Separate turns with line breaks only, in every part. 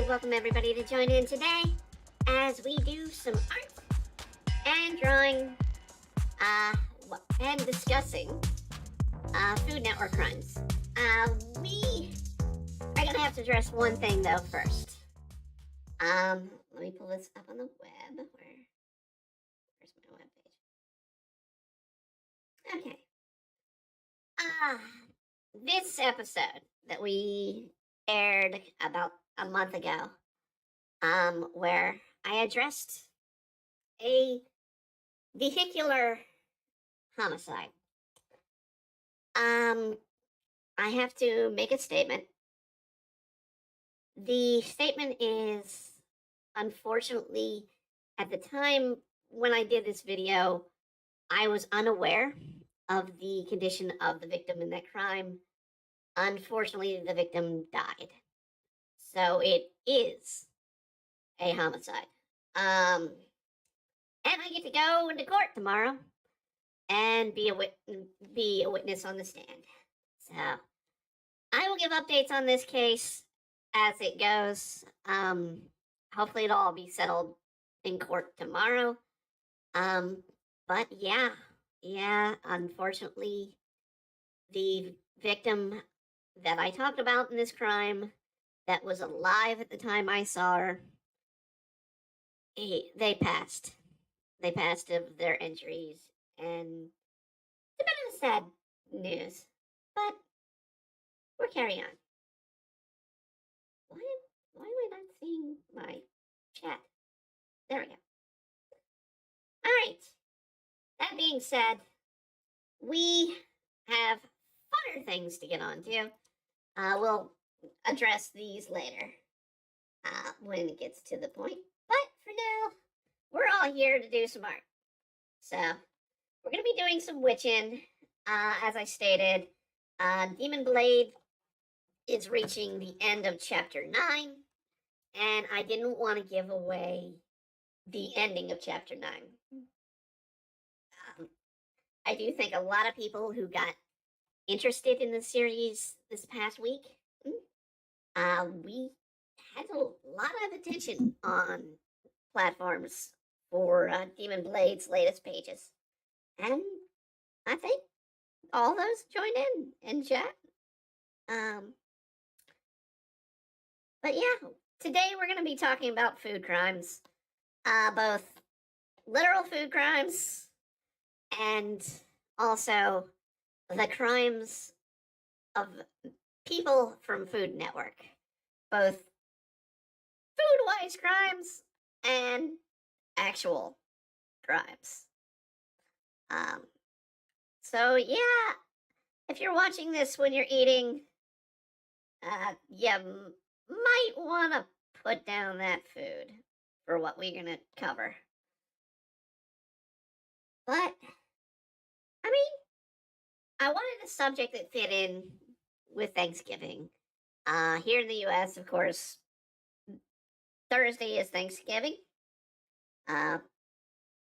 welcome everybody to join in today as we do some art and drawing and discussing Food Network crimes. We are gonna have to address one thing though first. Let me pull this up on the web. Where's my web page? Okay. This episode that we aired about a month ago, where I addressed a vehicular homicide. I have to make a statement. The statement is, unfortunately, at the time when I did this video, I was unaware of the condition of the victim in that crime. Unfortunately, the victim died. So it is a homicide. And I get to go into court tomorrow and be a witness on the stand. So I will give updates on this case as it goes. Hopefully it'll all be settled in court tomorrow. But yeah, unfortunately, the victim that I talked about in this crime that was alive at the time I saw her, they passed. They passed of their injuries, and it's a bit of sad news, but we're carrying on. Why am I not seeing my chat? There we go. All right. That being said, we have funner things to get on to. We'll address these later when it gets to the point. But for now, we're all here to do some art. So we're going to be doing some witching. As I stated, Demon Blade is reaching the end of chapter 9. And I didn't want to give away the ending of chapter 9. I do think a lot of people who got interested in the series this past week, we had a lot of attention on platforms for Demon Blade's latest pages. And I think all those joined in chat. But yeah, today we're going to be talking about food crimes. Both literal food crimes and also the crimes of people from Food Network. Both food-wise crimes and actual crimes. So yeah, if you're watching this when you're eating, you might want to put down that food for what we're going to cover. But, I mean, I wanted a subject that fit in with Thanksgiving. Here in the US, of course, Thursday is Thanksgiving,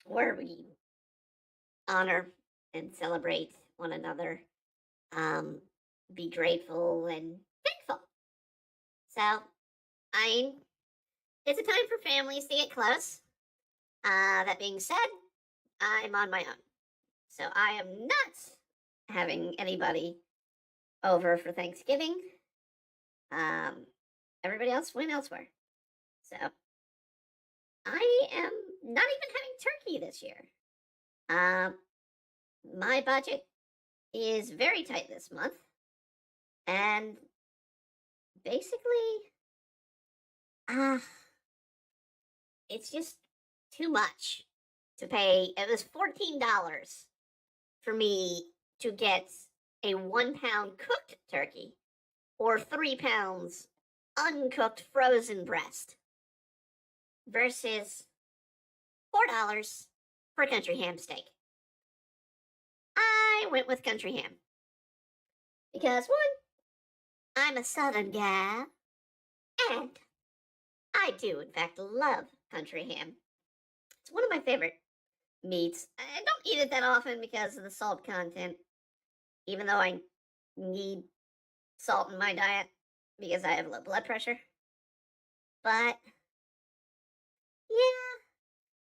where we honor and celebrate one another, be grateful and thankful. So, I mean, it's a time for families to get close. That being said, I'm on my own. So I am not having anybody over for Thanksgiving. Everybody else went elsewhere. So I am not even having turkey this year. My budget is very tight this month. And basically, it's just too much to pay. It was $14 for me to get a 1 pound cooked turkey or 3 pounds uncooked frozen breast versus $4 for country ham steak. I went with country ham because, one, I'm a southern gal, and I do in fact love country ham. It's one of my favorite meats. I don't eat it that often because of the salt content, even though I need salt in my diet because I have low blood pressure. but yeah,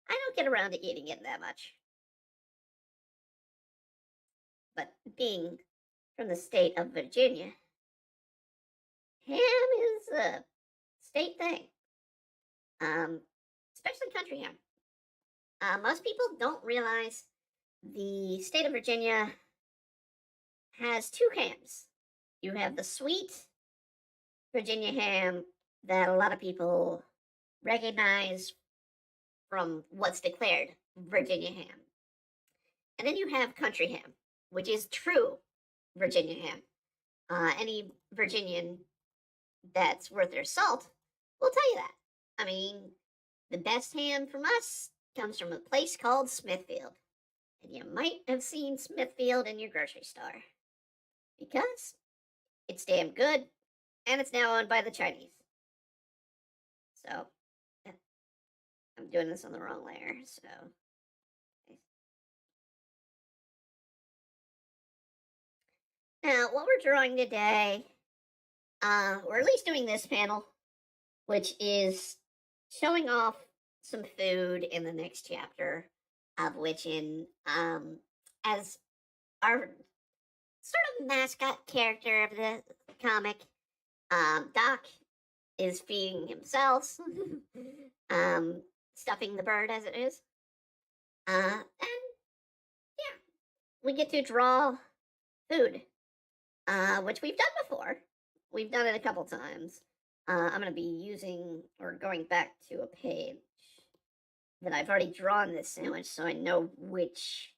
I don't get around to eating it that much. But being from the state of Virginia, ham is a state thing, um, especially country ham. Most people don't realize the state of Virginia has two hams. You have the sweet Virginia ham that a lot of people recognize from what's declared Virginia ham. And then you have country ham, which is true Virginia ham. Any Virginian that's worth their salt will tell you that. I mean, the best ham from us comes from a place called Smithfield. And you might have seen Smithfield in your grocery store because it's damn good and it's now owned by the Chinese. So, I'm doing this on the wrong layer, so. Now, what we're drawing today, we're at least doing this panel, which is showing off some food in the next chapter, of which as our sort of mascot character of the comic, Doc is feeding himself, stuffing the bird as it is. And yeah, we get to draw food, which we've done before. We've done it a couple times. I'm going to be using or going back to a page that I've already drawn this sandwich so I know which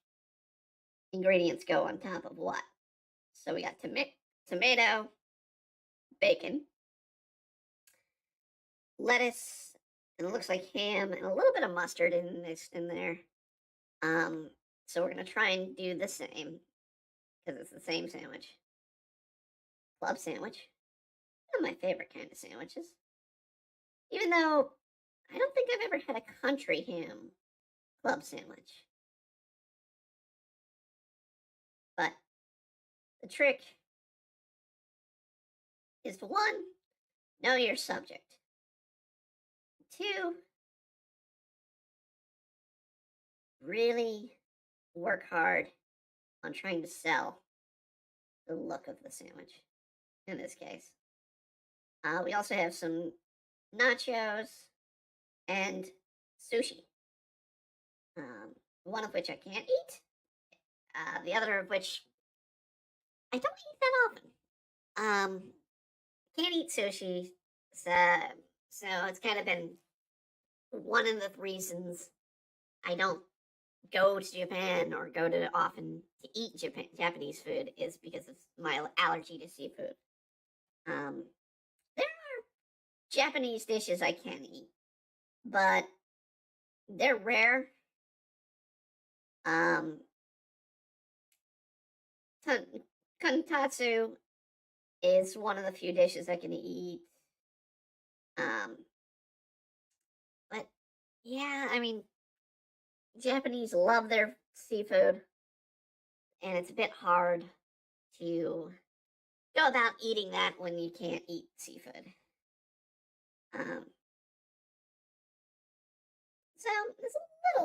ingredients go on top of what. So we got tomato, bacon, lettuce, and it looks like ham and a little bit of mustard in there. So we're going to try and do the same because it's the same sandwich. Club sandwich. One of my favorite kind of sandwiches. Even though I don't think I've ever had a country ham club sandwich. But the trick is to one, know your subject. Two, really work hard on trying to sell the look of the sandwich in this case. We also have some nachos and sushi. One of which I can't eat. The other of which I don't eat that often. Can't eat sushi, so it's kind of been one of the reasons I don't go to Japan or go to often to eat Japanese food is because of my allergy to seafood. There are Japanese dishes I can eat, but they're rare. Kantatsu is one of the few dishes I can eat. But yeah, I mean, Japanese love their seafood, and it's a bit hard to go about eating that when you can't eat seafood. So it's a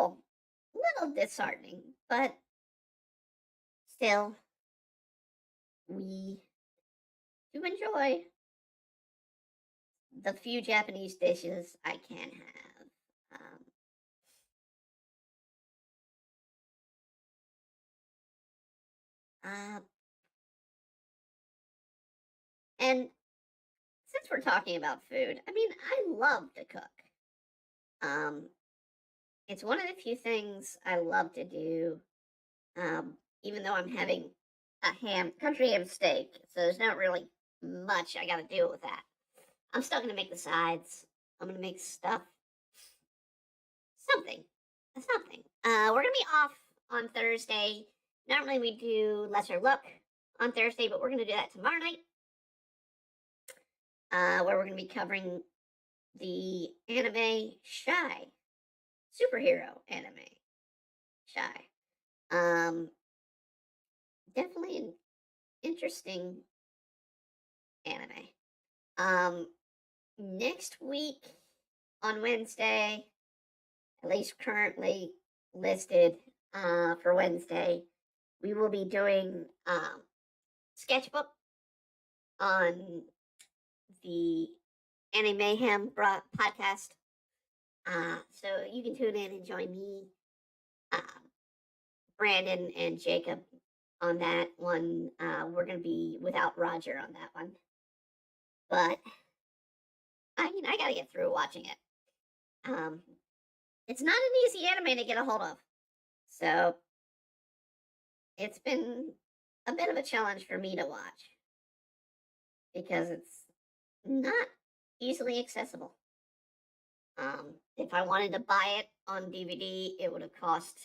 little disheartening, but still, we do enjoy the few Japanese dishes I can have. And since we're talking about food, I mean, I love to cook. It's one of the few things I love to do. Even though I'm having a country ham steak, so there's not really much I got to deal with that. I'm still gonna make the sides. I'm gonna make stuff, something. We're gonna be off on Thursday. Normally we do lesser look on Thursday, but we're gonna do that tomorrow night. Where we're going to be covering the anime Shy. Superhero anime Shy. Definitely an interesting anime. Next week on Wednesday, at least currently listed for Wednesday, we will be doing sketchbook on the Anime Mayhem podcast. So you can tune in and join me, Brandon, and Jacob on that one. We're going to be without Roger on that one. But, I mean, I got to get through watching it. It's not an easy anime to get a hold of. So, it's been a bit of a challenge for me to watch. Because it's not easily accessible. If I wanted to buy it on DVD, it would have cost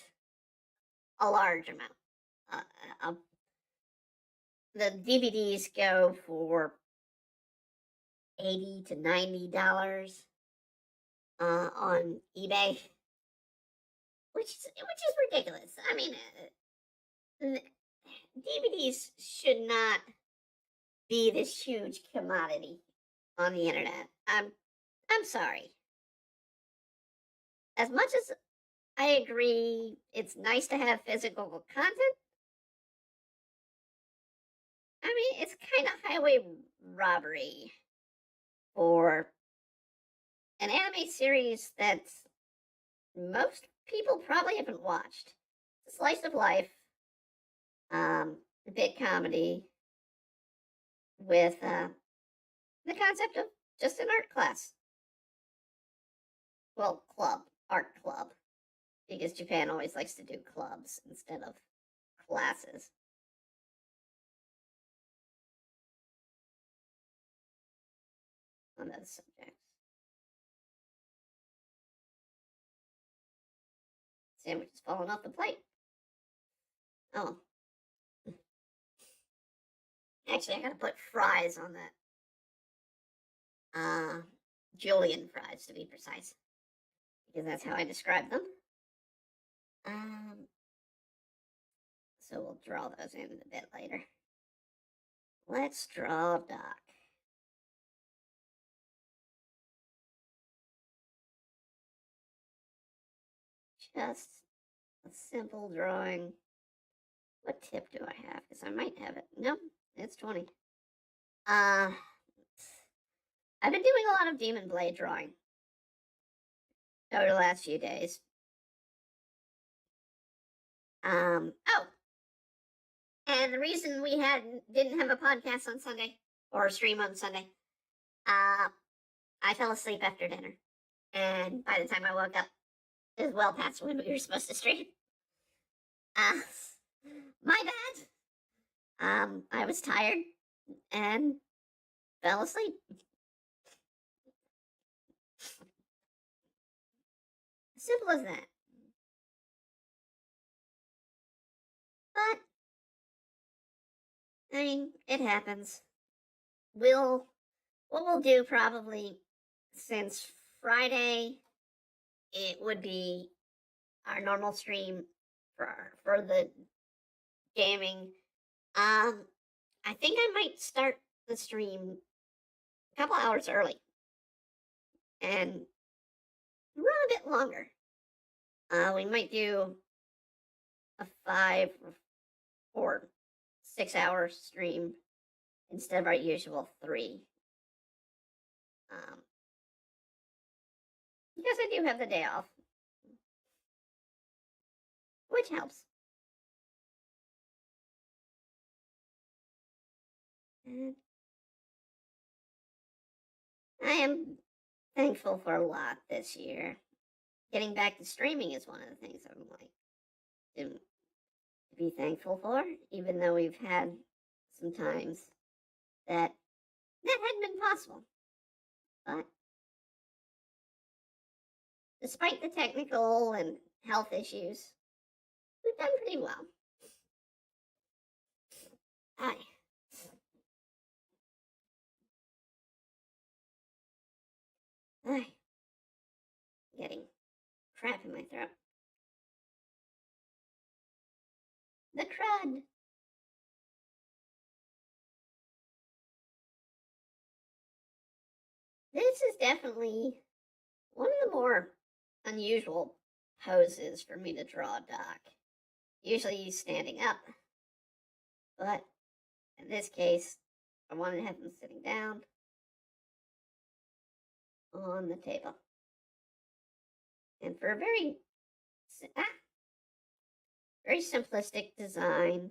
a large amount. The DVDs go for $80 to $90 on eBay, which is ridiculous. I mean, DVDs should not be this huge commodity on the internet. I'm sorry. As much as I agree it's nice to have physical content, I mean, it's kind of highway robbery for an anime series that most people probably haven't watched. It's a slice of life, a bit comedy, with the concept of just an art class. Well, art club, because Japan always likes to do clubs instead of classes. On those subjects. Sandwich is falling off the plate. Oh. Actually, I gotta put fries on that. Julian fries, to be precise. Because that's how I describe them. So we'll draw those in a bit later. Let's draw Doc. Just a simple drawing. What tip do I have? Because I might have it. Nope, it's 20. I've been doing a lot of Demon Blade drawing over the last few days. Oh, and the reason we didn't have a podcast on Sunday or a stream on Sunday, I fell asleep after dinner, and by the time I woke up, it was well past when we were supposed to stream. My bad. I was tired and fell asleep. Simple as that. But, I mean, it happens. What we'll do probably, since Friday, it would be our normal stream for the gaming. I think I might start the stream a couple hours early and run a bit longer. We might do a 5 or 6 hour stream instead of our usual 3. Because I do have the day off, which helps. And I am thankful for a lot this year. Getting back to streaming is one of the things I'm like to be thankful for, even though we've had some times that hadn't been possible. But despite the technical and health issues, we've done pretty well. Getting crap in my throat. The crud. This is definitely one of the more unusual poses for me to draw a duck. Usually he's standing up, but in this case, I wanted to have him sitting down on the table. And for a very simplistic design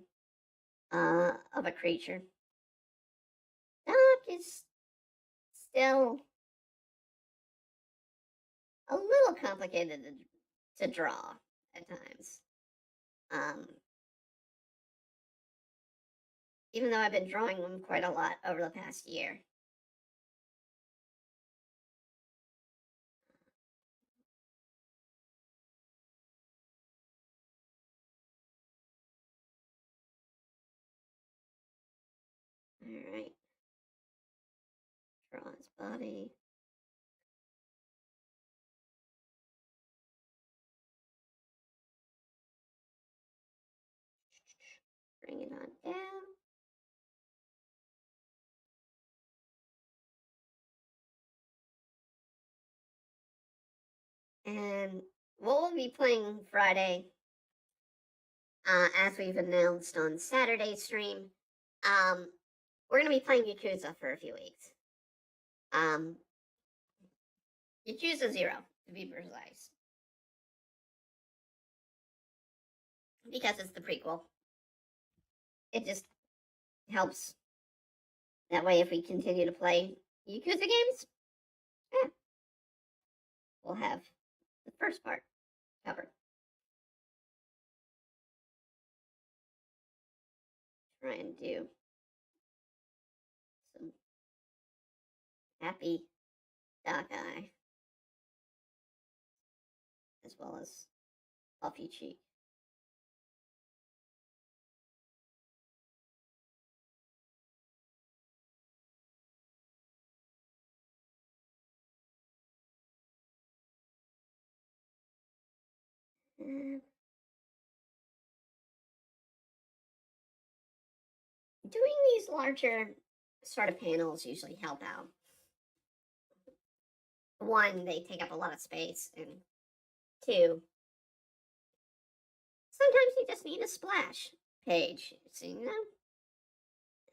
of a creature, duck is still a little complicated to draw at times. Even though I've been drawing them quite a lot over the past year. All right. Draw his body. Bring it on down. And what we'll be playing Friday, as we've announced on Saturday's stream, we're going to be playing Yakuza for a few weeks. Yakuza 0, to be precise. Because it's the prequel. It just helps. That way, if we continue to play Yakuza games, we'll have the first part covered. Try and do some happy Doc Eye, as well as puffy cheek. And doing these larger sort of panels usually help out. One, they take up a lot of space, and two, sometimes you just need a splash page, so, you know?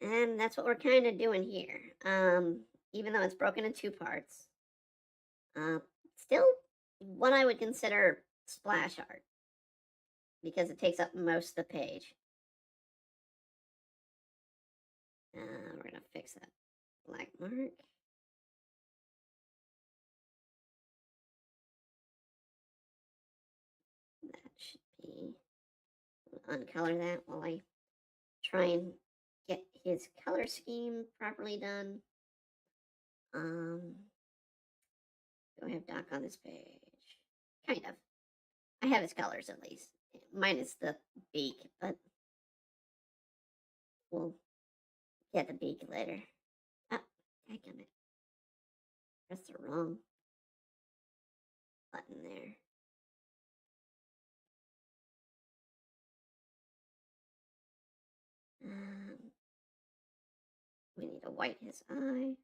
And that's what we're kind of doing here. Even though it's broken in two parts. Still what I would consider splash art, because it takes up most of the page. We're going to fix that black mark. That should be, uncolor that while I try and get his color scheme properly done. Do I have Doc on this page? Kind of. I have his colors at least, minus the beak, but we'll get the beak later. Oh, dadgummit. Press the wrong button there. We need to white his eye.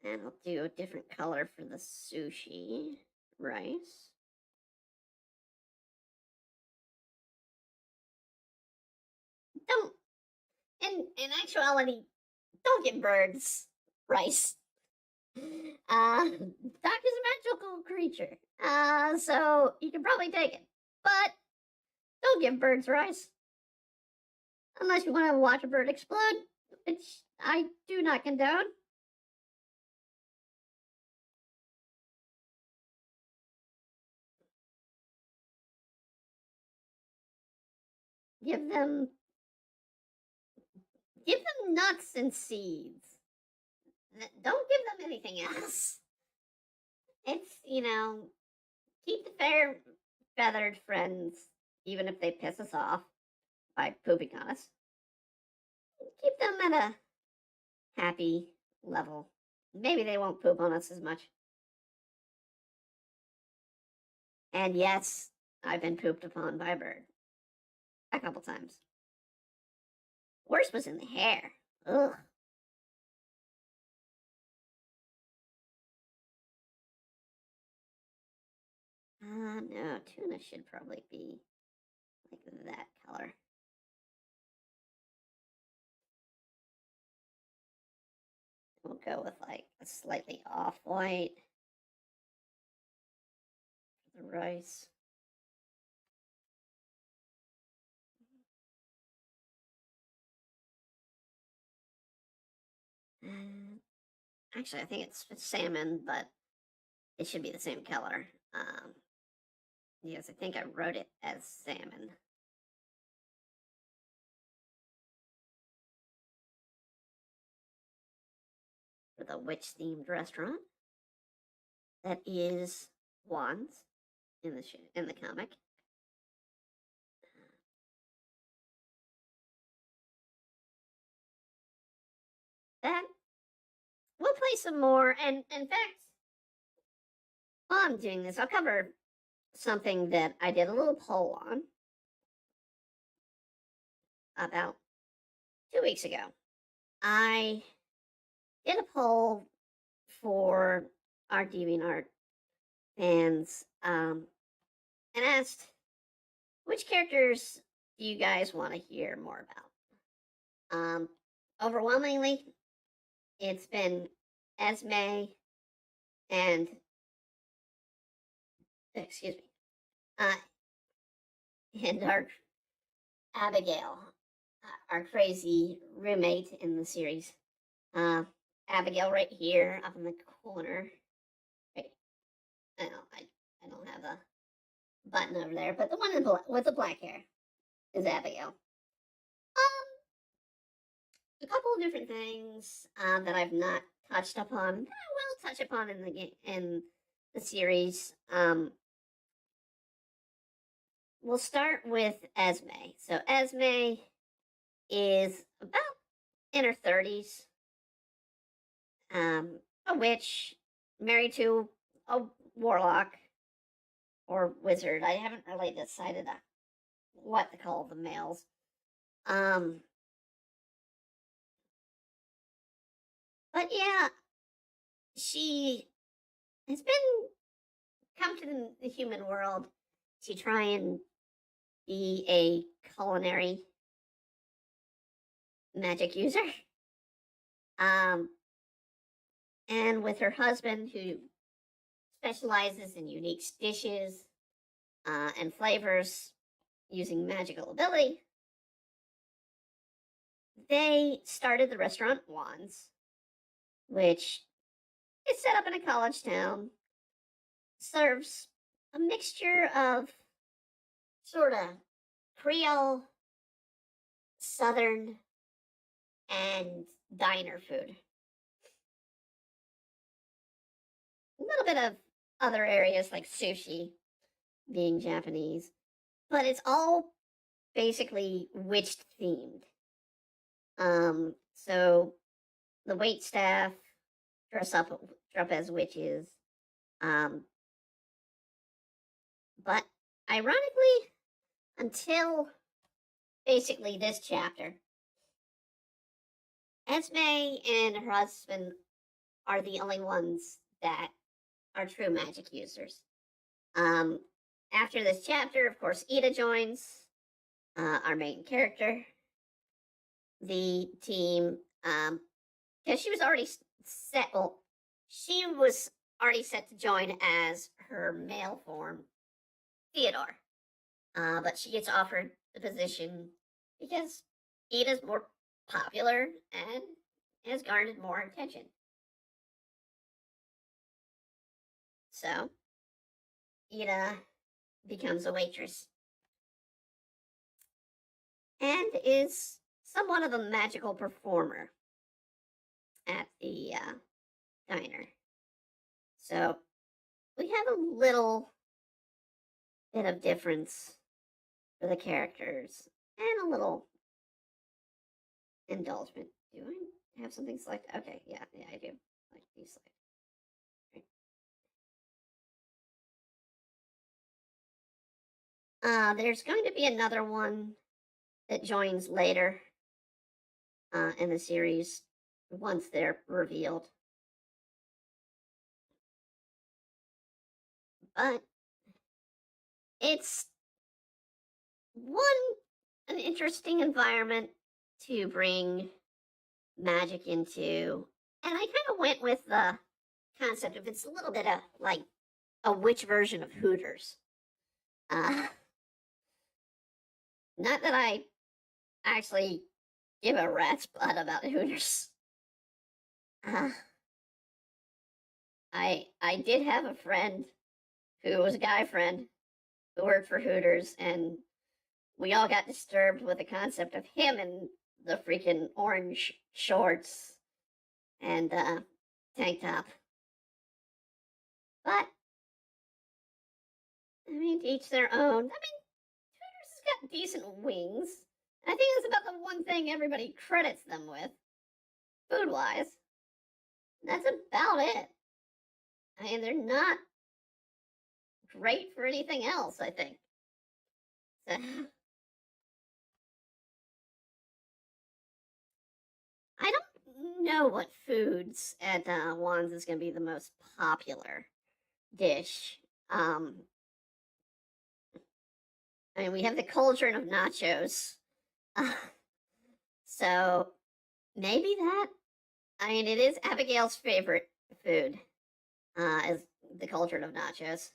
And I'll do a different color for the sushi rice. Don't, in actuality, don't get birds rice. Doc is a magical creature, so you can probably take it. But don't give birds rice. Unless you want to watch a bird explode, which I do not condone. Give them nuts and seeds. Don't give them anything else. It's, you know, keep the fair feathered friends, even if they piss us off by pooping on us. Keep them at a happy level. Maybe they won't poop on us as much. And yes, I've been pooped upon by a bird. A couple times. Worst was in the hair. Ugh. No, tuna should probably be like that color. We'll go with like a slightly off-white for the rice. And actually, I think it's salmon, but it should be the same color. Yes, I think I wrote it as salmon. For the witch-themed restaurant that is wands in the comic. That we'll play some more, and in fact, while I'm doing this, I'll cover something that I did a little poll on about 2 weeks ago. I did a poll for our DeviantArt fans and asked which characters do you guys want to hear more about. Overwhelmingly, it's been Esme and excuse me, and our Abigail, our crazy roommate in the series. Abigail right here up in the corner. Right. I don't have a button over there, but the one with the black hair is Abigail. A couple of different things that I've not touched upon. That I will touch upon in the series. We'll start with Esme. So Esme is about in her 30s, a witch, married to a warlock or wizard. I haven't really decided what to call the males. But yeah, she has come to the human world to try and be a culinary magic user. And with her husband, who specializes in unique dishes and flavors using magical ability, they started the restaurant Wands, which is set up in a college town, serves a mixture of sort of Creole, Southern, and diner food. A little bit of other areas like sushi, being Japanese, but it's all basically witch themed. So the wait staff dress up as witches. But ironically, until basically this chapter, Esme and her husband are the only ones that are true magic users. After this chapter, of course, Ida joins our main character, the team, because she was already set. Well, she was already set to join as her male form, Theodore. But she gets offered the position because Ida's more popular and has garnered more attention. So, Ida becomes a waitress and is somewhat of a magical performer at the diner. So, we have a little bit of difference for the characters and a little indulgement. Do I have something selected? Okay, yeah, I do. Like these selected. There's going to be another one that joins later in the series once they're revealed. But it's an interesting environment to bring magic into, and I kind of went with the concept of it's a little bit of like a witch version of Hooters. Not that I actually give a rat's butt about Hooters. I did have a friend who was a guy friend who worked for Hooters, and we all got disturbed with the concept of him in the freaking orange shorts and tank top. But I mean, to each their own. I mean, Hooters has got decent wings. I think that's about the one thing everybody credits them with, food-wise. That's about it. I mean, they're not great for anything else, I think. So, I don't know what foods at Juan's is going to be the most popular dish. I mean, we have the cauldron of nachos. So, maybe that. I mean, it is Abigail's favorite food, is the cauldron of nachos.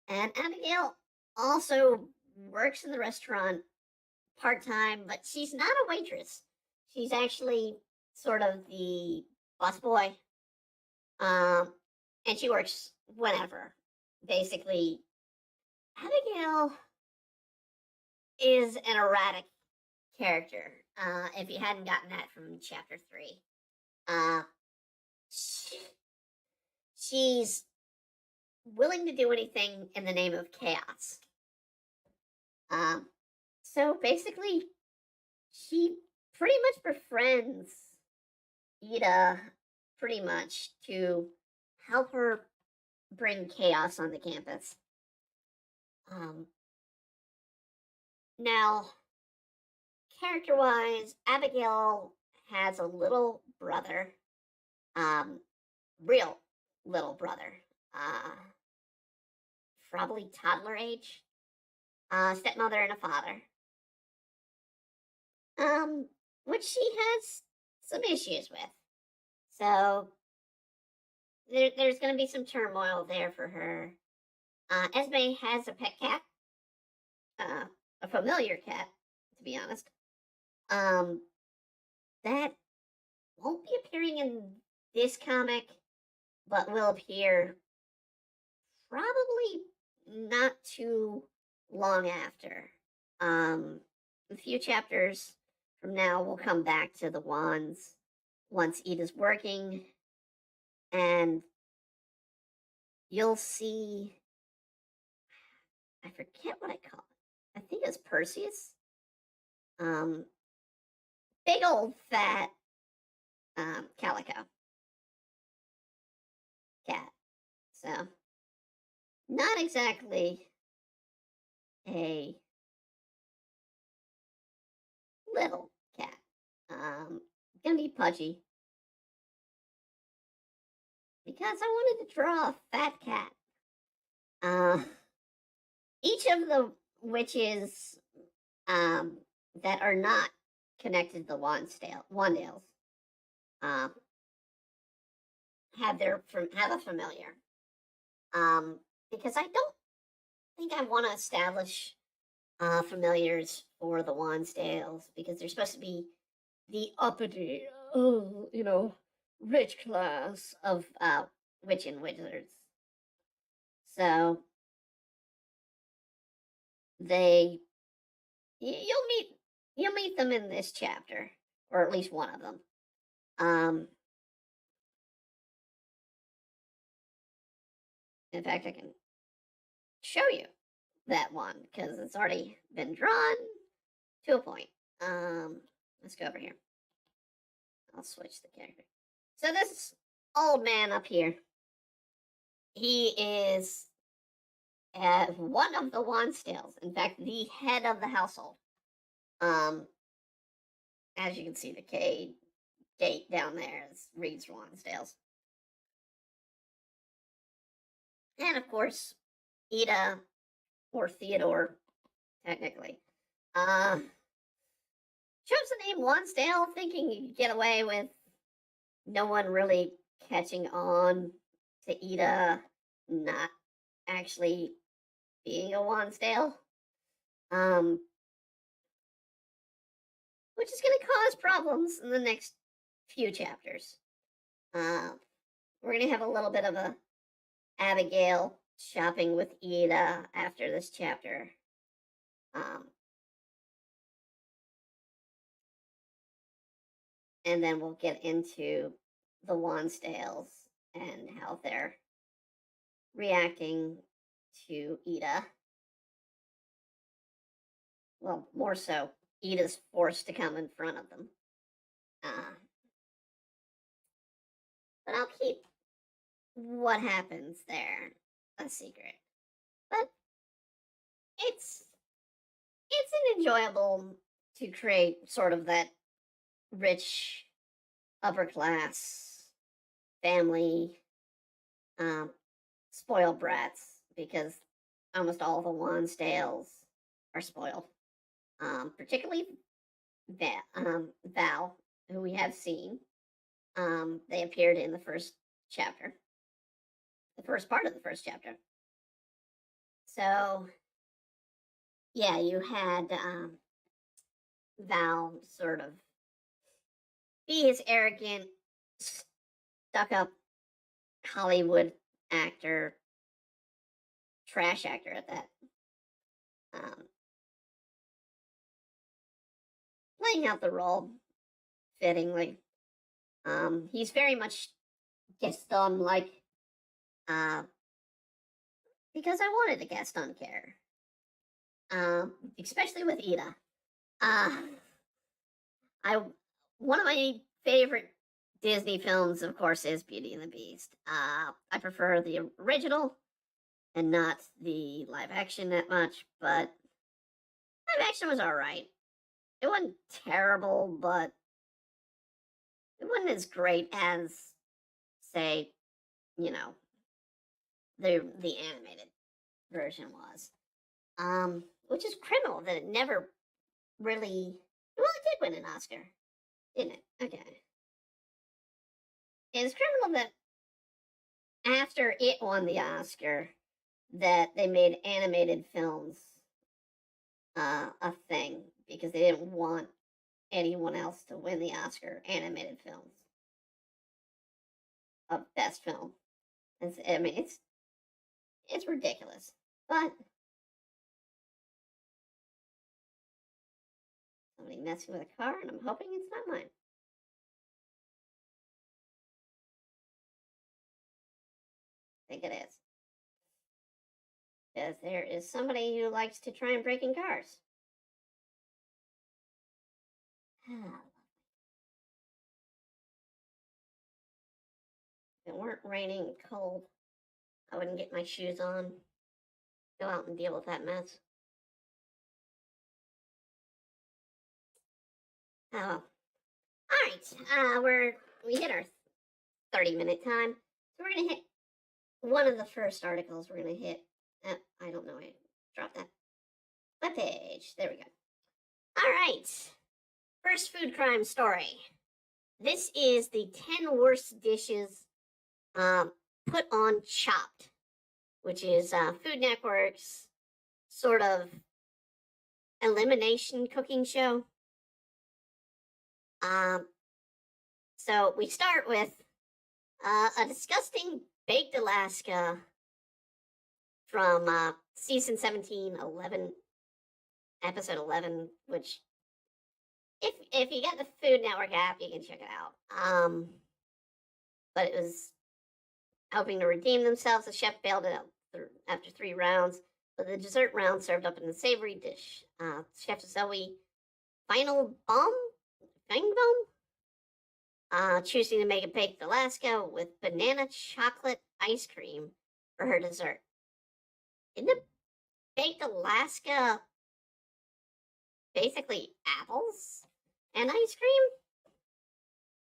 And Abigail also works in the restaurant part-time, but she's not a waitress. She's actually sort of the busboy. And she works whenever. Basically, Abigail is an erratic character. If you hadn't gotten that from chapter 3. She's willing to do anything in the name of chaos. So basically, she pretty much befriends Ida pretty much to help her bring chaos on the campus. Now, character-wise, Abigail has a little brother, real little brother, probably toddler age, stepmother and a father, which she has some issues with. So there's going to be some turmoil there for her. Esme has a pet cat, a familiar cat, to be honest. That won't be appearing in this comic, but will appear probably not too long after. A few chapters from now, we'll come back to the wands once Ida's working, and you'll see, I forget what I call it. I think it's Perseus. Big old fat calico cat. So, not exactly a little cat. Gonna be pudgy. Because I wanted to draw a fat cat. Each of the witches that are not connected to the Wandales have a familiar. Because I don't think I want to establish familiars for the Wandales because they're supposed to be the uppity, rich class of witch and wizards. So you'll meet them in this chapter, or at least one of them. In fact, I can show you that one because it's already been drawn to a point. Let's go over here. I'll switch the character. So this old man up here, he is one of the Wandales. In fact, the head of the household. As you can see, the K date down there reads Wandales. And of course, Ida or Theodore, technically. Chose the name Wansdale, thinking you could get away with no one really catching on to Ida not actually being a Wansdale. Which is going to cause problems in the next few chapters. We're going to have a little bit of a Abigail shopping with Ida after this chapter. And then we'll get into the Wansdales and how they're reacting to Ida. Well, more so, Ida's forced to come in front of them. But I'll keep what happens there a secret. But it's an enjoyable to create sort of that rich upper class family spoiled brats, because almost all the Wansdales are spoiled. Particularly Val, who we have seen. They appeared in the first chapter, the first part of the first chapter. So, yeah, you had Val sort of be his arrogant, stuck-up Hollywood actor, trash actor at that. Playing out the role fittingly. He's very much Gaston-like, because I wanted a Gaston character, especially with Ida. One of my favorite Disney films, of course, is Beauty and the Beast. I prefer the original and not the live action that much, but live action was alright. It wasn't terrible, but it wasn't as great as, say, the animated version was. Which is criminal that it never really... Well, it did win an Oscar, didn't it? Okay. It's criminal that after it won the Oscar, that they made animated films a thing, because they didn't want anyone else to win the Oscar animated films of best film. It's ridiculous, but somebody messing with a car, and I'm hoping it's not mine. I think it is, because there is somebody who likes to try and break in cars. If it weren't raining and cold, I wouldn't get my shoes on, go out and deal with that mess. Oh, all right. We hit our 30-minute time, so we're gonna hit one of the first articles. We're gonna hit. I don't know. I dropped that webpage. There we go. All right. First food crime story. This is the 10 worst dishes put on Chopped, which is Food Network's sort of elimination cooking show. So we start with a disgusting baked Alaska from season 17, 11, episode 11, which if you got the Food Network app, you can check it out. But it was hoping to redeem themselves. The chef bailed it out after 3 rounds, but the dessert round served up in a savory dish. Chef Zoe Feinbaum, choosing to make a baked Alaska with banana chocolate ice cream for her dessert. Isn't a baked Alaska basically apples and ice cream?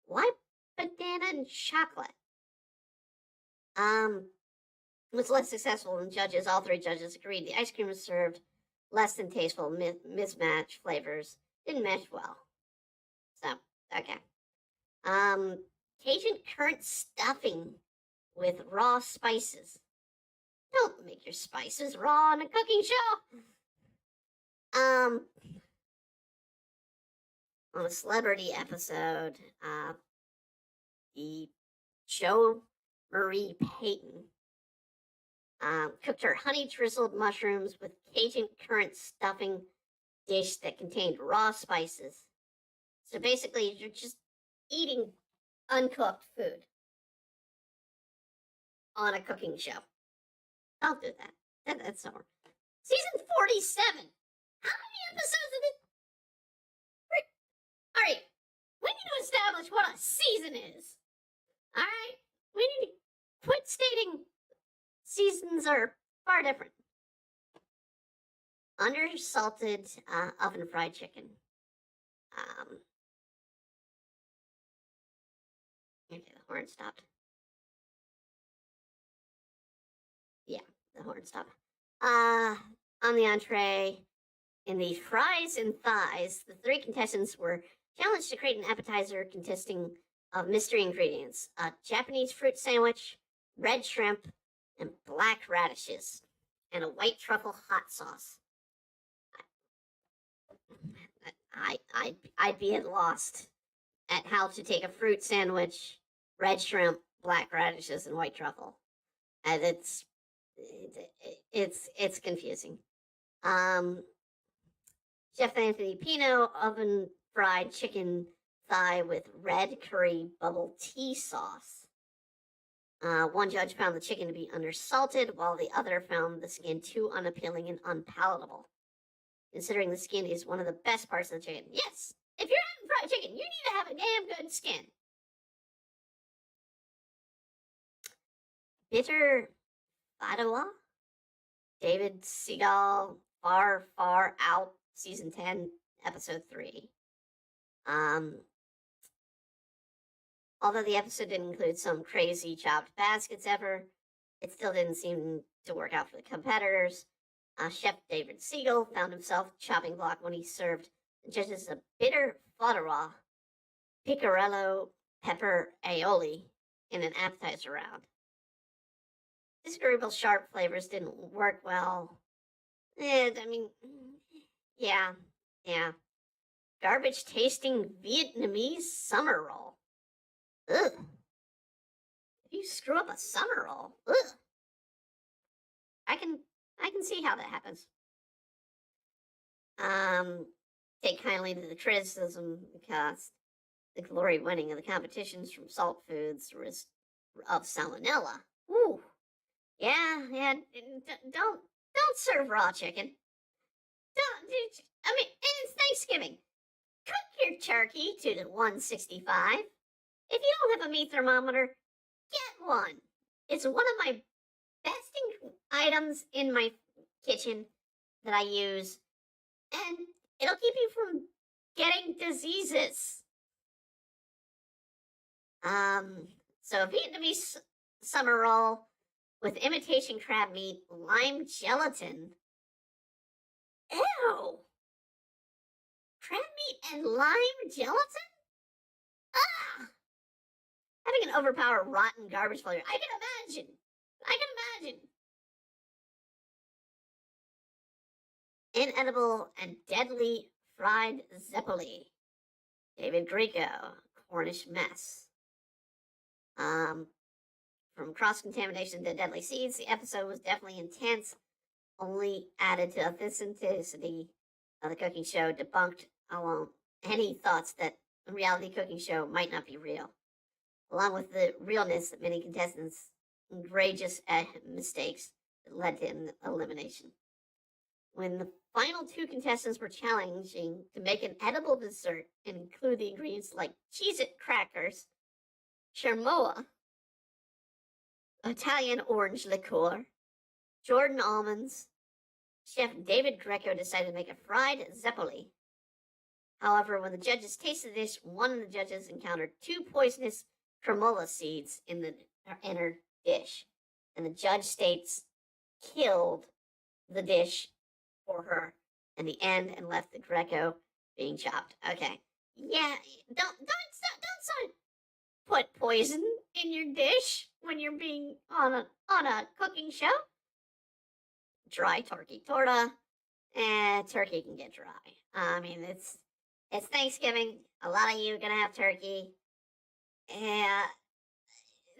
Why banana and chocolate? was less successful than judges. All three judges agreed the ice cream was served less than tasteful, mismatched flavors, didn't mesh well. So, okay. Cajun currant stuffing with raw spices. Don't make your spices raw on a cooking show. On a celebrity episode, the Jo Marie Payton cooked her honey drizzled mushrooms with Cajun currant stuffing dish that contained raw spices. So basically, you're just eating uncooked food on a cooking show. Don't do that. That's not. Season 47. How many episodes of it? All right, we need to establish what a season is. All right, we need to quit stating seasons are far different. Under-salted oven fried chicken. Okay, the horn stopped. Yeah, the horn stopped. On the entree, in the fries and thighs, the three contestants were challenged to create an appetizer consisting of mystery ingredients: a Japanese fruit sandwich, red shrimp, and black radishes, and a white truffle hot sauce. I'd be at lost at how to take a fruit sandwich, red shrimp, black radishes, and white truffle. And it's confusing. Chef Anthony Pino oven fried chicken thigh with red curry bubble tea sauce. One judge found the chicken to be undersalted, while the other found the skin too unappealing and unpalatable. Considering the skin is one of the best parts of the chicken. Yes, if you're having fried chicken, you need to have a damn good skin. Bitter Fadawa? David Seagal, Far, Far Out, Season 10, Episode 3. Although the episode didn't include some crazy chopped baskets ever, it still didn't seem to work out for the competitors. Chef David Siegel found himself chopping block when he served the judges a bitter fodderwa picarello pepper aioli in an appetizer round. Disagreeable sharp flavors didn't work well. Yeah. Garbage tasting Vietnamese summer roll. Ugh. If you screw up a summer roll, ugh. I can see how that happens. Take kindly to the criticism because the glory winning of the competitions from salt foods was of salmonella. Ooh, yeah. Don't serve raw chicken. It's Thanksgiving. Cook your turkey to the 165. If you don't have a meat thermometer, get one. It's one of my best items in my kitchen that I use, and it'll keep you from getting diseases. So Vietnamese summer roll with imitation crab meat, lime gelatin. Ew! Crab meat and lime gelatin? Ah! Having an overpowered rotten garbage flavor. I can imagine. Inedible and deadly fried zeppoli. David Greco, Cornish mess. From cross-contamination to deadly seeds, the episode was definitely intense, only added to authenticity of the cooking show, debunked along any thoughts that a reality cooking show might not be real, along with the realness of many contestants' egregious mistakes that led to elimination. When the final two contestants were challenging to make an edible dessert and include the ingredients like Cheez-It crackers, chermoa, Italian orange liqueur, Jordan almonds, Chef David Greco decided to make a fried zeppoli. However, when the judges tasted the dish, one of the judges encountered two poisonous tremola seeds in her dish. and the judge states killed the dish for her in the end and left the Greco being chopped. Okay. Yeah, don't put poison in your dish when you're being on a cooking show. Dry turkey torta, turkey can get dry. I mean, it's Thanksgiving. A lot of you are gonna have turkey. And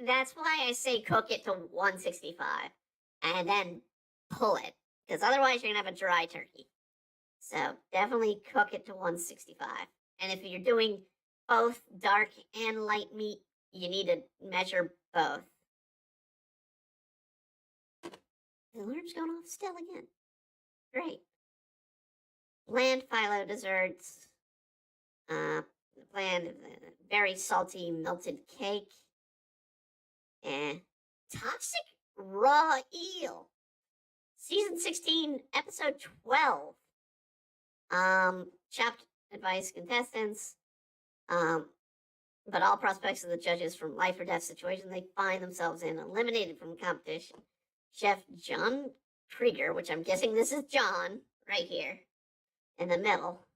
that's why I say cook it to 165 and then pull it, because otherwise you're gonna have a dry turkey. So definitely cook it to 165. And if you're doing both dark and light meat, you need to measure both. The alarm's going off still again. Great. Bland phyllo desserts. Bland, very salty melted cake. And toxic raw eel. Season 16, episode 12. Chopped advice contestants. But all prospects of the judges from life or death situation they find themselves in eliminated from competition. Chef John Krieger, which I'm guessing this is John right here in the middle,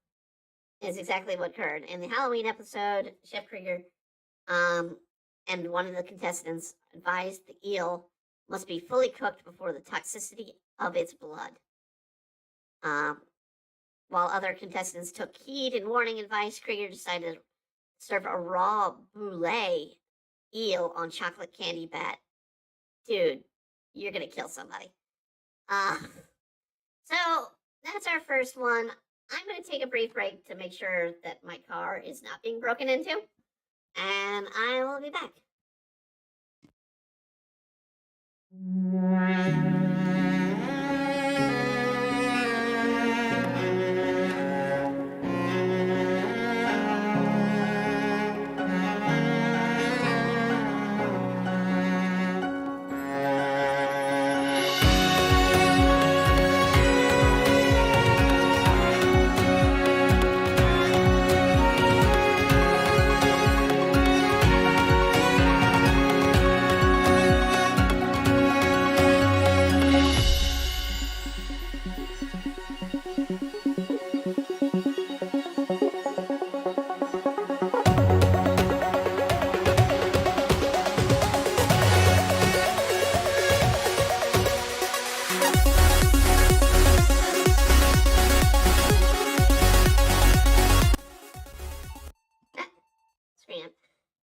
is exactly what occurred. In the Halloween episode, Chef Krieger and one of the contestants advised the eel must be fully cooked before the toxicity of its blood. While other contestants took heed and warning advice, Krieger decided to serve a raw brulee eel on chocolate candy bat. Dude, you're gonna kill somebody. So that's our first one. I'm gonna take a brief break to make sure that my car is not being broken into, and I will be back.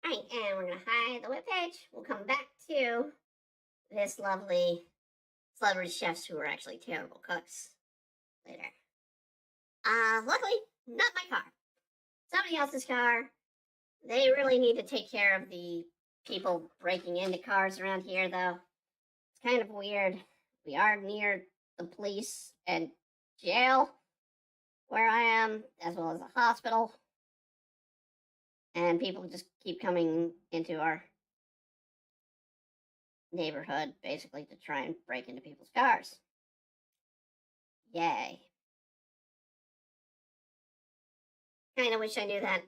Alright, and we're gonna hide the webpage. We'll come back to this lovely celebrity chefs who are actually terrible cooks later. Luckily, not my car. Somebody else's car. They really need to take care of the people breaking into cars around here, though. It's kind of weird. We are near the police and jail where I am, as well as a hospital. And people just keep coming into our neighborhood, basically, to try and break into people's cars. Yay. Kind of wish I knew that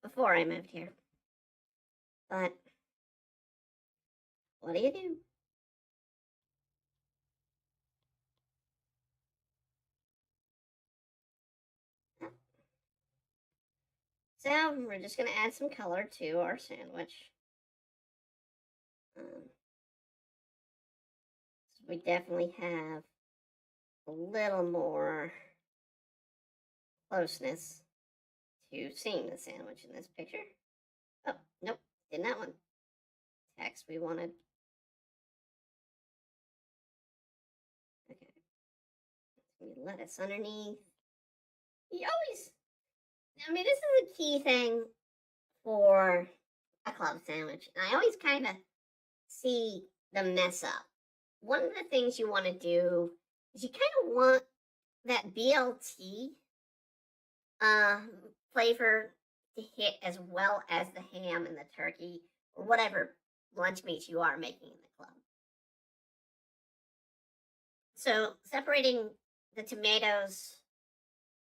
before I moved here. But what do you do? So we're just going to add some color to our sandwich. So we definitely have a little more closeness to seeing the sandwich in this picture. Oh, nope, didn't that one. Text we wanted. Okay. Lettuce underneath. You always, I mean, this is a key thing for a club sandwich. And I always kind of see the mess up. One of the things you want to do is you kind of want that BLT flavor to hit as well as the ham and the turkey or whatever lunch meats you are making in the club. So separating the tomatoes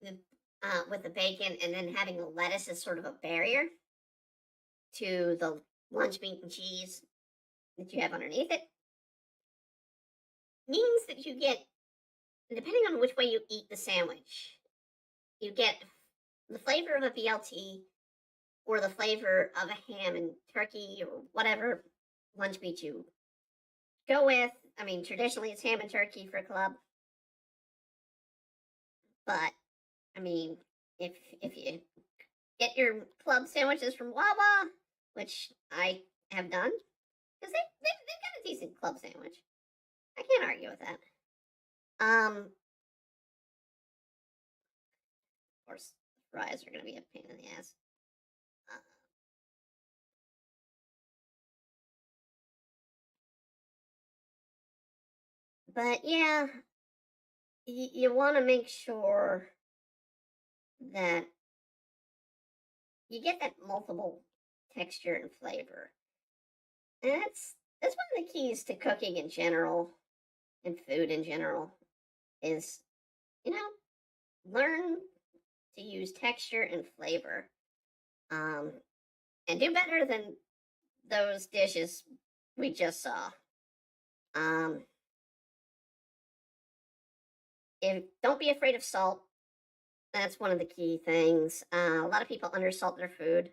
with the bacon and then having the lettuce as sort of a barrier to the lunch meat and cheese that you have underneath it means that you get, depending on which way you eat the sandwich, you get the flavor of a BLT or the flavor of a ham and turkey or whatever lunch meat you go with. I mean, traditionally it's ham and turkey for club, but I mean, if you get your club sandwiches from Wawa, which I have done, because they've got a decent club sandwich. I can't argue with that. Of course, fries are going to be a pain in the ass. But yeah, you want to make sure that you get that multiple texture and flavor. And that's one of the keys to cooking in general and food in general is, learn to use texture and flavor. And do better than those dishes we just saw. Don't be afraid of salt. That's one of the key things. A lot of people undersalt their food.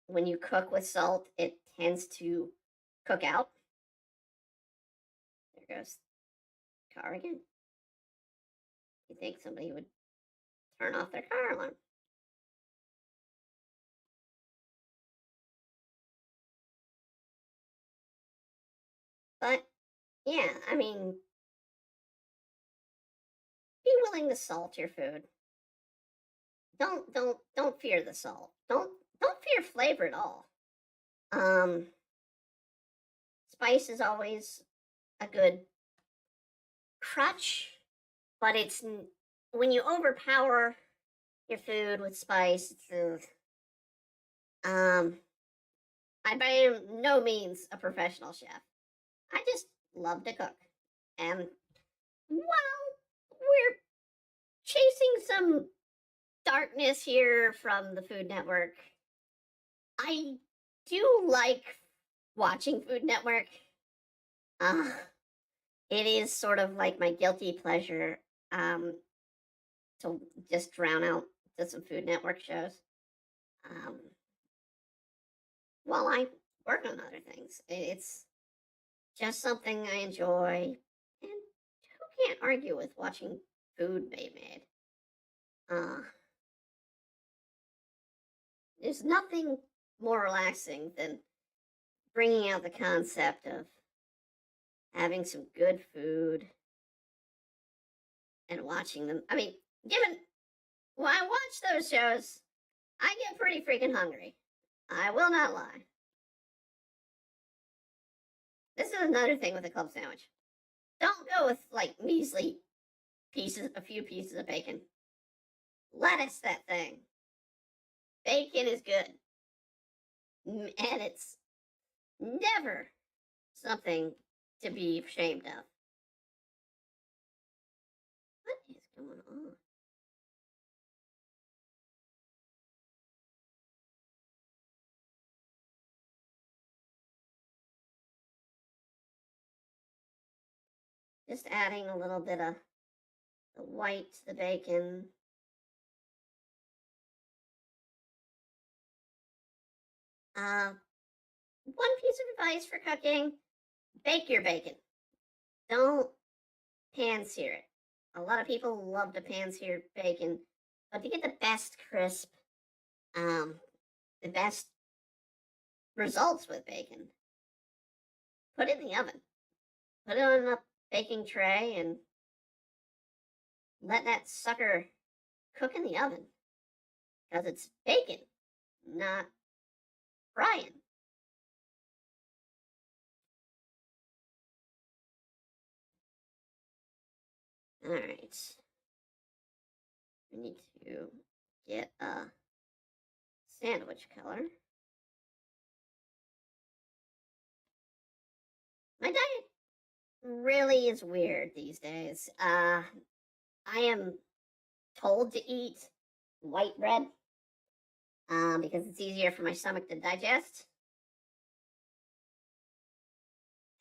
When you cook with salt, it tends to cook out. There goes the car again. You think somebody would turn off their car alarm? But yeah, I mean, be willing to salt your food. Don't fear the salt. Don't fear flavor at all. Spice is always a good crutch, but it's when you overpower your food with spice. I'm by no means a professional chef. I just love to cook, and while we're chasing some darkness here from the Food Network, I do like watching Food Network. It is sort of like my guilty pleasure to just drown out to some Food Network shows while I work on other things. It's just something I enjoy, and who can't argue with watching food be made? There's nothing more relaxing than bringing out the concept of having some good food and watching them. I mean, when I watch those shows, I get pretty freaking hungry. I will not lie. This is another thing with a club sandwich. Don't go with like measly a few pieces of bacon. Lettuce that thing. Bacon is good. And it's never something to be ashamed of. What is going on? Just adding a little bit of the white to the bacon. One piece of advice for cooking: bake your bacon. Don't pan sear it. A lot of people love to pan sear bacon, but to get the best crisp, the best results with bacon, put it in the oven. Put it on a baking tray and let that sucker cook in the oven, because it's bacon, not frying. All right. We need to get a sandwich color. My diet really is weird these days. I am told to eat white bread because it's easier for my stomach to digest.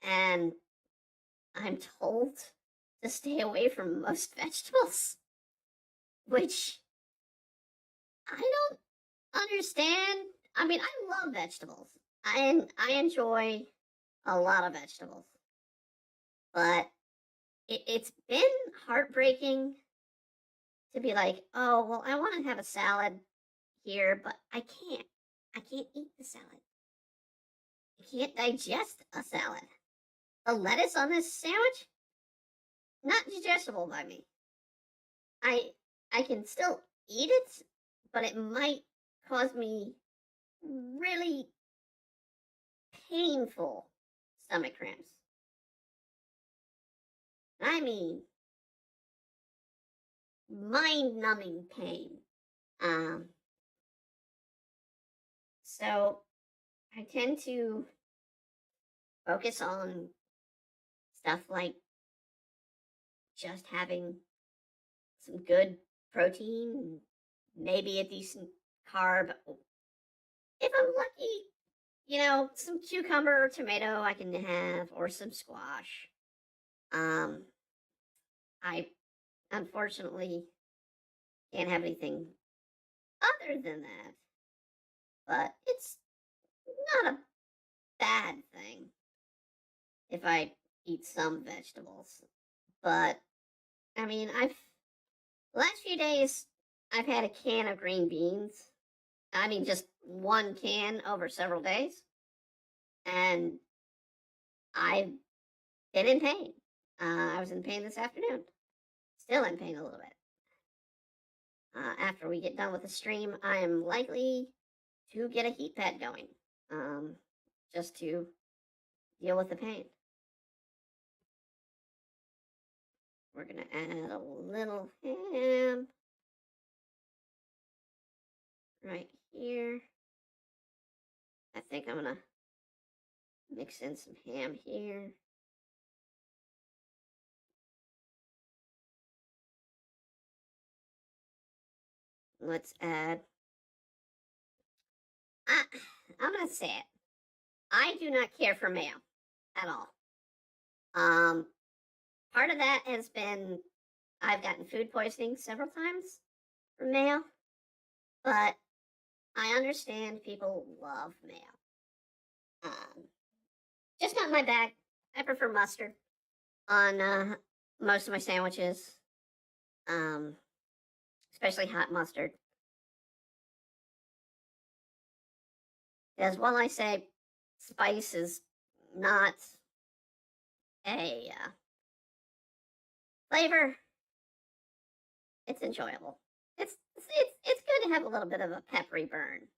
and I'm told to stay away from most vegetables, which I don't understand. I mean, I love vegetables. I enjoy a lot of vegetables, but it's been heartbreaking to be like, oh, well, I want to have a salad here, but I can't. I can't eat the salad. I can't digest a salad. The lettuce on this sandwich, not digestible by me. I can still eat it, but it might cause me really painful stomach cramps. I mean, mind-numbing pain. Um, so I tend to focus on stuff like just having some good protein, maybe a decent carb. If I'm lucky, some cucumber or tomato I can have, or some squash. I unfortunately can't have anything other than that, but it's not a bad thing if I eat some vegetables. But I mean, the last few days I've had a can of green beans. I mean, just one can over several days, and I've been in pain. I was in pain this afternoon. Still in pain a little bit. After we get done with the stream, I am likely to get a heat pad going, just to deal with the pain. We're gonna add a little ham right here. I think I'm gonna mix in some ham here. Let's add. I'm gonna say it. I do not care for mayo at all. Part of that has been I've gotten food poisoning several times from mayo, but I understand people love mayo. Just not my bag. I prefer mustard on most of my sandwiches, especially hot mustard. Because while I say spice is not a flavor, it's enjoyable. It's good to have a little bit of a peppery burn.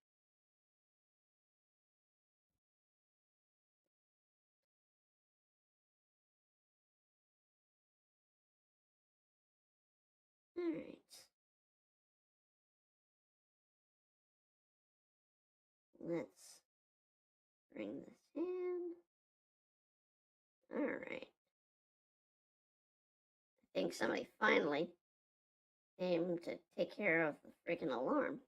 All right. Let's bring this in. All right. I think somebody finally came to take care of the freaking alarm.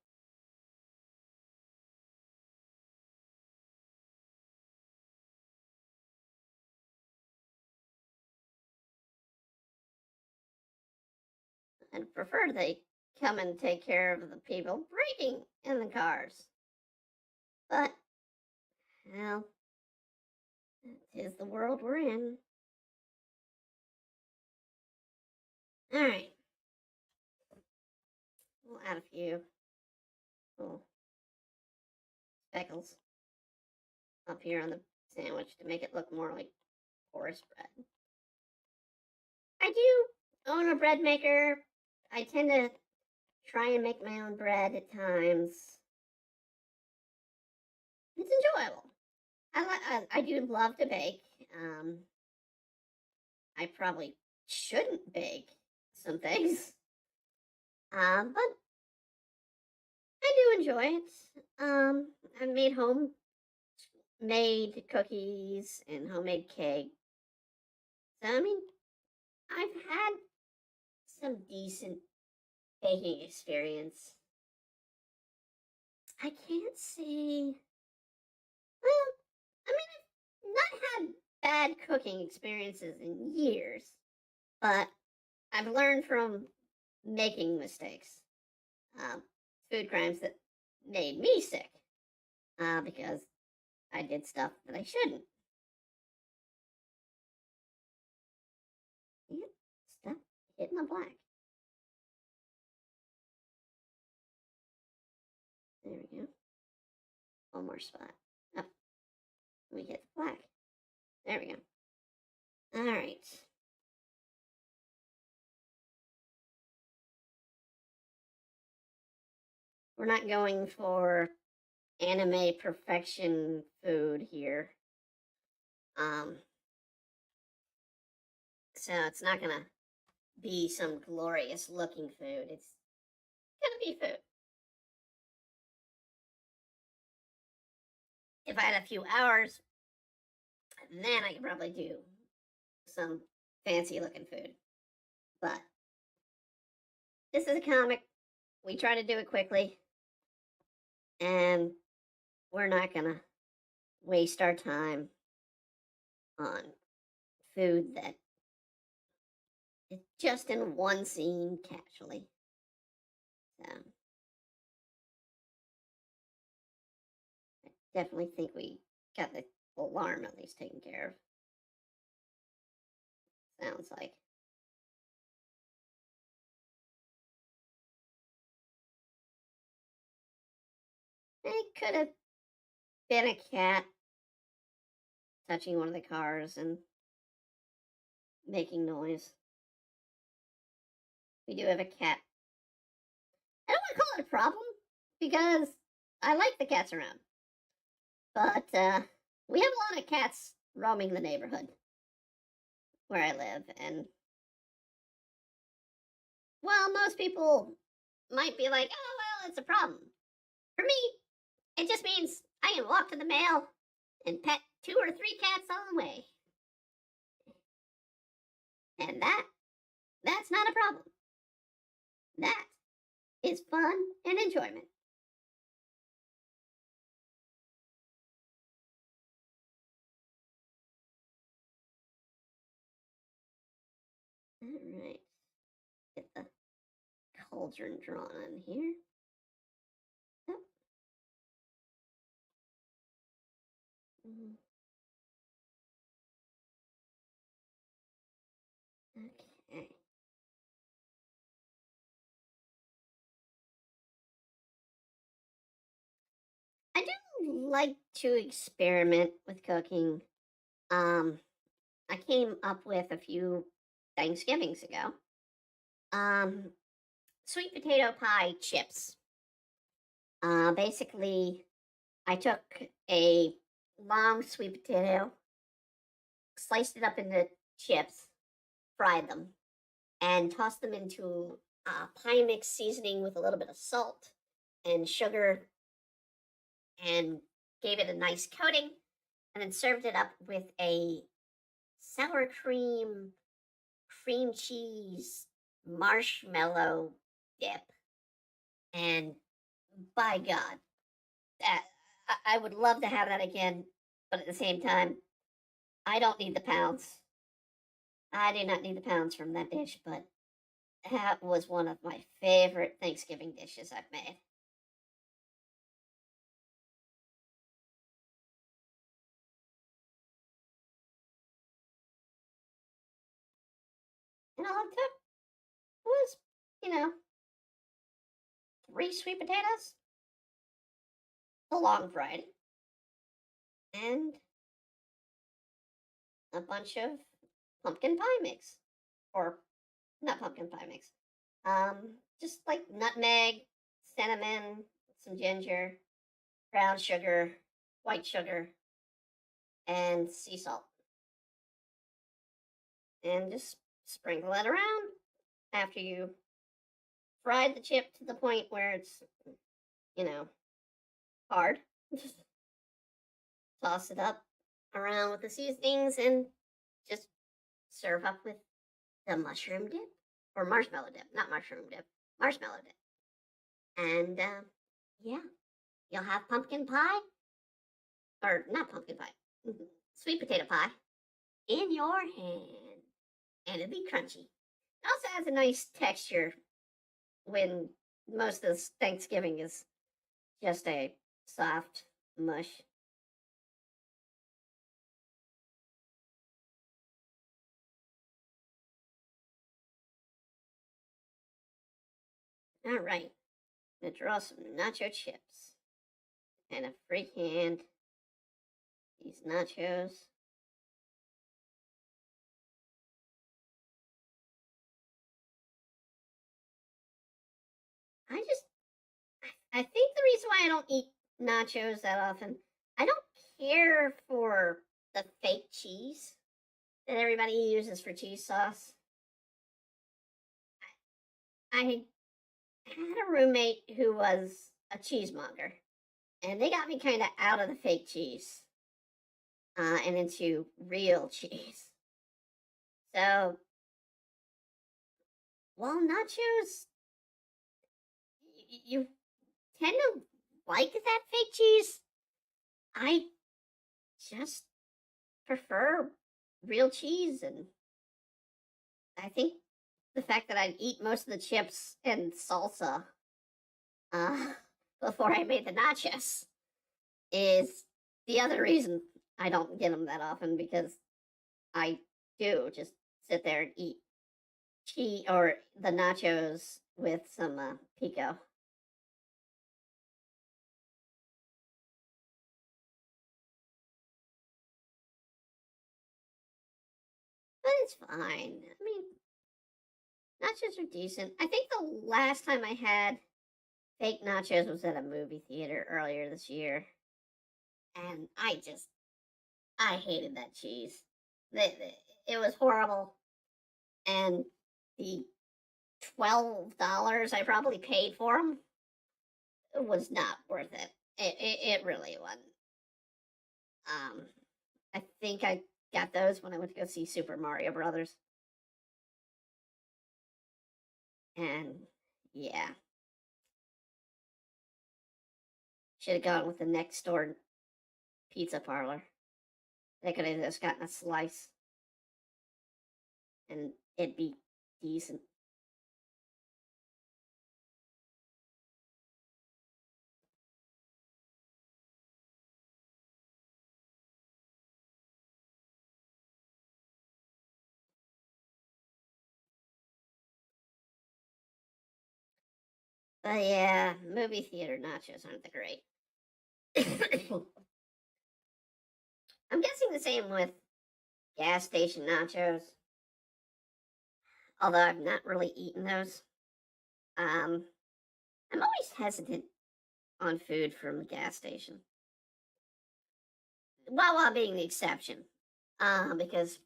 I'd prefer they come and take care of the people breaking in the cars. But, well, it is the world we're in. All right. We'll add a few little speckles up here on the sandwich to make it look more like porous bread. I do own a bread maker. I tend to try and make my own bread at times. It's enjoyable. I do love to bake. I probably shouldn't bake some things, but I do enjoy it. I've made homemade cookies and homemade cake. So I mean, I've had some decent baking experience. I can't say. Well, I mean, I've not had bad cooking experiences in years, but I've learned from making mistakes, um, food crimes that made me sick because I did stuff that I shouldn't. Yep, stop hitting the black. There we go. One more spot. Up. We hit the black. There we go. All right. We're not going for anime perfection food here. So it's not gonna be some glorious looking food. It's gonna be food. If I had a few hours, then I could probably do some fancy looking food. But this is a comic. We try to do it quickly. And we're not gonna waste our time on food that is just in one scene casually. So I definitely think we got the alarm at least taken care of. Sounds like. It could have been a cat touching one of the cars and making noise. We do have a cat. I don't want to call it a problem because I like the cats around. But we have a lot of cats roaming the neighborhood where I live. And, well, most people might be like, oh, well, it's a problem. For me, it just means I can walk to the mail and pet 2 or 3 cats on the way. And that's not a problem. That is fun and enjoyment. All right. Get the cauldron drawn on here. Oh. Okay. I do like to experiment with cooking. I came up with a few Thanksgivings ago. Um, Sweet potato pie chips. Basically, I took a long sweet potato, sliced it up into chips, fried them, and tossed them into pie mix seasoning with a little bit of salt and sugar, and gave it a nice coating, and then served it up with a sour cream cheese marshmallow dip. And by God, that I would love to have that again, but at the same time, I don't need the pounds. I do not need the pounds from that dish, but that was one of my favorite Thanksgiving dishes I've made. And all it took was, you know, 3 sweet potatoes, a long variety, and a bunch of pumpkin pie mix. Or not pumpkin pie mix. Just like nutmeg, cinnamon, some ginger, brown sugar, white sugar, and sea salt. And just sprinkle it around after you fried the chip to the point where it's, you know, hard. Just toss it up around with the seasonings and just serve up with the mushroom dip or marshmallow dip, not mushroom dip, marshmallow dip. And yeah, you'll have pumpkin pie, or not pumpkin pie, sweet potato pie in your hand. And it'll be crunchy. It also has a nice texture when most of this Thanksgiving is just a soft mush. All right, I'm gonna draw some nacho chips and a free hand. These nachos. I just, I think the reason why I don't eat nachos that often, I don't care for the fake cheese that everybody uses for cheese sauce. I had a roommate who was a cheesemonger, and they got me kind of out of the fake cheese and into real cheese. So, while nachos, you tend to like that fake cheese, I just prefer real cheese, and I think the fact that I'd eat most of the chips and salsa uh, before I made the nachos is the other reason I don't get them that often, because I do just sit there and eat cheese or the nachos with some pico. But it's fine. I mean, nachos are decent. I think the last time I had fake nachos was at a movie theater earlier this year, and I hated that cheese. It was horrible, and the $12 I probably paid for them was not worth it. It really wasn't. Um, I think I got those when I went to go see Super Mario Brothers, and yeah, should have gone with the next door pizza parlor. They could have just gotten a slice, and it'd be decent. But yeah, movie theater nachos aren't the great. I'm guessing the same with gas station nachos, although I've not really eaten those. Um, I'm always hesitant on food from the gas station. Wawa being the exception, because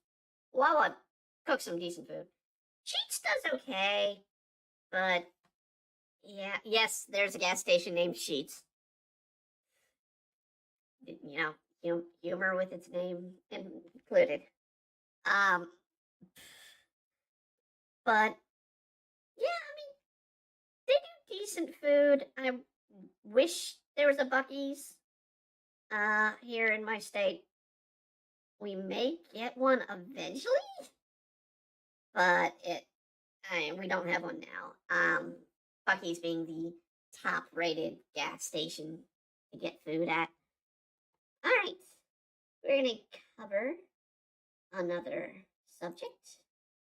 Wawa cooks some decent food. Sheets does okay, but yeah, yes, there's a gas station named Sheets. You know, humor with its name included. Um, but yeah, I mean, they do decent food. I wish there was a Buc-ee's here in my state. We may get one eventually, but we don't have one now. Buc-ee's being the top rated gas station to get food at. All right, we're gonna cover another subject.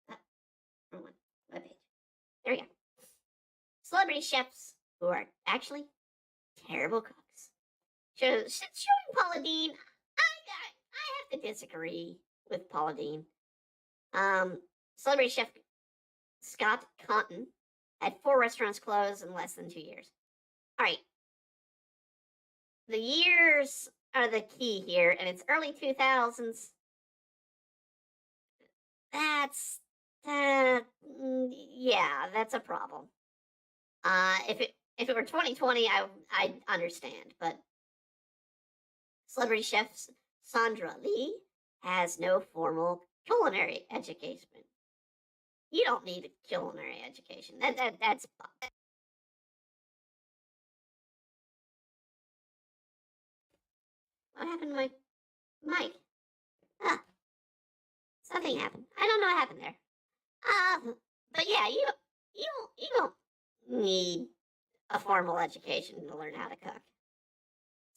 Ah, wrong one. Webpage. There we go. Celebrity chefs who are actually terrible cooks. Since showing Paula Deen, I have to disagree with Paula Deen. Celebrity chef Scott Conton had 4 restaurants close in less than 2 years. All right, the years are the key here, and it's early 2000s. That's yeah, that's a problem. If it were 2020, I'd understand, but celebrity chef Sandra Lee has no formal culinary education. You don't need a culinary education. That's what happened to my mic. Ah, Something happened. I don't know what happened there. But yeah, you don't need a formal education to learn how to cook.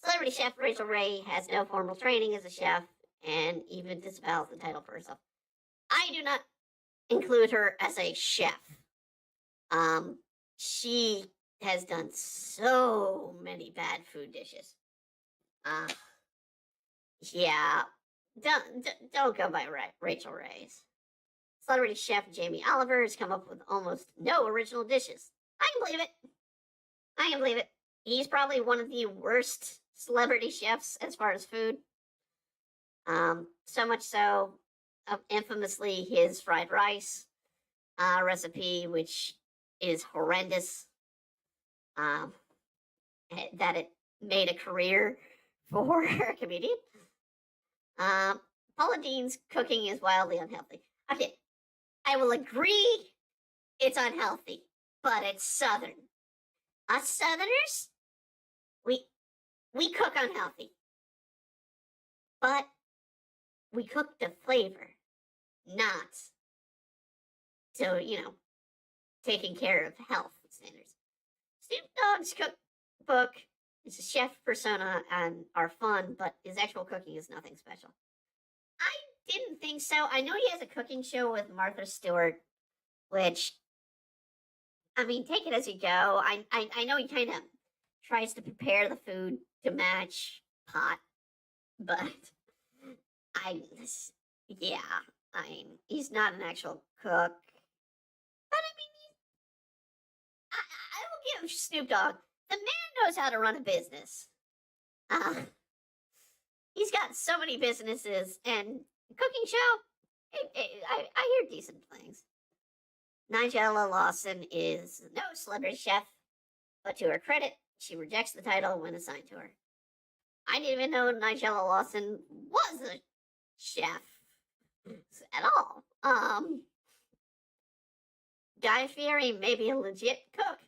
Celebrity chef Rachel Ray has no formal training as a chef and even disavows the title for herself. I do not include her as a chef. She has done so many bad food dishes. Yeah, don't go by Rachel Ray's. Celebrity chef Jamie Oliver has come up with almost no original dishes. I can believe it. I can believe it. He's probably one of the worst celebrity chefs as far as food. So much so, infamously, his fried rice recipe, which is horrendous, that it made a career for a comedian. Paula Deen's cooking is wildly unhealthy. Okay, I will agree it's unhealthy, but it's Southern. Us Southerners, we cook unhealthy, but we cook to flavor, not so, taking care of health standards. Snoop Dogg's cookbook is a chef persona and are fun, but his actual cooking is nothing special. I didn't think so. I know he has a cooking show with Martha Stewart, which, I mean, take it as you go. I know he kind of tries to prepare the food to match pot, but he's not an actual cook. But I mean, I will give Snoop Dogg, the man knows how to run a business. He's got so many businesses, and cooking show, I hear decent things. Nigella Lawson is no celebrity chef, but to her credit, she rejects the title when assigned to her. I didn't even know Nigella Lawson was a chef at all. Guy Fieri may be a legit cook,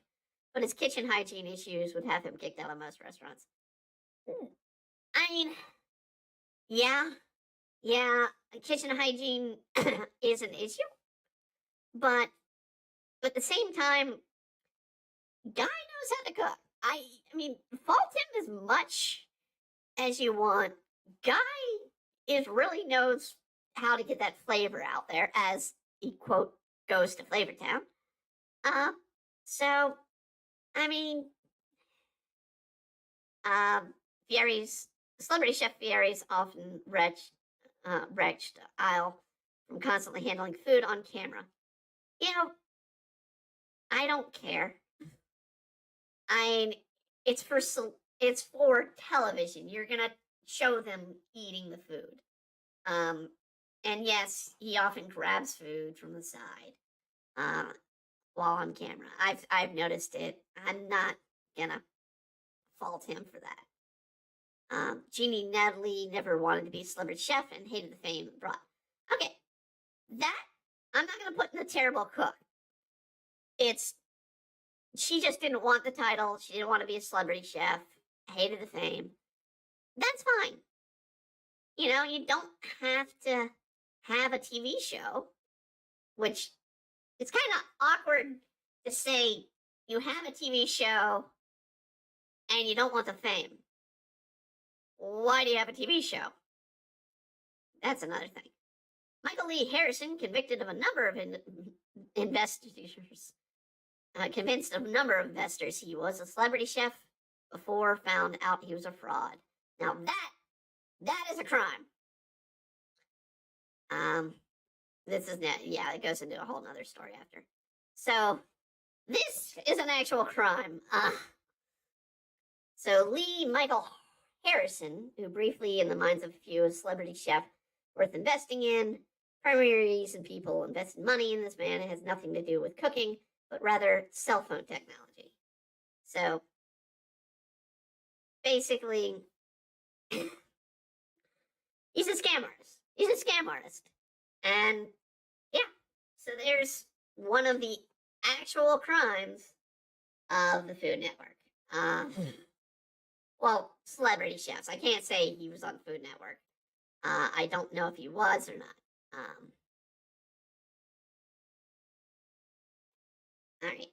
but his kitchen hygiene issues would have him kicked out of most restaurants. I mean, yeah, kitchen hygiene is an issue, but at the same time, Guy knows how to cook. I mean, fault him as much as you want. Guy really knows how to get that flavor out there, as he quote goes to Flavor Town. So I mean, celebrity chef Fieri's often wretched aisle from constantly handling food on camera. I don't care. It's for television. You're gonna show them eating the food. And yes, he often grabs food from the side while on camera. I've noticed it. I'm not gonna fault him for that. Jeannie Natalie never wanted to be a celebrity chef and hated the fame it brought. Okay, that I'm not gonna put in the terrible cook. She just didn't want the title. She didn't want to be a celebrity chef. Hated the fame. That's fine. You don't have to have a TV show, which it's kind of awkward to say you have a TV show and you don't want the fame. Why do you have a TV show? That's another thing. Michael Lee Harrison, convicted of a number of investigators, convinced of a number of investors he was a celebrity chef before found out he was a fraud. Now that is a crime. It goes into a whole nother story after. So this is an actual crime. So Lee Michael Harrison, who briefly in the minds of a few is a celebrity chef worth investing in, primary reason people invested money in this man has nothing to do with cooking, but rather cell phone technology. So basically, he's a scam artist. And yeah, so there's one of the actual crimes of the Food Network. Well, celebrity chefs. I can't say he was on Food Network. I don't know if he was or not. All right.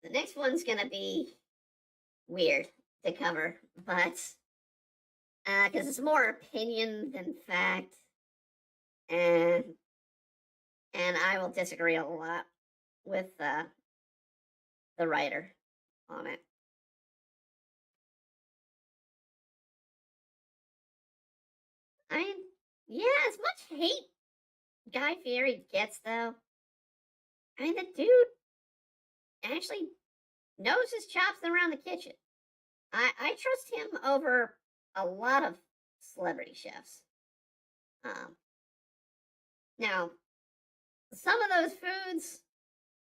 The next one's gonna be weird to cover, but because it's more opinion than fact, and I will disagree a lot with the writer on it. I mean, yeah, as much hate Guy Fieri gets, though, I mean, the dude actually knows his chops around the kitchen. I trust him over a lot of celebrity chefs. Now, some of those foods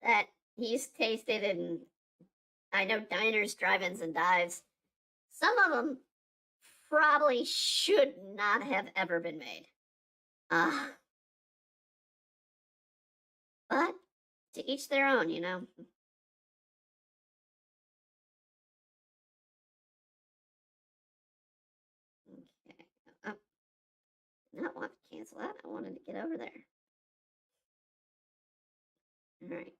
that he's tasted in, I know, diners, drive-ins, and dives, some of them probably should not have ever been made. But to each their own, you know. Okay. Oh, not want to cancel that. I wanted to get over there. All right.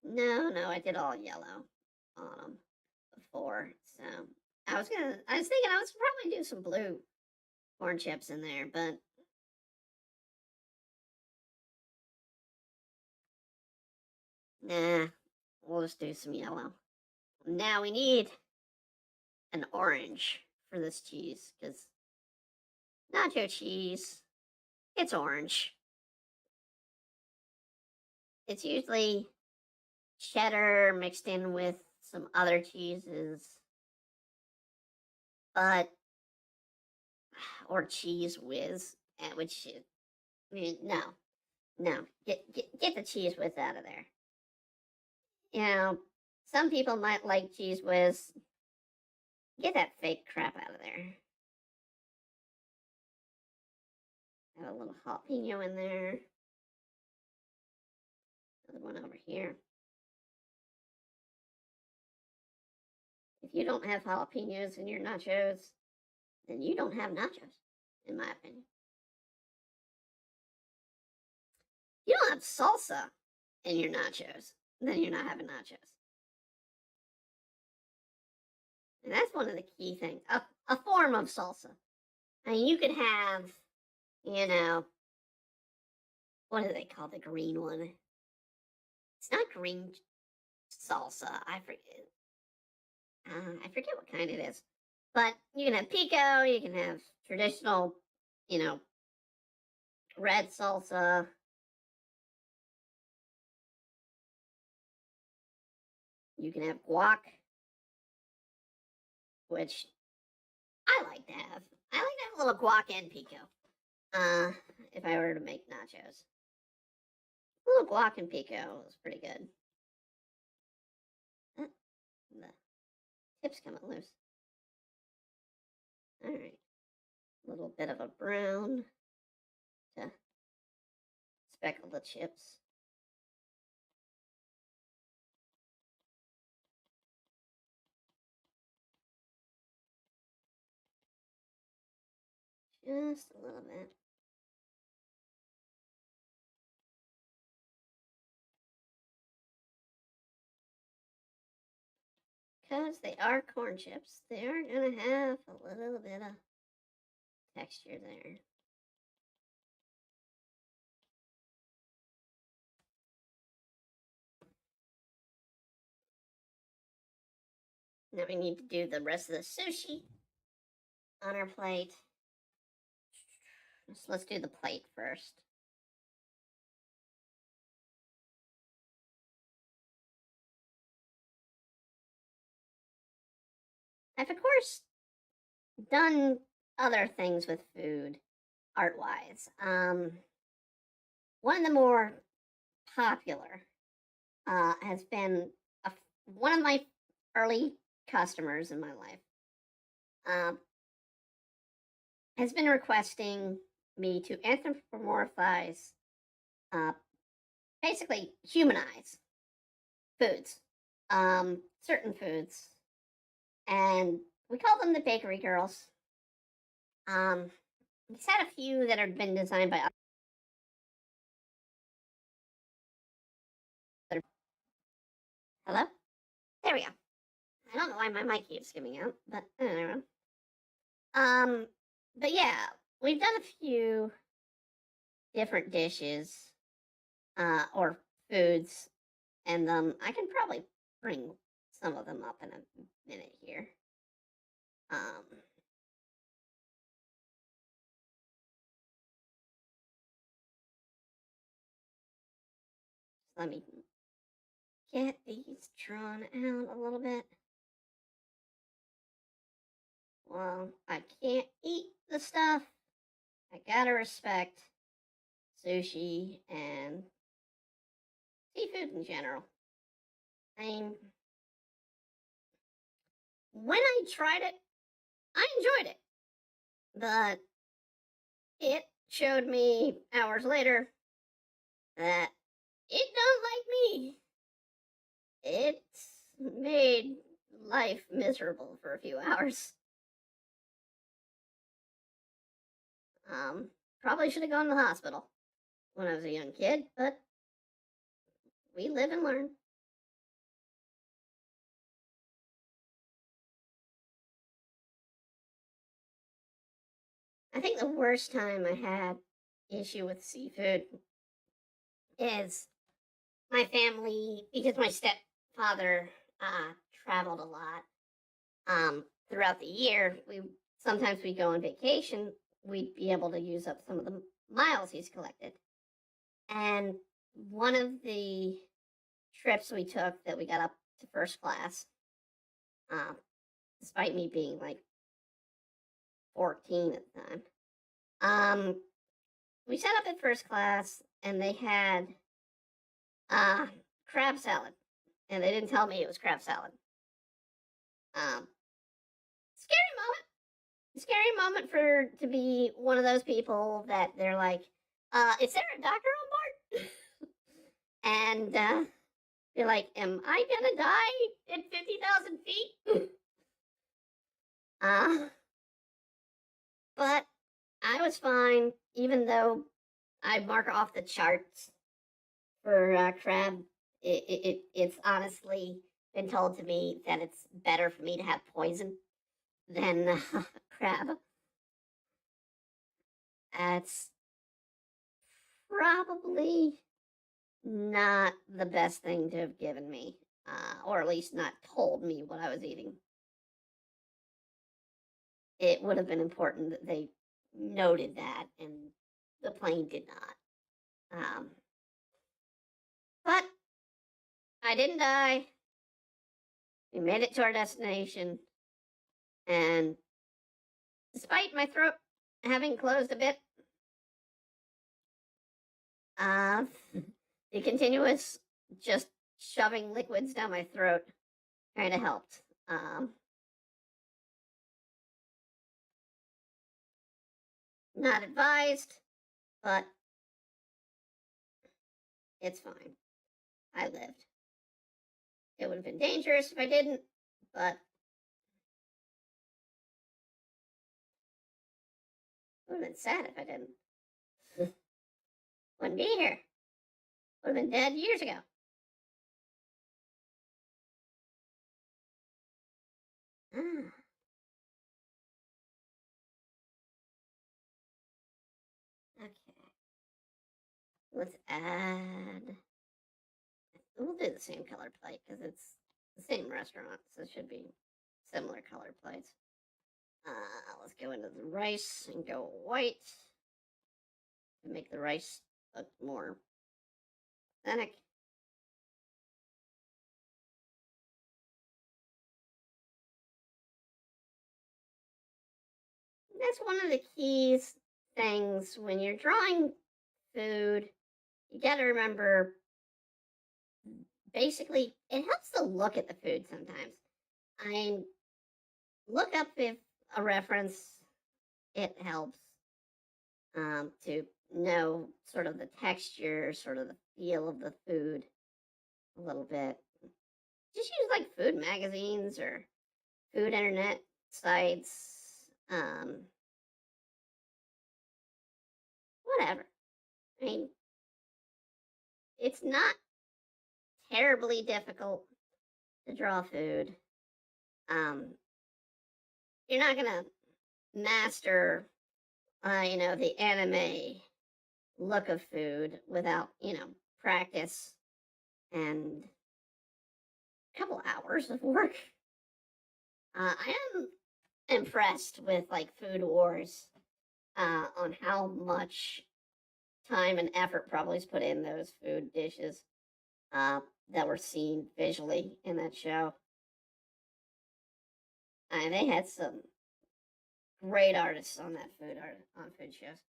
No, I did all yellow on them before. So I was thinking I was probably do some blue corn chips in there, but nah, we'll just do some yellow. Now we need an orange for this cheese, because nacho cheese, it's orange. It's usually cheddar mixed in with some other cheeses, but or cheese whiz, which I mean, no, get the cheese whiz out of there. You know, some people might like cheese whiz. Get that fake crap out of there. Have a little jalapeno in there. Another one over here. If you don't have jalapenos in your nachos, then you don't have nachos, in my opinion. If you don't have salsa in your nachos, then you're not having nachos. And that's one of the key things. A form of salsa. I mean, you could have, you know, what do they call the green one? It's not green salsa. I forget. I forget what kind it is. But you can have pico. You can have traditional, you know, red salsa. You can have guac, which I like to have. I like to have a little guac and pico. If I were to make nachos, a little guac and pico is pretty good. The tip's coming loose. All right, a little bit of a brown to speckle the chips. Just a little bit. Because they are corn chips, they are going to have a little bit of texture there. Now we need to do the rest of the sushi on our plate. So let's do the plate first. I've, of course, done other things with food, art-wise. One of the more popular has been one of my early customers in my life has been requesting me to anthropomorphize, basically humanize foods, certain foods, and we call them the bakery girls. He's had a few that have been designed by Hello? There we go. I don't know why my mic keeps giving out, but anyway. Um, but yeah, we've done a few different dishes, or foods, and I can probably bring some of them up in a minute here. Let me get these drawn out a little bit. Well, I can't eat the stuff. I gotta respect sushi and seafood in general. I mean, when I tried it, I enjoyed it. But it showed me hours later that it don't like me. It made life miserable for a few hours. Probably should have gone to the hospital when I was a young kid, but we live and learn. I think the worst time I had issue with seafood is my family, because my stepfather traveled a lot throughout the year. Sometimes we go on vacation, we'd be able to use up some of the miles he's collected. And one of the trips we took that we got up to first class, despite me being like 14 at the time, we sat up at first class and they had crab salad, and they didn't tell me it was crab salad. Scary moment to be one of those people that they're like, is there a doctor on board? And you're like, am I gonna die at 50,000 feet? But I was fine, even though I mark off the charts for crab. It's honestly been told to me that it's better for me to have poison than crab. That's probably not the best thing to have given me, or at least not told me what I was eating. It would have been important that they noted that, and the plane did not. But I didn't die. We made it to our destination, and despite my throat having closed a bit, the continuous just shoving liquids down my throat kind of helped. Not advised, but it's fine. I lived. It would have been dangerous if I didn't, but it would have been sad if I didn't. Wouldn't be here. Would have been dead years ago. Ah. Okay. Let's add. We'll do the same color plate because it's the same restaurant, so it should be similar color plates. Let's go into the rice and go white to make the rice look more authentic. That's one of the keys things when you're drawing food. You got to remember, basically, it helps to look at the food sometimes. I look up if a reference, it helps to know sort of the texture, sort of the feel of the food a little bit. Just use like food magazines or food internet sites. Whatever. I mean, it's not terribly difficult to draw food. You're not gonna master, the anime look of food without, practice and a couple hours of work. I am impressed with like Food Wars on how much time and effort probably is put in those food dishes that were seen visually in that show. They had some great artists on that food shows.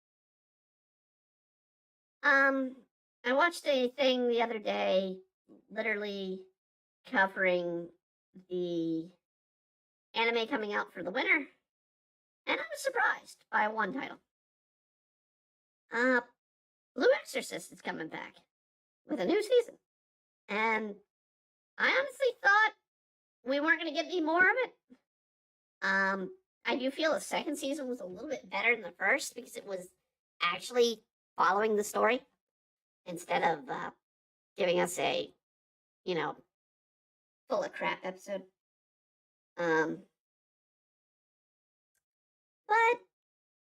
I watched a thing the other day, literally covering the anime coming out for the winter, and I was surprised by one title. Blue Exorcist is coming back with a new season, and I honestly thought we weren't going to get any more of it. I do feel the second season was a little bit better than the first because it was actually following the story instead of giving us a, full of crap episode. But I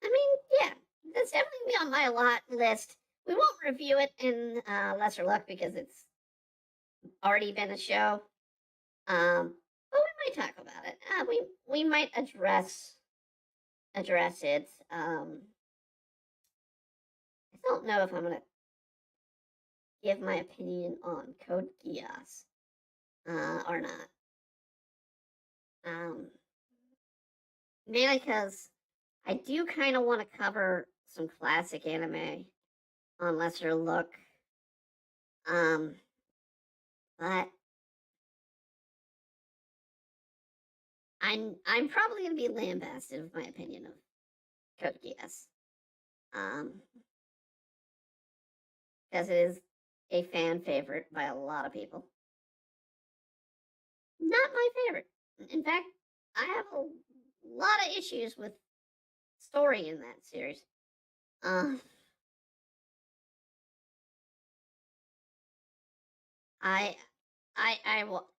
mean, yeah, that's definitely on my list. We won't review it in Lesser Luck because it's already been a show. But we might talk about it. We might address it. I don't know if I'm gonna give my opinion on Code Geass or not. Mainly because I do kind of want to cover some classic anime on Lesser Look. But I'm probably gonna be lambasted with my opinion of Code Geass. Because it is a fan favorite by a lot of people. Not my favorite. In fact, I have a lot of issues with story in that series.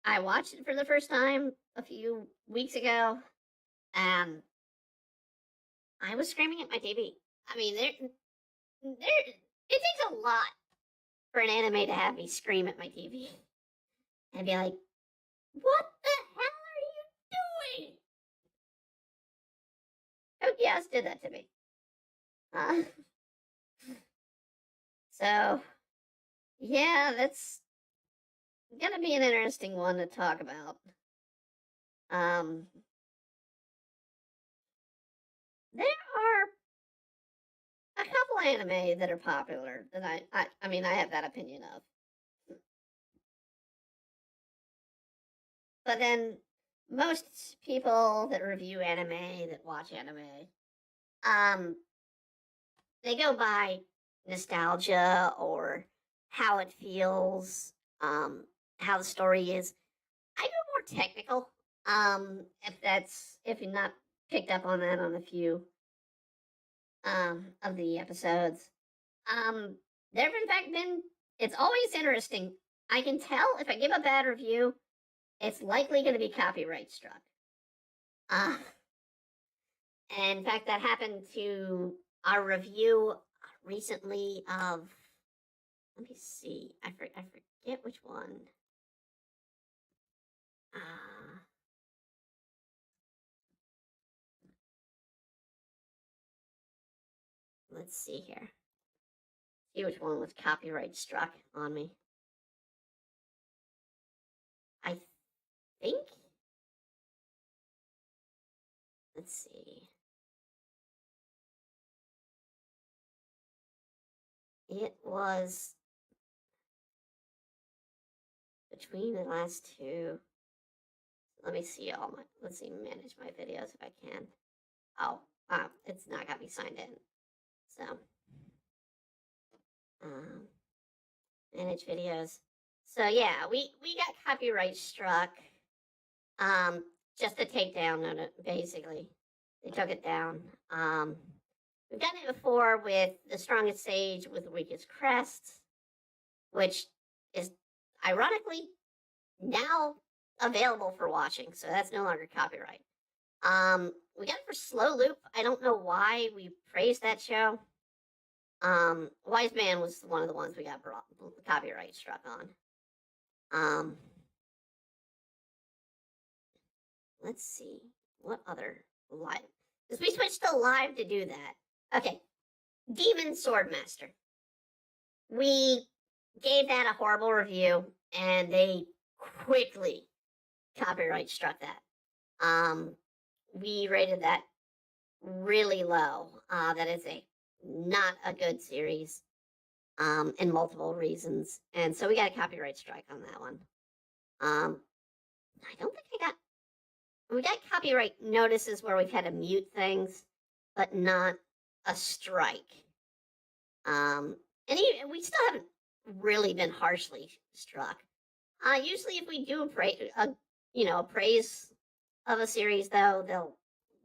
I watched it for the first time a few weeks ago, and I was screaming at my TV. I mean, it takes a lot for an anime to have me scream at my TV and be like, "What the hell are you doing?" Oh yes, did that to me. So yeah, that's gonna be an interesting one to talk about. There are a couple anime that are popular that I mean I have that opinion of. But then most people that review anime, that watch anime, they go by nostalgia or how it feels, how the story is. I go more technical. If you're not picked up on that on a few of the episodes. There have in fact been, it's always interesting. I can tell if I give a bad review, it's likely going to be copyright struck. And in fact, that happened to our review recently of, let me see, I forget which one. Let's see here. See which one was copyright struck on me. I think. Let's see. It was between the last two. Let me see let's see, manage my videos if I can. Oh, wow, it's not got me signed in. So, manage videos. So yeah, we got copyright struck. Just a takedown on it, basically. They took it down. We've done it before with The Strongest Sage with the Weakest Crest, which is ironically now available for watching, so that's no longer copyright. We got it for Slow Loop. I don't know why we praised that show. Wise Man was one of the ones we got copyright struck on. Let's see what other live, because we switched to live to do that. Okay, Demon Swordmaster. We gave that a horrible review, and they quickly copyright struck that. We rated that really low. That is not a good series, in multiple reasons, and so we got a copyright strike on that one. I don't think we got copyright notices where we've had to mute things, but not a strike. And we still haven't really been harshly struck. Usually, if we do a praise of a series, though,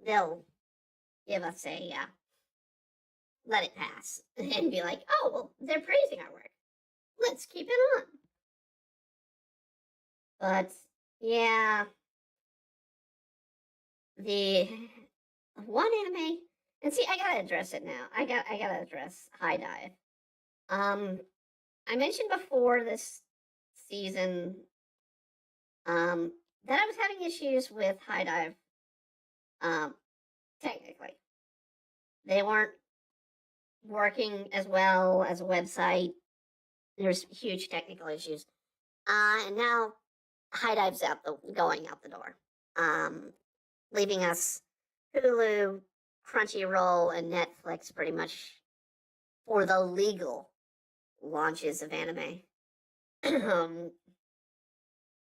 they'll give us a let it pass and be like, oh, well, they're praising our work. Let's keep it on. But yeah, the one anime, and see, I gotta address it now. I gotta address High Dive. I mentioned before this season that I was having issues with High Dive. Technically, they weren't working as well as a website. There's huge technical issues, and now High Dive's going out the door, leaving us Hulu, Crunchyroll, and Netflix pretty much for the legal launches of anime.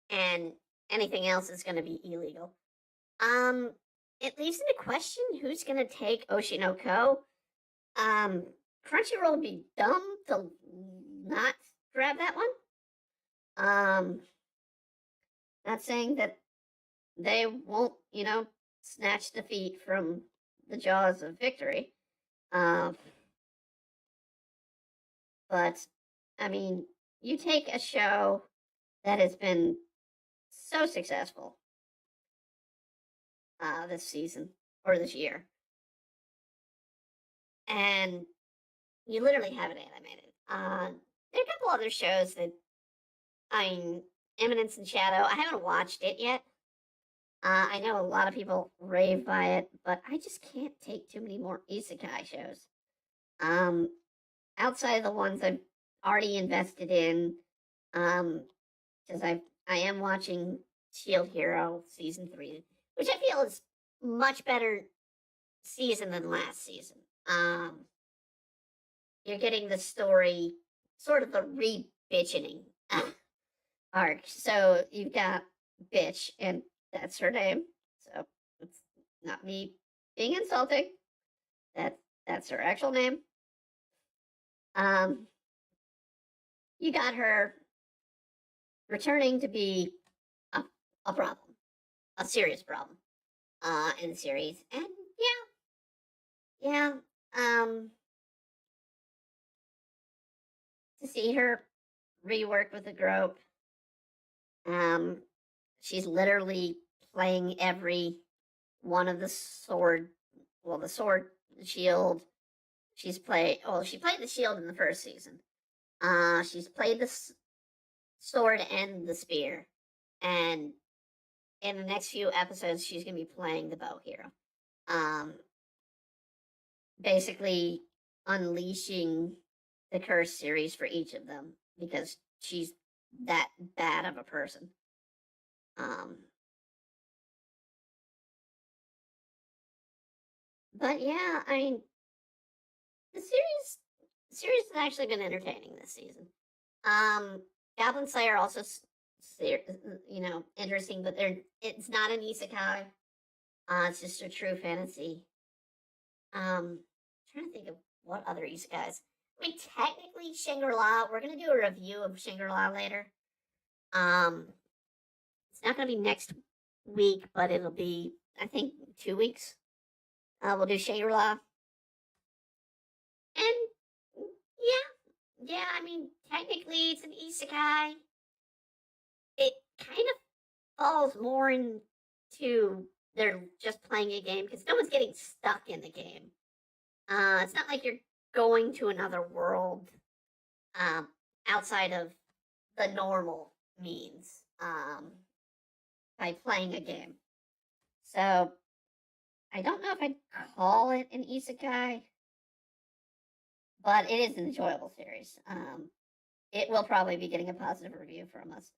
And anything else is going to be illegal. It leaves into question who's going to take Oshinoko. Crunchyroll would be dumb to not grab that one. Not saying that they won't, snatch defeat from the jaws of victory. But, I mean, you take a show that has been so successful this season, or this year, and you literally have it animated. There are a couple other shows that, Eminence in Shadow, I haven't watched it yet. I know a lot of people rave by it, but I just can't take too many more isekai shows. Outside of the ones I've already invested in, because I am watching Shield Hero Season 3, which I feel is much better season than last season. You're getting the story, sort of the re-bitching arc. So you've got Bitch, and that's her name. So it's not me being insulting. That's her actual name. You got her returning to be a problem, a serious problem, in the series, and yeah, to see her rework with the Grope. She's literally playing every one of the sword, the shield. She played the shield in the first season. She's played the sword and the spear, and in the next few episodes, she's gonna be playing the bow hero. Basically unleashing the curse series for each of them because she's that bad of a person. But yeah, the series has actually been entertaining this season. Goblin Slayer also, interesting, but it's not an isekai. It's just a true fantasy. Trying to think of what other isekais. Technically Shangri-La. We're gonna do a review of Shangri-La later. It's not gonna be next week, but it'll be, I think, 2 weeks. We'll do Shangri-La. And yeah, technically it's an isekai. It kind of falls more into they're just playing a game because no one's getting stuck in the game. It's not like you're going to another world um, outside of the normal means by playing a game. So I don't know if I'd call it an isekai, but it is an enjoyable series. It will probably be getting a positive review from us.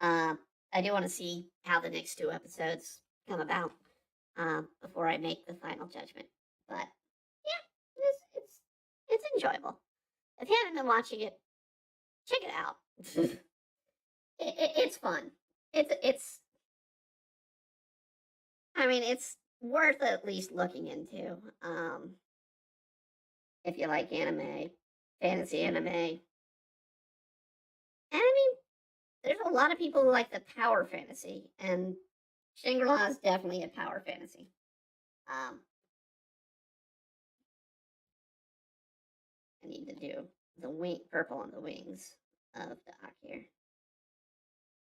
I do want to see how the next 2 episodes come about before I make the final judgment. But yeah, it's enjoyable. If you haven't been watching it, check it out. It's fun. It's. I mean, it's worth at least looking into. If you like anime, fantasy anime, and I mean, there's a lot of people who like the power fantasy, and Shangri-La is definitely a power fantasy. I need to do the purple on the wings of Doc here.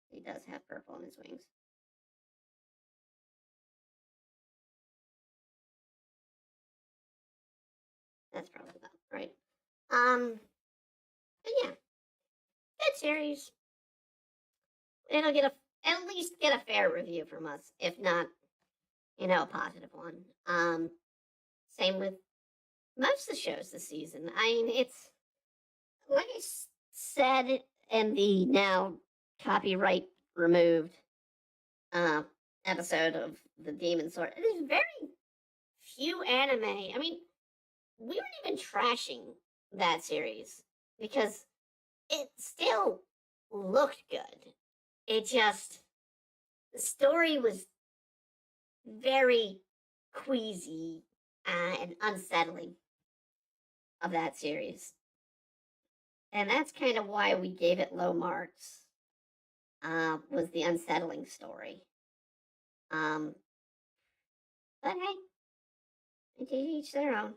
He does have purple on his wings. That's probably about right. But yeah, good series. It'll get at least get a fair review from us, if not, a positive one. Same with most of the shows this season. I mean, it's like I said in the now copyright removed episode of the Demon Sword. There's very few anime. I mean, we weren't even trashing that series because it still looked good. It just, the story was very queasy and unsettling of that series. And that's kind of why we gave it low marks, was the unsettling story. But hey, to each their own.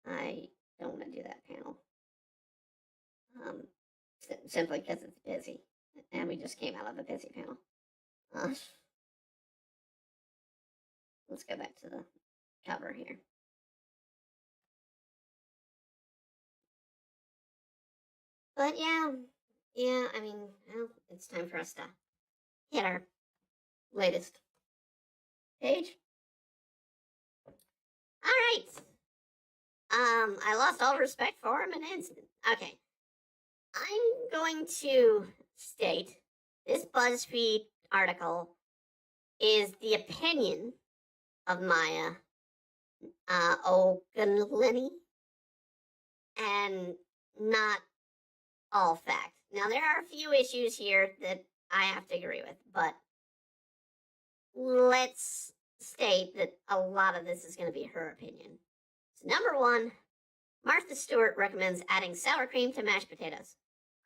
I don't want to do that panel. Simply because it's busy. And we just came out of a busy panel. Let's go back to the cover here. But yeah, I mean, well, it's time for us to hit our latest page. All right. I lost all respect for him in an instant. Okay. I'm going to state this BuzzFeed article is the opinion of Maya Ogunleni and not all fact. Now, there are a few issues here that I have to agree with, but let's state that a lot of this is going to be her opinion. So, number 1, Martha Stewart recommends adding sour cream to mashed potatoes.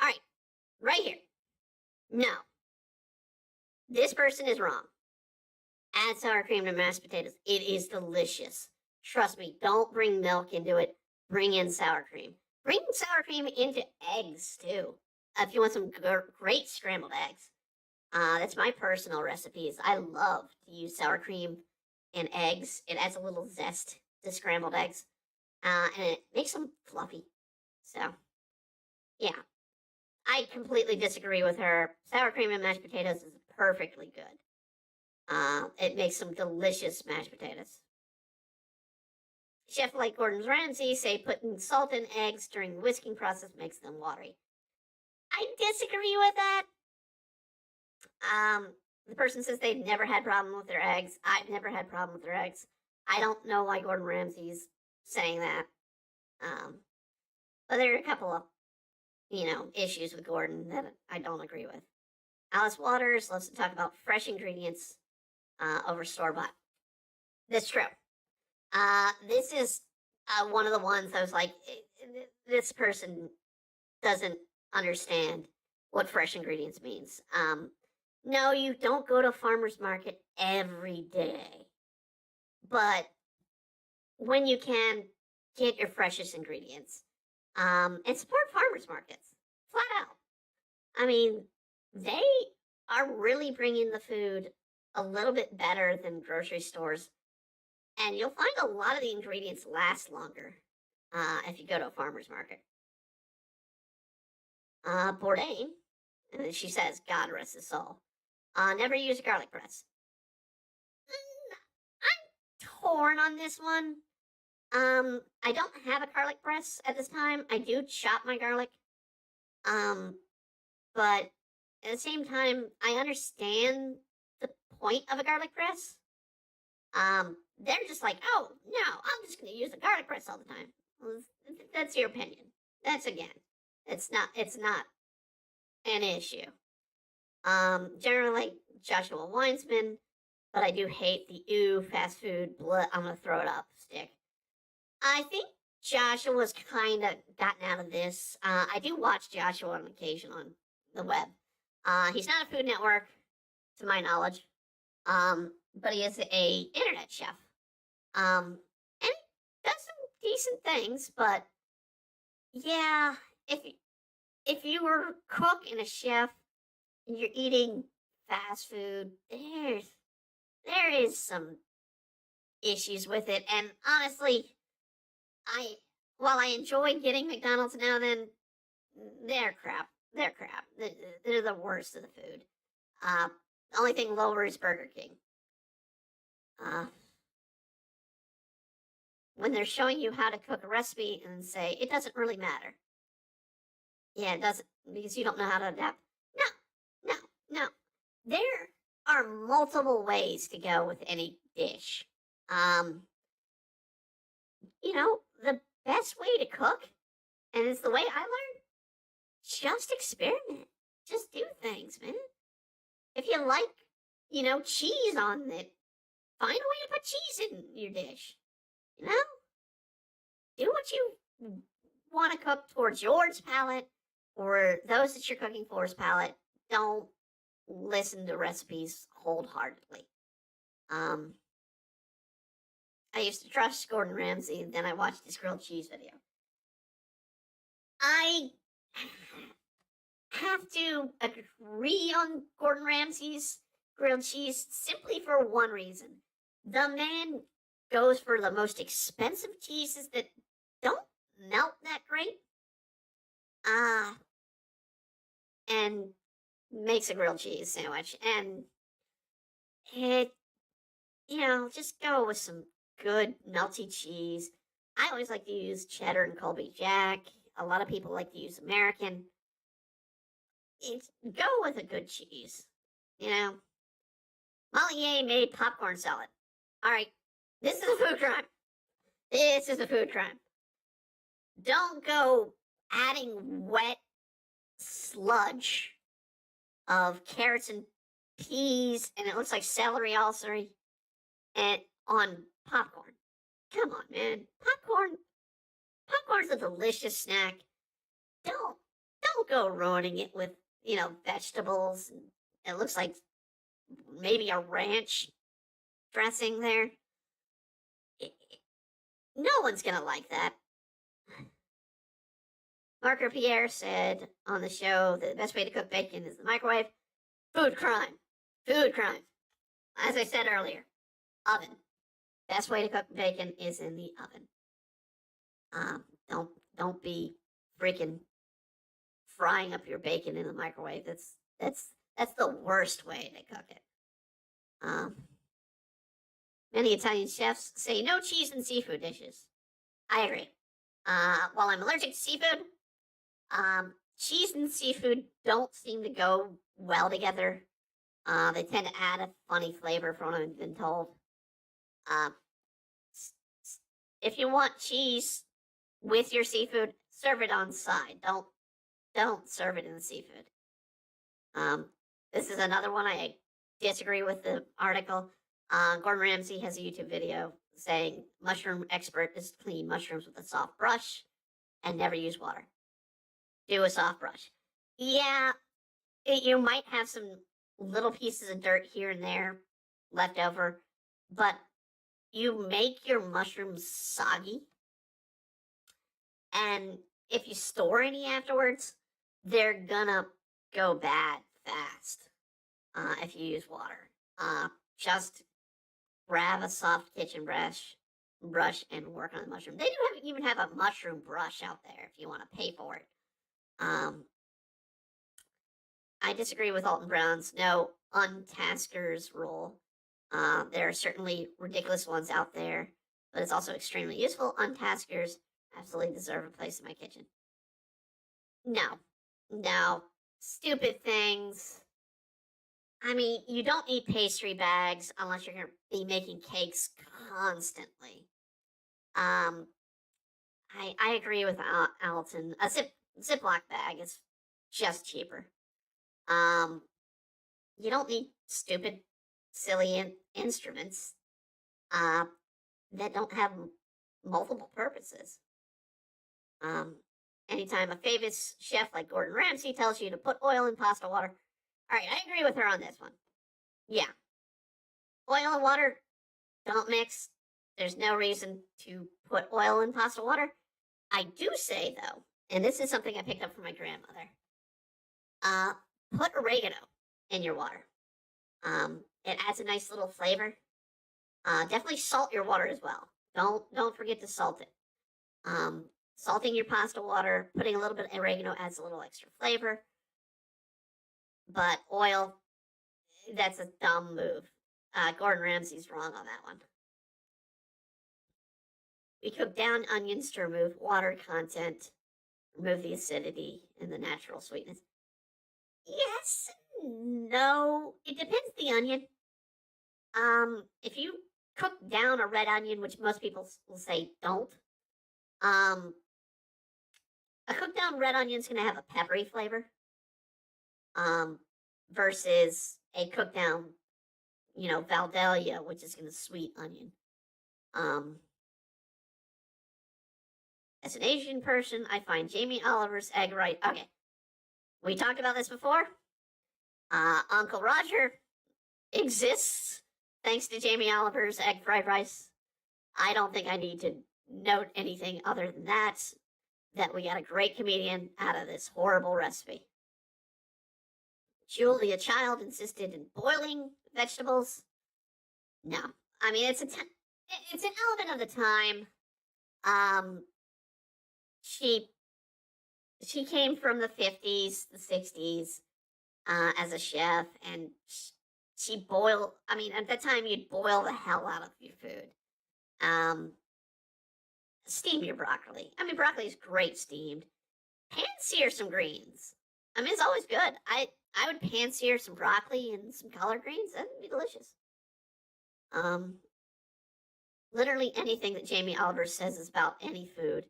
All right, right here. No. This person is wrong. Add sour cream to mashed potatoes. It is delicious. Trust me, don't bring milk into it. Bring in sour cream. Bring sour cream into eggs, too. If you want some great scrambled eggs. That's my personal recipes. I love to use sour cream and eggs. It adds a little zest to scrambled eggs. And it makes them fluffy. So, yeah. I completely disagree with her. Sour cream and mashed potatoes is perfectly good. It makes some delicious mashed potatoes. Chef like Gordon Ramsay say putting salt in eggs during the whisking process makes them watery. I disagree with that. The person says they've never had problem with their eggs. I've never had problem with their eggs. I don't know why Gordon Ramsay's saying that. But there are a couple of, issues with Gordon that I don't agree with. Alice Waters loves to talk about fresh ingredients over store-bought. That's true. This is one of the ones I was like, this person doesn't understand what fresh ingredients means. No, you don't go to farmer's market every day. But when you can, get your freshest ingredients. And support farmers markets, flat out. I mean, they are really bringing the food a little bit better than grocery stores, and you'll find a lot of the ingredients last longer if you go to a farmer's market. Bourdain, and she says, God rest his soul, never use a garlic press. I'm torn on this one. I don't have a garlic press at this time. I do chop my garlic. But at the same time, I understand the point of a garlic press. They're just like, oh no, I'm just going to use a garlic press all the time. Well, that's your opinion. That's again, it's not an issue. Generally like Joshua Weinsman, but I do hate the ew fast food blood. I'm gonna throw it up stick. I think Joshua's kind of gotten out of this. I do watch Joshua on occasion on the web. He's not a Food Network, to my knowledge, but he is a internet chef. And he does some decent things, but yeah, if you were a cook and a chef and you're eating fast food, there is some issues with it. And honestly, while I enjoy getting McDonald's now and then, they're crap. They're crap. They're the worst of the food. The only thing lower is Burger King. When they're showing you how to cook a recipe and say, it doesn't really matter. Yeah, it doesn't, because you don't know how to adapt. No. There are multiple ways to go with any dish. The best way to cook, and it's the way I learned, just experiment. Just do things, man. If you like, cheese on it, find a way to put cheese in your dish. Do what you want to cook towards yours palate, or those that you're cooking for's palate. Don't listen to recipes wholeheartedly. I used to trust Gordon Ramsay, and then I watched his grilled cheese video. I have to agree on Gordon Ramsay's grilled cheese simply for one reason. The man goes for the most expensive cheeses that don't melt that great. And makes a grilled cheese sandwich. And it, just go with some good melty cheese. I always like to use cheddar and Colby Jack. A lot of people like to use American. Go with a good cheese. Mollier made popcorn salad. All right, this is a food crime. This is a food crime. Don't go adding wet sludge of carrots and peas, and it looks like celery also, and on popcorn. Come on, man. Popcorn's a delicious snack. Don't go ruining it with, vegetables. It looks like maybe a ranch dressing there. No one's gonna like that. Marco Pierre said on the show that the best way to cook bacon is the microwave. Food crime. As I said earlier, oven. Best way to cook bacon is in the oven. Don't be freaking frying up your bacon in the microwave. That's the worst way to cook it. Many Italian chefs say no cheese in seafood dishes. I agree. While I'm allergic to seafood, cheese and seafood don't seem to go well together. They tend to add a funny flavor from what I've been told. If you want cheese with your seafood, serve it on side. Don't serve it in the seafood. This is another one I disagree with the article. Gordon Ramsay has a YouTube video saying mushroom expert is to clean mushrooms with a soft brush and never use water. Do a soft brush. Yeah, you might have some little pieces of dirt here and there left over, but you make your mushrooms soggy, and if you store any afterwards, they're gonna go bad fast if you use water. Just grab a soft kitchen brush and work on the mushroom. They do even have a mushroom brush out there if you want to pay for it. I disagree with Alton Brown's no untaskers rule. There are certainly ridiculous ones out there, but it's also extremely useful. Untaskers absolutely deserve a place in my kitchen. No, stupid things. I mean, you don't need pastry bags unless you're going to be making cakes constantly. I agree with Alton. A Ziploc bag is just cheaper. You don't need stupid, silly instruments that don't have multiple purposes. Anytime a famous chef like Gordon Ramsay tells you to put oil in pasta water, all right, I agree with her on this one. Yeah, oil and water don't mix. There's no reason to put oil in pasta water. I do say though, and this is something I picked up from my grandmother. Put oregano in your water. It adds a nice little flavor. Definitely salt your water as well. Don't forget to salt it. Salting your pasta water, putting a little bit of oregano adds a little extra flavor. But oil, that's a dumb move. Gordon Ramsay's wrong on that one. We cook down onions to remove water content, remove the acidity and the natural sweetness. Yes, no, it depends the onion. If you cook down a red onion, which most people will say don't, a cooked down red onion's gonna have a peppery flavor. Versus a cooked down, Valdelia, which is gonna sweet onion. As an Asian person, I find Jamie Oliver's egg right. Okay, we talked about this before. Uncle Roger exists thanks to Jamie Oliver's egg fried rice. I don't think I need to note anything other than that we got a great comedian out of this horrible recipe. Julia Child insisted in boiling vegetables. No, I mean it's an element of the time. She came from the 50s, the 60s, as a chef, and she boiled. I mean, at that time, you'd boil the hell out of your food. Steam your broccoli. I mean, broccoli is great steamed. Pan sear some greens. I mean, it's always good. I would pan sear some broccoli and some collard greens. That'd be delicious. Literally anything that Jamie Oliver says is about any food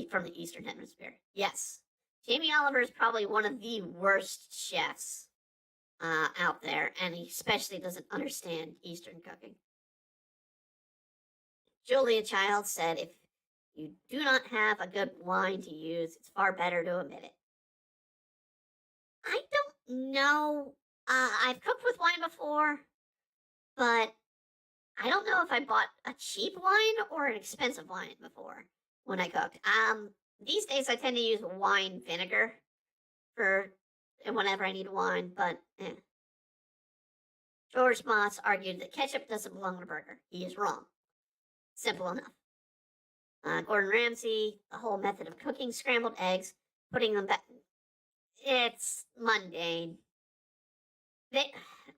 from the Eastern Hemisphere. Yes, Jamie Oliver is probably one of the worst chefs out there, and he especially doesn't understand Eastern cooking. Julia Child said, if you do not have a good wine to use, it's far better to omit it. I don't know. I've cooked with wine before, but I don't know if I bought a cheap wine or an expensive wine before when I cooked. These days I tend to use wine vinegar for whenever I need wine, but George Moss argued that ketchup doesn't belong on a burger. He is wrong. Simple enough. Gordon Ramsay, the whole method of cooking scrambled eggs, putting them back. It's mundane.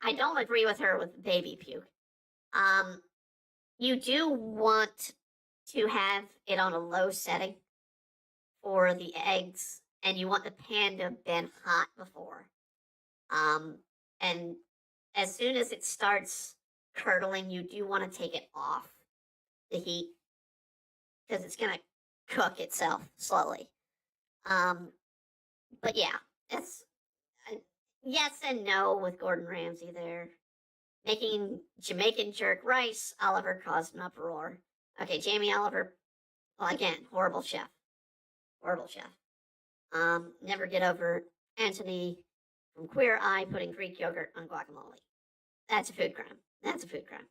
I don't agree with her with baby puke. You do want to have it on a low setting for the eggs, and you want the pan to have been hot before. And as soon as it starts curdling, you do want to take it off the heat because it's going to cook itself slowly. But yeah, it's yes and no with Gordon Ramsay there. Making Jamaican jerk rice, Oliver caused an uproar. Okay, Jamie Oliver, well, again, horrible chef. Horrible chef. Never get over Anthony from Queer Eye putting Greek yogurt on guacamole. That's a food crime. That's a food crime.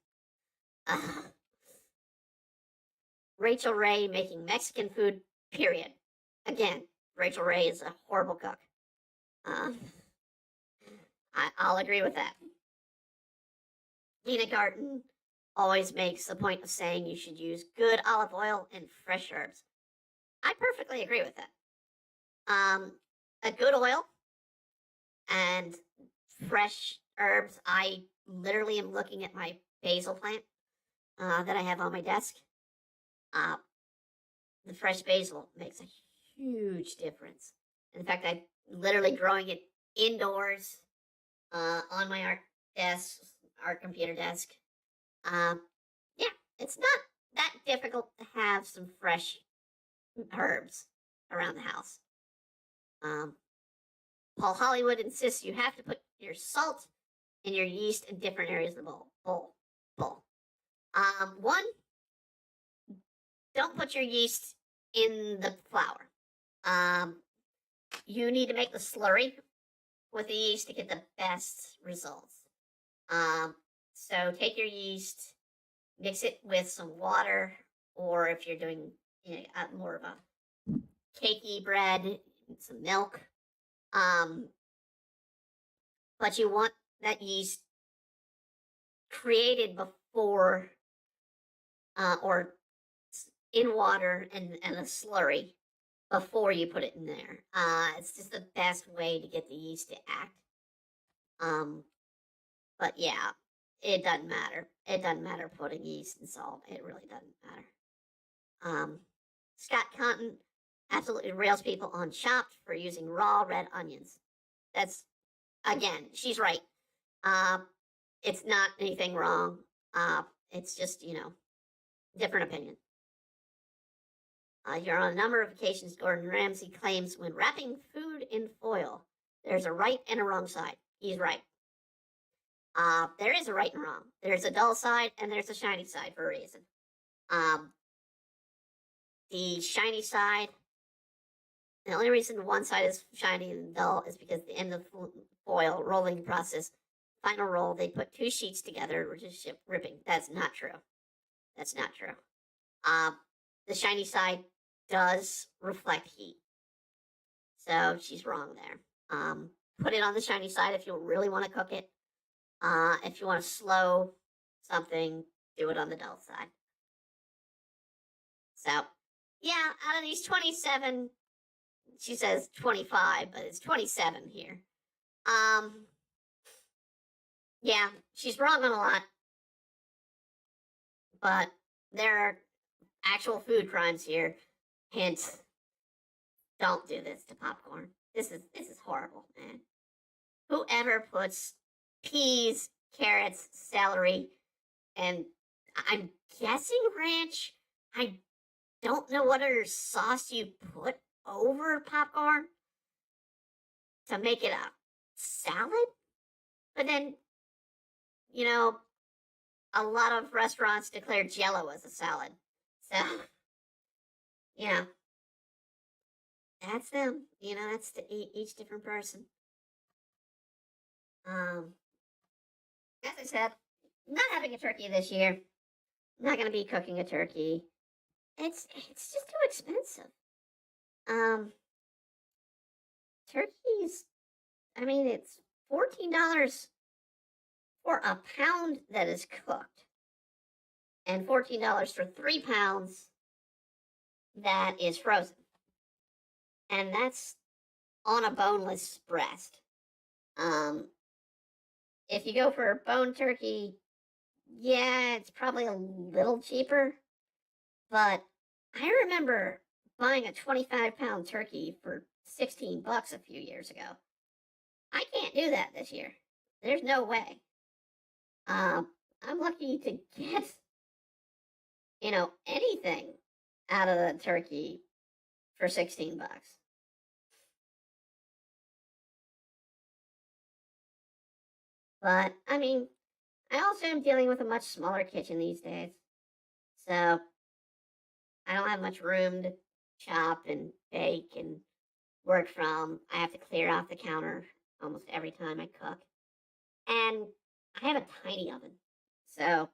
Rachel Ray making Mexican food, period. again, Rachel Ray is a horrible cook. I'll agree with that. Nina Garten always makes the point of saying you should use good olive oil and fresh herbs. I perfectly agree with that. A good oil and fresh herbs. I literally am looking at my basil plant that I have on my desk. The fresh basil makes a huge difference. In fact, I'm literally growing it indoors on my art computer desk. Yeah, it's not that difficult to have some fresh herbs around the house. Paul Hollywood insists you have to put your salt and your yeast in different areas of the bowl. One, don't put your yeast in the flour. You need to make the slurry with the yeast to get the best results. So take your yeast, mix it with some water, or if you're doing more of a cakey bread, some milk. But you want that yeast created before or in water and a slurry before you put it in there. It's just the best way to get the yeast to act. But yeah, it doesn't matter. It doesn't matter putting yeast and salt. It really doesn't matter. Scott Conton absolutely rails people on Chopped for using raw red onions. That's, again, she's right. It's not anything wrong. It's just, different opinion. Here on a number of occasions, Gordon Ramsay claims when wrapping food in foil, there's a right and a wrong side. He's right. There is a right and wrong. There's a dull side and there's a shiny side for a reason. The shiny side, the only reason one side is shiny and dull is because the end of the foil rolling process, final roll, they put two sheets together, which is ripping. That's not true. That's not true. The shiny side does reflect heat. So she's wrong there. Put it on the shiny side if you really want to cook it. If you want to slow something, do it on the dull side. So, yeah, out of these 27, she says 25, but it's 27 here. Yeah, she's wrong on a lot. But there are actual food crimes here. Hence, don't do this to popcorn. This is horrible, man. Whoever puts peas, carrots, celery, and I'm guessing ranch. I don't know what other sauce you put over popcorn to make it a salad. But then, a lot of restaurants declare Jell-O as a salad. So, that's them. That's to each different person. As I said, not having a turkey this year. I'm not going to be cooking a turkey. It's just too expensive. Turkeys, it's $14 for a pound that is cooked, and $14 for 3 pounds that is frozen. And that's on a boneless breast. If you go for a bone turkey, yeah, it's probably a little cheaper. But I remember buying a 25-pound turkey for $16 a few years ago. I can't do that this year. There's no way. I'm lucky to get, anything out of the turkey for $16. But, I also am dealing with a much smaller kitchen these days. So, I don't have much room to chop and bake and work from. I have to clear off the counter almost every time I cook. And I have a tiny oven. So,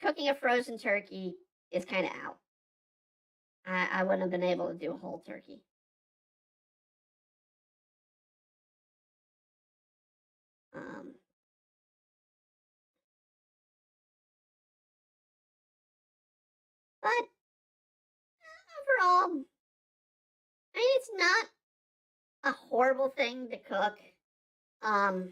cooking a frozen turkey is kind of out. I wouldn't have been able to do a whole turkey. Um, but overall, I mean, it's not a horrible thing to cook. I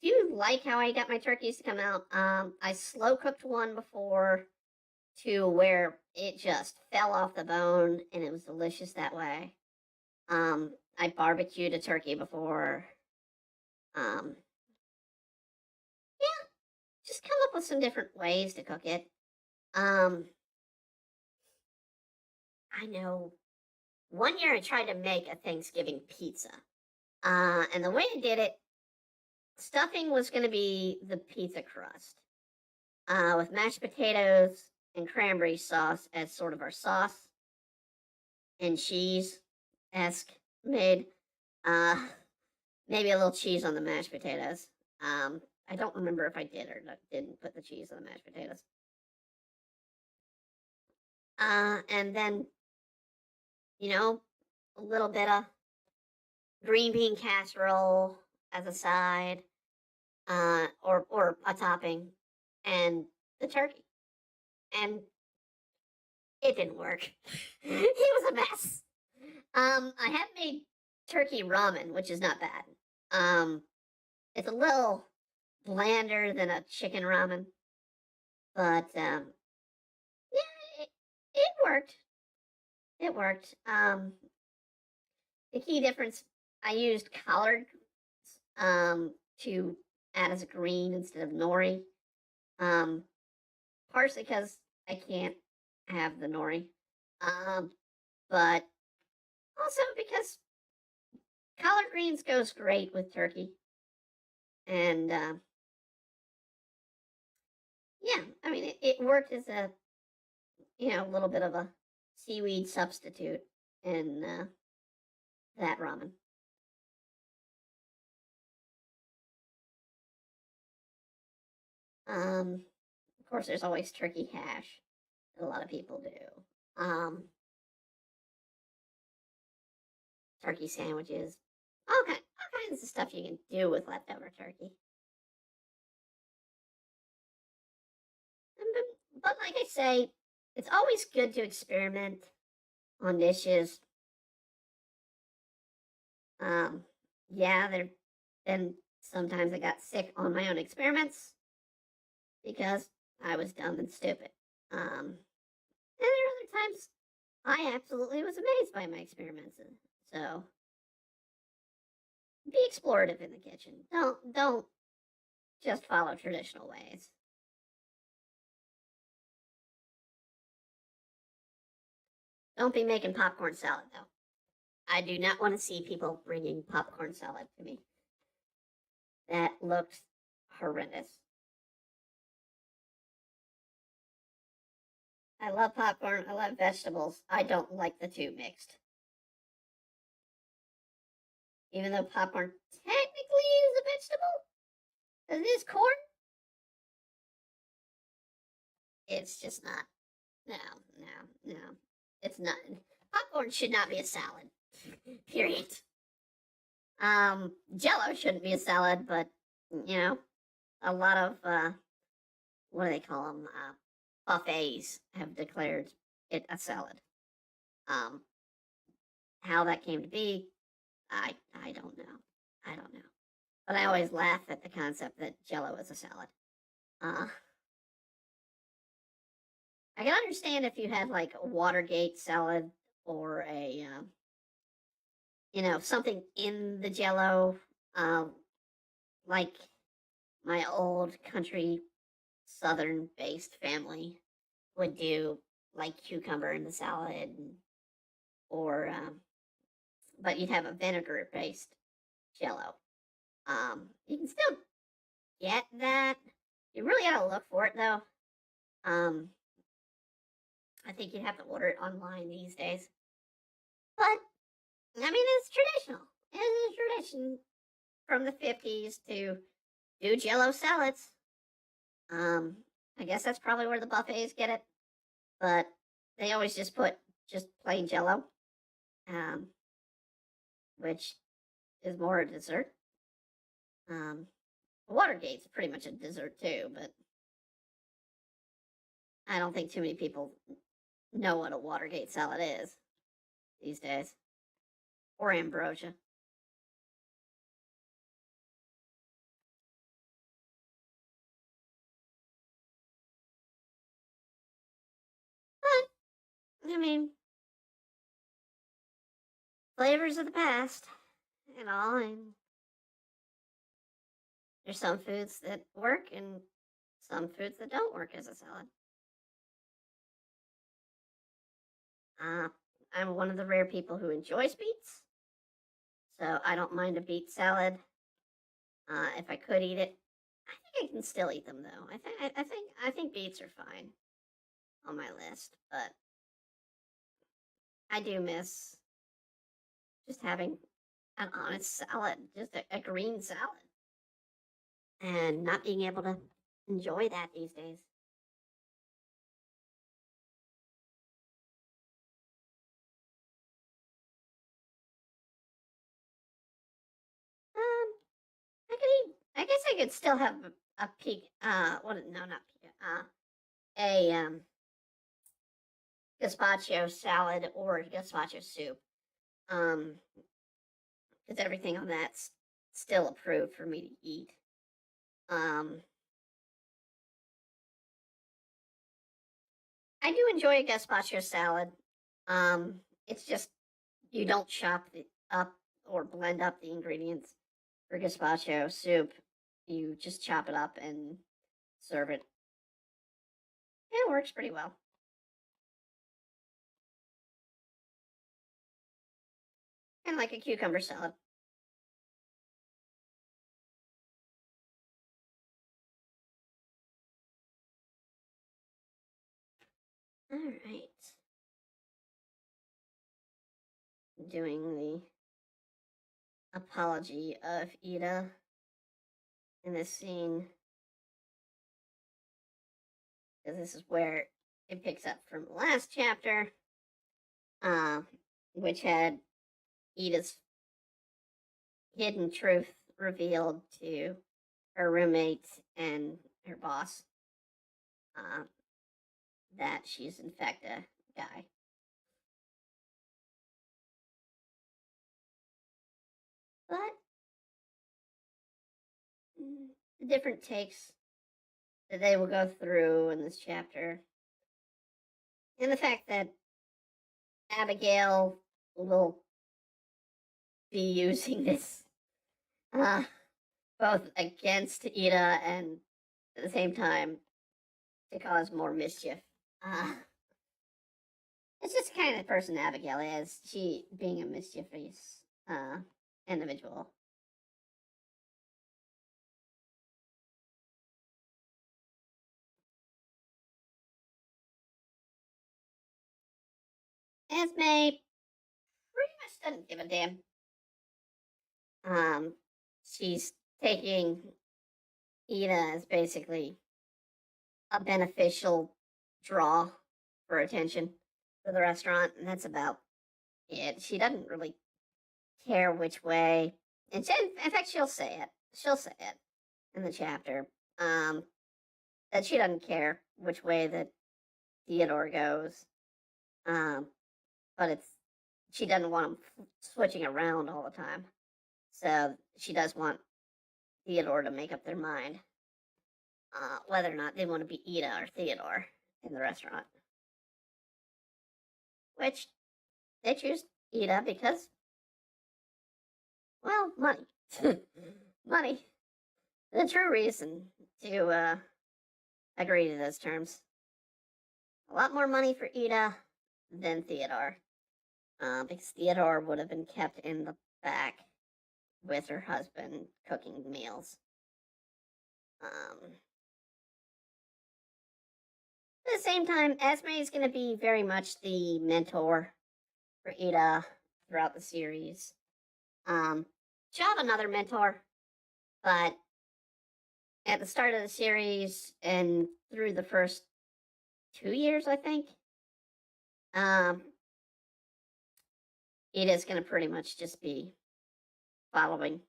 do like how I got my turkeys to come out. I slow cooked one before to where it just fell off the bone and it was delicious that way. I barbecued a turkey before. Um, yeah, just come up with some different ways to cook it. I know one year I tried to make a Thanksgiving pizza. And the way I did it, stuffing was going to be the pizza crust, with mashed potatoes and cranberry sauce as sort of our sauce, and cheese esque made. Maybe a little cheese on the mashed potatoes. I don't remember if I did or didn't put the cheese on the mashed potatoes. And then, a little bit of green bean casserole as a side, or a topping, and the turkey. And it didn't work. It was a mess. I have made turkey ramen, which is not bad. It's a little blander than a chicken ramen, but yeah, it worked. It worked. The key difference, I used collard to add as a green instead of nori. Partially because I can't have the nori, but also because collard greens goes great with turkey, and yeah, I mean it worked as a little bit of a seaweed substitute in that ramen. Of course, there's always turkey hash that a lot of people do. Turkey sandwiches, all kinds of stuff you can do with leftover turkey. But like I say, it's always good to experiment on dishes. Yeah, there been sometimes I got sick on my own experiments because I was dumb and stupid. And there are other times I absolutely was amazed by my experiments. So be explorative in the kitchen. Don't just follow traditional ways. Don't be making popcorn salad though. I do not want to see people bringing popcorn salad to me. That looks horrendous. I love popcorn. I love vegetables. I don't like the two mixed. Even though popcorn technically is a vegetable, as it is corn, it's just not. No. It's not. Popcorn should not be a salad. Period. Jello shouldn't be a salad, but a lot of what do they call them? Buffets have declared it a salad. How that came to be, I don't know. I don't know. But I always laugh at the concept that Jello is a salad. I can understand if you had like a Watergate salad or a something in the Jello, like my old country southern based family would do, like cucumber in the salad, or but you'd have a vinegar based Jello. You can still get that. You really gotta look for it though. I think you'd have to order it online these days. But I mean, it's traditional. It is a tradition from the 50s to do Jello salads. I guess that's probably where the buffets get it. but they always just put just plain Jello, which is more a dessert. Watergate's pretty much a dessert too, but I don't think too many people know what a Watergate salad is these days, or ambrosia. But I mean, flavors of the past and all, and there's some foods that work and some foods that don't work as a salad. I'm one of the rare people who enjoys beets, so I don't mind a beet salad. If I could eat it, I think I can still eat them though. I think beets are fine on my list, but I do miss just having an honest salad, just a green salad, and not being able to enjoy that these days. I could eat. I guess I could still have a peak. What? No, not peak. A gazpacho salad or gazpacho soup. Because everything on that's still approved for me to eat. I do enjoy a gazpacho salad. It's just you don't chop it up or blend up the ingredients for gazpacho soup. You just chop it up and serve it. It works pretty well. And like a cucumber salad. All right. Doing the apology of Ida in this scene. Because this is where it picks up from the last chapter, which had Ida's hidden truth revealed to her roommate and her boss, that she's in fact a guy. But the different takes that they will go through in this chapter, and the fact that Abigail will be using this both against Ida and at the same time to cause more mischief. It's just kind of the person Abigail is. She being a mischievous individual. Esme pretty much doesn't give a damn. She's taking Ida as basically a beneficial draw for attention for the restaurant, and that's about it. She doesn't really care which way, and in fact, she'll say it. She'll say it in the chapter that she doesn't care which way that Theodore goes, but she doesn't want him switching around all the time. So she does want Theodore to make up their mind whether or not they want to be Ida or Theodore in the restaurant. Which they choose Ida because, well, money. Money. The true reason to agree to those terms. A lot more money for Ida than Theodore. Because Theodore would have been kept in the back with her husband cooking meals. At the same time, Esme is going to be very much the mentor for Ida throughout the series. She'll have another mentor, but at the start of the series and through the first 2 years, I think, Ida's going to pretty much just be following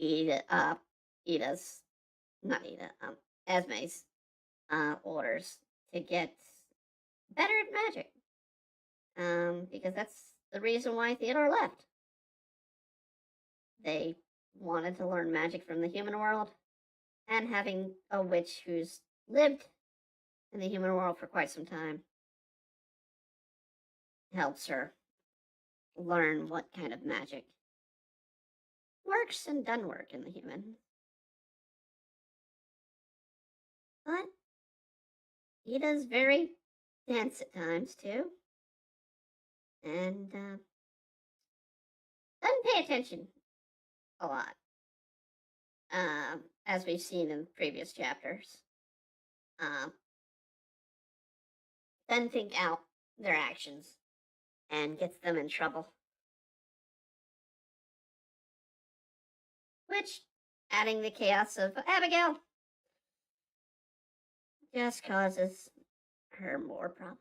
Ida's, not Ida, Esme's orders to get better at magic. Because that's the reason why Theodore left. They wanted to learn magic from the human world, and having a witch who's lived in the human world for quite some time helps her learn what kind of magic works and doesn't work in the human. But Ida's very dense at times too, and doesn't pay attention a lot, as we've seen in previous chapters. Doesn't think out their actions and gets them in trouble. Which, adding the chaos of Abigail, just causes her more problems.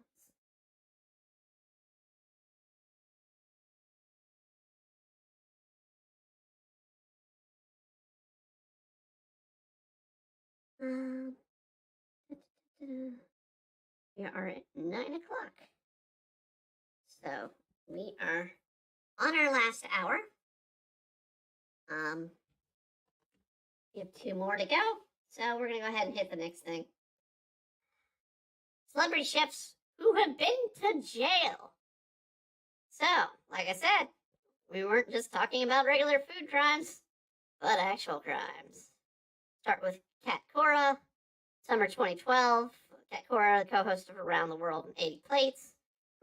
We are at 9 o'clock. So we are on our last hour. We have 2 more to go. So we're going to go ahead and hit the next thing. Celebrity chefs who have been to jail. So, like I said, we weren't just talking about regular food crimes, but actual crimes. Start with Kat Cora, summer 2012. Kat Cora, the co-host of Around the World in 80 Plates,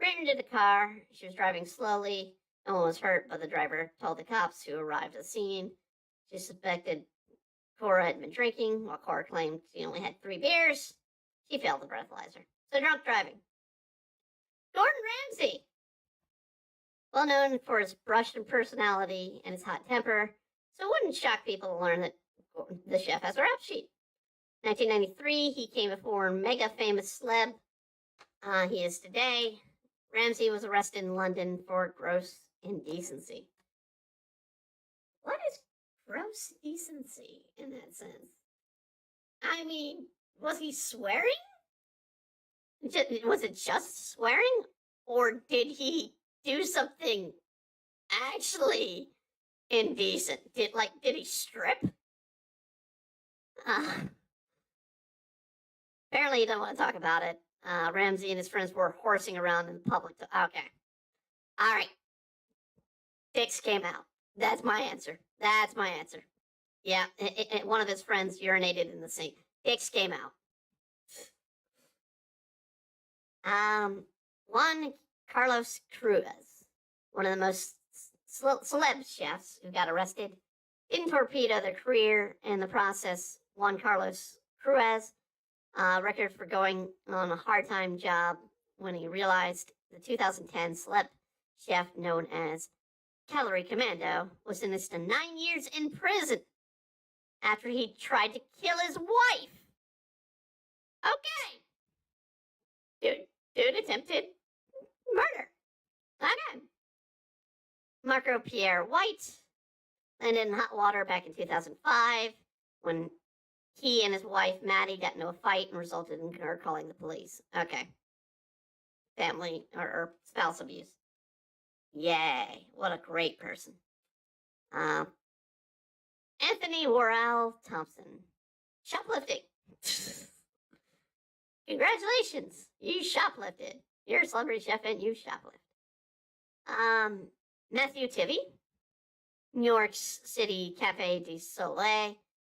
ran into the car. She was driving slowly. No one was hurt, but the driver told the cops who arrived at the scene she suspected Cora had been drinking, while Cora claimed she only had 3 beers. She failed the breathalyzer. So drunk driving. Gordon Ramsay, well known for his brushed personality and his hot temper, so it wouldn't shock people to learn that the chef has a rap sheet. 1993, he came before mega famous celeb he is today. Ramsay was arrested in London for gross indecency. What is gross decency in that sense? I mean, was he swearing? Was it just swearing? Or did he do something actually indecent? Did he strip? Apparently he doesn't want to talk about it. Ramsay and his friends were horsing around in public. Okay. All right. Dicks came out. That's my answer. That's my answer. Yeah, one of his friends urinated in the sink. Dicks came out. Juan Carlos Cruz, one of the most celeb chefs who got arrested, didn't torpedo their career in the process. Juan Carlos Cruz, record for going on a hard-time job when he realized the 2010 celeb chef known as Calorie Commando was sentenced to 9 years in prison after he tried to kill his wife. Okay. Dude attempted murder. Okay. Marco Pierre White landed in hot water back in 2005 when he and his wife, Maddie, got into a fight and resulted in her calling the police. Okay. Family or spouse abuse. Yay. What a great person. Anthony Worrell Thompson. Shoplifting. Congratulations. You shoplifted. You're a celebrity chef and you shoplift. Matthew Tivy. New York City Cafe du Soleil.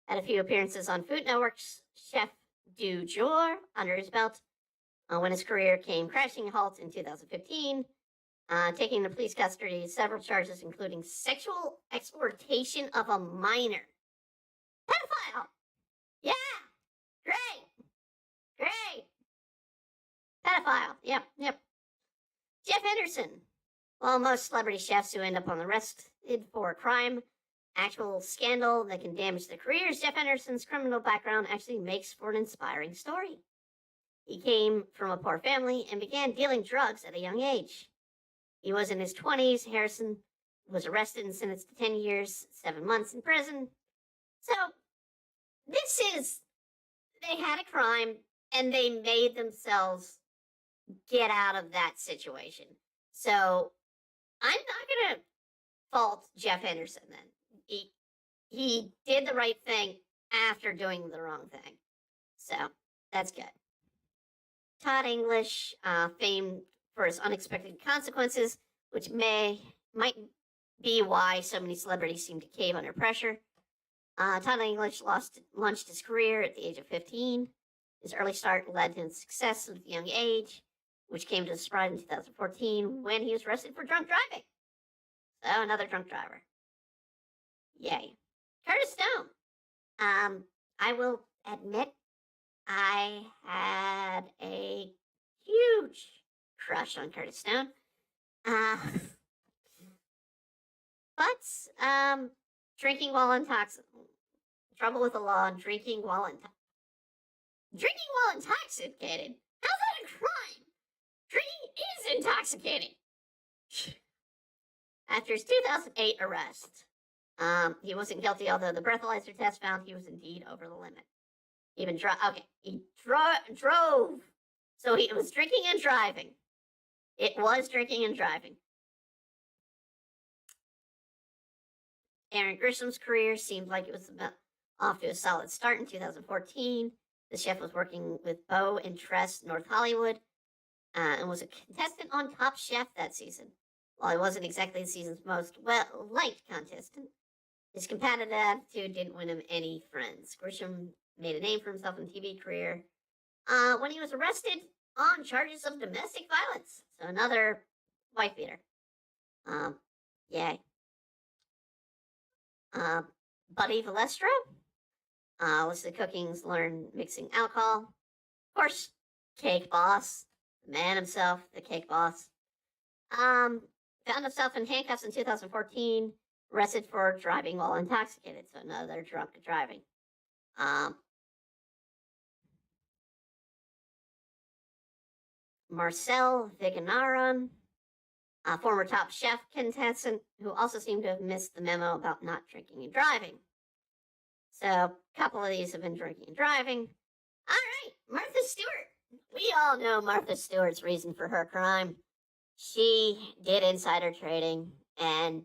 Had a few appearances on Food Network's Chef du Jour under his belt when his career came crashing halt in 2015, taking into police custody several charges, including sexual exploitation of a minor. Pedophile! Yeah! Great! Pedophile. Yep. Jeff Henderson. Well, most celebrity chefs who end up on the arrested for a crime, actual scandal that can damage their careers, Jeff Henderson's criminal background actually makes for an inspiring story. He came from a poor family and began dealing drugs at a young age. He was in his 20s. Harrison was arrested and sentenced to 10 years, 7 months in prison. So, they had a crime and they made themselves get out of that situation. So, I'm not going to fault Jeff Henderson then. He did the right thing after doing the wrong thing. So, that's good. Todd English, famed for his unexpected consequences, which might be why so many celebrities seem to cave under pressure. Todd English launched his career at the age of 15. His early start led to his success at a young age, which came to a surprise in 2014 when he was arrested for drunk driving. So, another drunk driver. Yay. Curtis Stone. I will admit I had a huge crush on Curtis Stone. But drinking while intoxicated. Trouble with the law, drinking while intoxicated. How's that a crime? Drinking is intoxicating. After his 2008 arrest, he wasn't guilty, although the breathalyzer test found he was indeed over the limit. Even he drove. So it was drinking and driving. It was drinking and driving. Aaron Grisham's career seemed like it was off to a solid start in 2014. The chef was working with Beau and Tress North Hollywood and was a contestant on Top Chef that season. While he wasn't exactly the season's most well-liked contestant, his competitive attitude didn't win him any friends. Grisham made a name for himself in the TV career when he was arrested on charges of domestic violence. So another wife beater. Yay. Buddy Valestro. Listed cookings, learned mixing alcohol. Of course, Cake Boss, the man himself, the Cake Boss. Found himself in handcuffs in 2014, arrested for driving while intoxicated. So another drunk driving. Marcel Viganaran, a former Top Chef contestant who also seemed to have missed the memo about not drinking and driving. So a couple of these have been drinking and driving. All right, Martha Stewart. We all know Martha Stewart's reason for her crime. She did insider trading and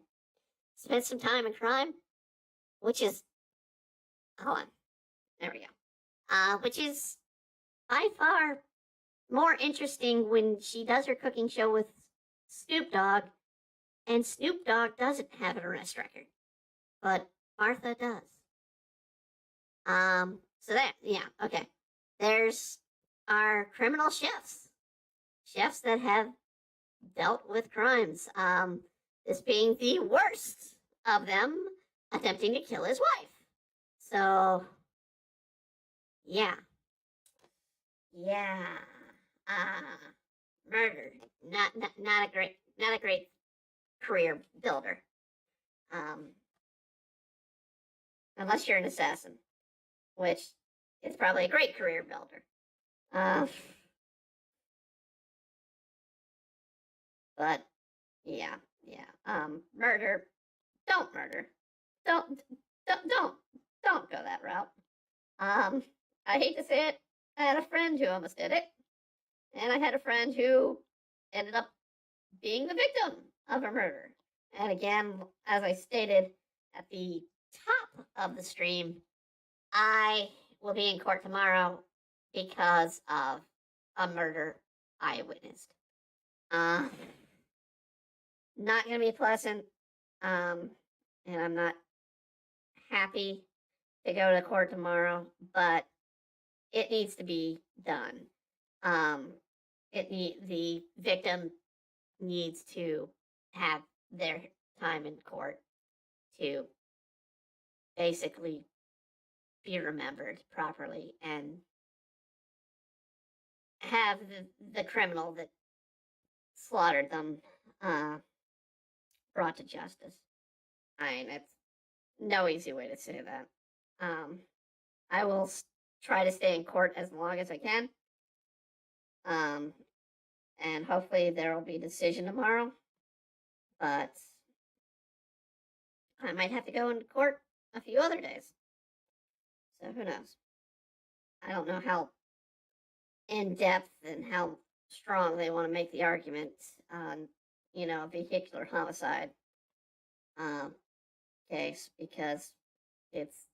spent some time in crime, which is, hold on, there we go. Which is by far more interesting when she does her cooking show with Snoop Dogg, and Snoop Dogg doesn't have an arrest record, but Martha does. So that, yeah, okay. There's our criminal chefs that have dealt with crimes. This being the worst of them, attempting to kill his wife. So, yeah. Murder. Not a great career builder. Unless you're an assassin, which is probably a great career builder. But yeah. Murder. Don't murder. Don't go that route. I hate to say it. I had a friend who almost did it. And I had a friend who ended up being the victim of a murder. And again, as I stated at the top of the stream, I will be in court tomorrow because of a murder I witnessed. Not going to be pleasant. And I'm not happy to go to court tomorrow, but it needs to be done. The victim needs to have their time in court to basically be remembered properly and have the criminal that slaughtered them brought to justice. I mean, it's no easy way to say that. I will try to stay in court as long as I can. And hopefully there will be a decision tomorrow. But I might have to go into court a few other days. So who knows? I don't know how in depth and how strong they want to make the argument on, vehicular homicide case, because it's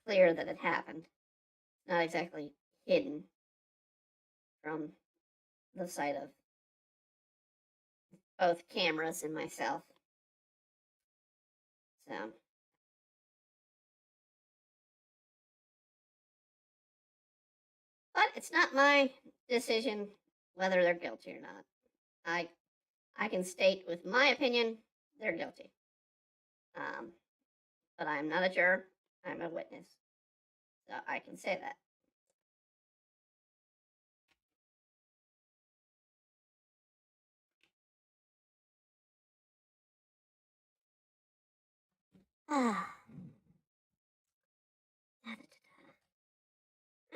clear that it happened. Not exactly hidden from the sight of both cameras and myself. So, but it's not my decision whether they're guilty or not. I can state with my opinion they're guilty. But I'm not a juror. I'm a witness, so I can say that.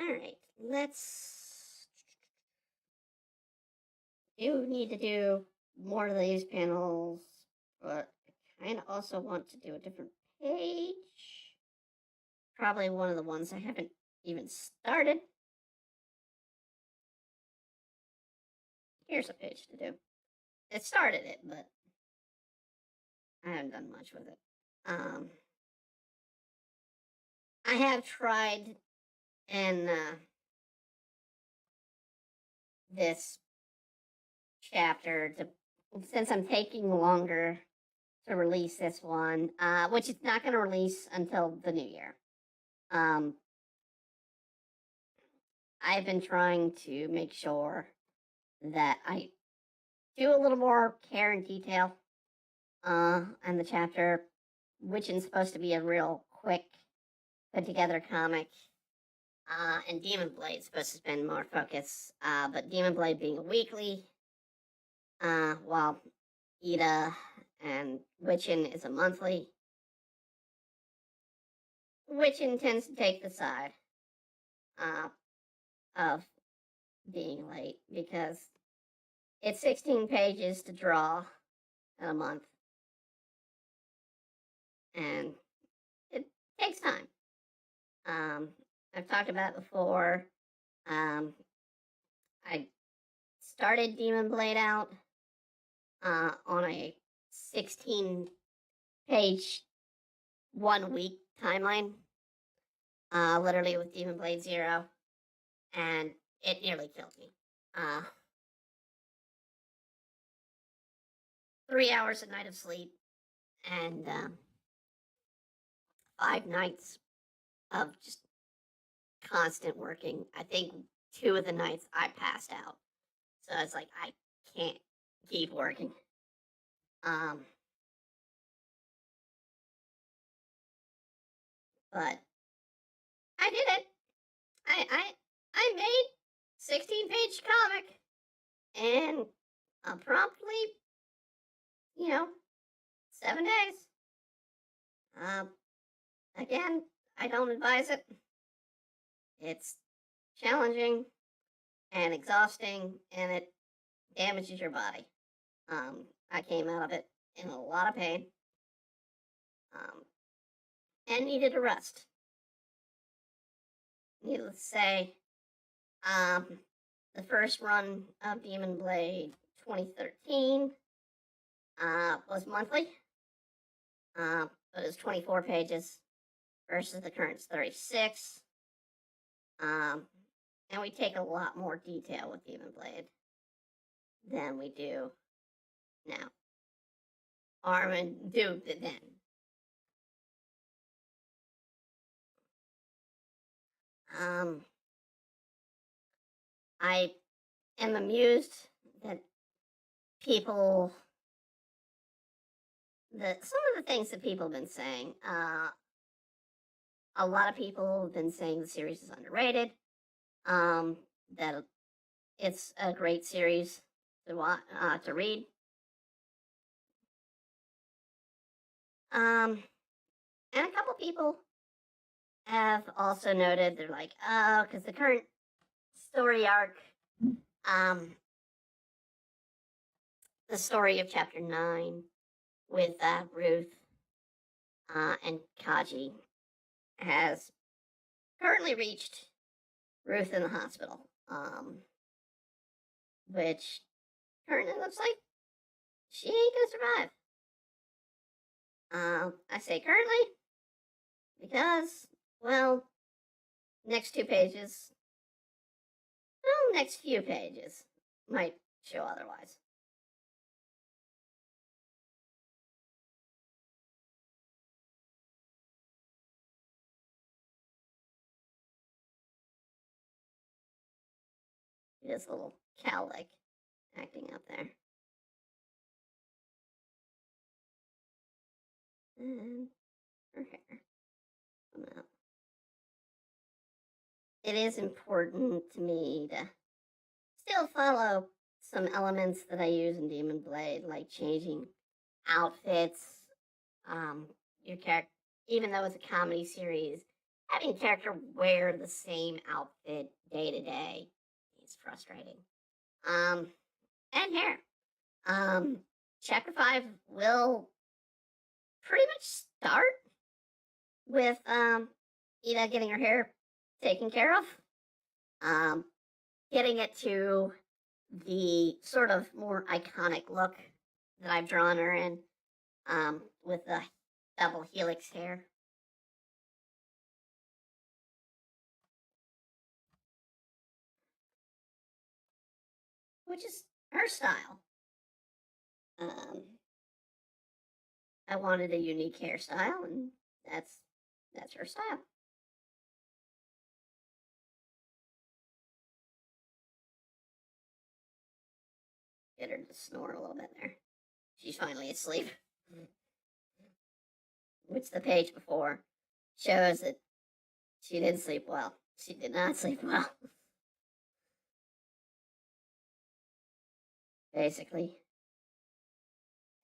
All right, let's. Do need to do more of these panels, but I kind of also want to do a different page. Probably one of the ones I haven't even started. Here's a page to do. It started it, but I haven't done much with it. I have tried in this chapter to, since I'm taking longer to release this one, which is not going to release until the new year. I've been trying to make sure that I do a little more care and detail on the chapter, which is supposed to be a real quick put together comic. And Demon Blade's supposed to spend more focus, but Demon Blade being a weekly, while Ida and Witchin is a monthly. Witchin tends to take the side of being late because it's 16 pages to draw in a month, and it takes time. I've talked about it before. I started Demon Blade out on a 16-page 1 week timeline, literally with Demon Blade 0, and it nearly killed me. 3 hours a night of sleep and 5 nights of just constant working. I think 2 of the nights I passed out. So it's like, I can't keep working. But I did it. I made 16-page comic, and promptly, 7 days. Again, I don't advise it. It's challenging and exhausting, and it damages your body. I came out of it in a lot of pain, and needed a rest. Needless to say, the first run of Demon Blade 2013 was monthly, but it was 24 pages versus the current 36. And we take a lot more detail with Demon Blade than we do now. Armin do then. I am amused that people, that some of the things that people have been saying. A lot of people have been saying the series is underrated. That it's a great series to read. And a couple people have also noted, they're like, oh, because the current story arc Um, the story of chapter 9 with Ruth and Kaji has currently reached Ruth in the hospital, which currently looks like she ain't gonna survive. I say currently because, well, next two pages, well, next few pages might show otherwise. It is a little cow-like acting up there. And her hair come out. It is important to me to still follow some elements that I use in Demon Blade, like changing outfits. Your character, even though it's a comedy series, having a character wear the same outfit day to day is frustrating. And hair. Chapter 5 will pretty much start with Ida getting her hair taken care of. Getting it to the sort of more iconic look that I've drawn her in, with the double helix hair. Which is her style. I wanted a unique hairstyle, and that's her style. Get her to snore a little bit there. She's finally asleep. Which the page before shows that she didn't sleep well. She did not sleep well. Basically,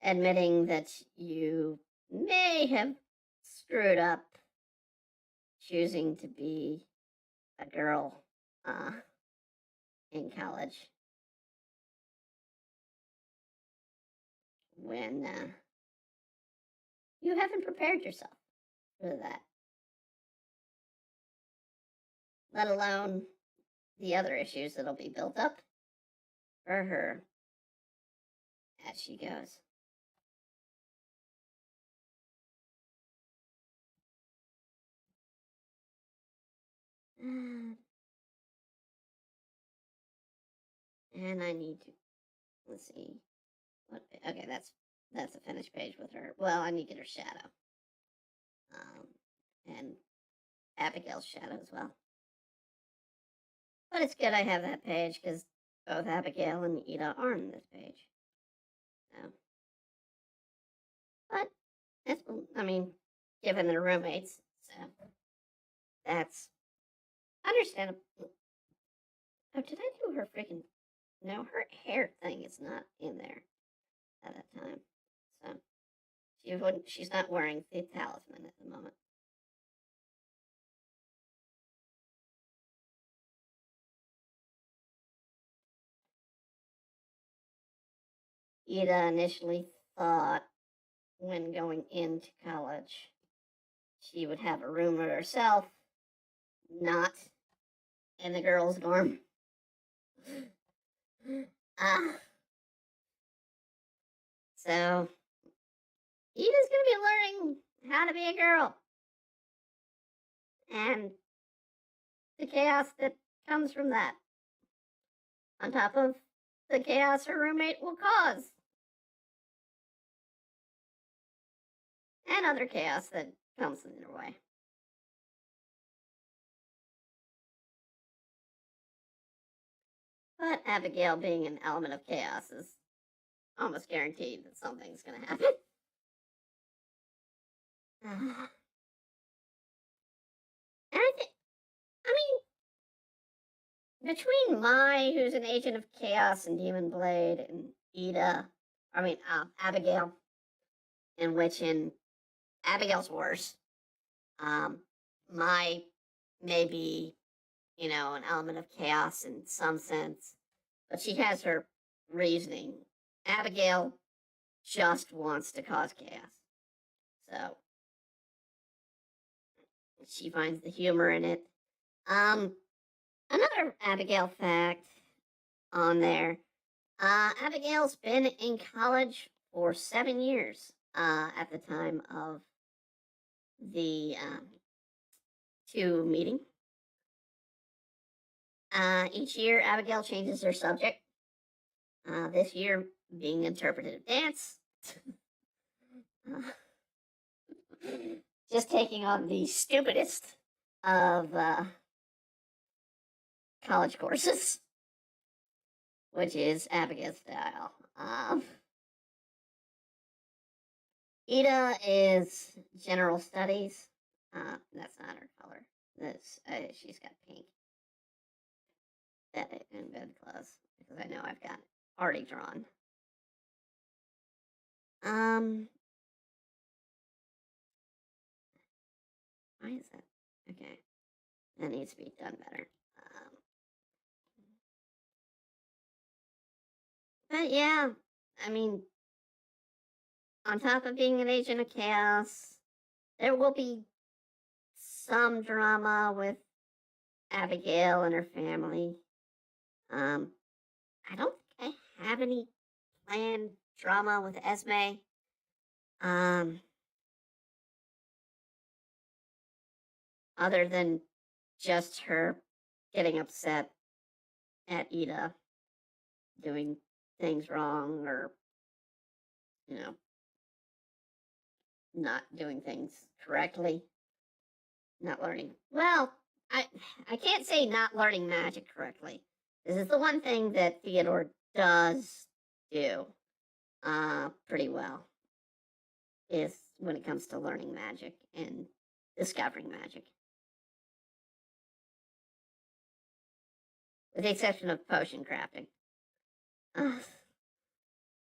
admitting that you may have screwed up choosing to be a girl in college when you haven't prepared yourself for that, let alone the other issues that'll be built up for her as she goes. And I need to, let's see, okay, that's a finished page with her. Well, I need to get her shadow, and Abigail's shadow as well. But it's good I have that page because both Abigail and Ida are on this page. So, but it's, I mean, given they're roommates, so that's understandable. Oh, did I do her freaking? No, her hair thing is not in there at that time. So she wouldn't. She's not wearing the talisman at the moment. Ida initially thought, when going into college, she would have a room to herself, not in the girls' dorm. So Ida's gonna be learning how to be a girl, and the chaos that comes from that, on top of the chaos her roommate will cause, and other chaos that comes in their way. But Abigail being an element of chaos is almost guaranteed that something's going to happen. And I mean, between Mai, who's an agent of chaos and Demon Blade, and Abigail, in which Abigail's worse. Mai may be, an element of chaos in some sense, but she has her reasoning. Abigail just wants to cause chaos. So she finds the humor in it. Another Abigail fact on there. Abigail's been in college for 7 years at the time of the two meeting. Each year, Abigail changes her subject. This year being interpretive dance. Just taking on the stupidest of college courses, which is Abigail's style. Ida is general studies. That's not her color. This she's got pink. That in bed clothes because I know I've got already drawn. Why is that? Okay, that needs to be done better. But yeah, I mean, on top of being an agent of chaos, there will be some drama with Abigail and her family. I don't think I have any planned drama with Esme. Other than just her getting upset at Ida doing things wrong or, you know, not doing things correctly, not learning. Well, I can't say not learning magic correctly. This is the one thing that Theodore does do pretty well, is when it comes to learning magic and discovering magic. With the exception of potion crafting.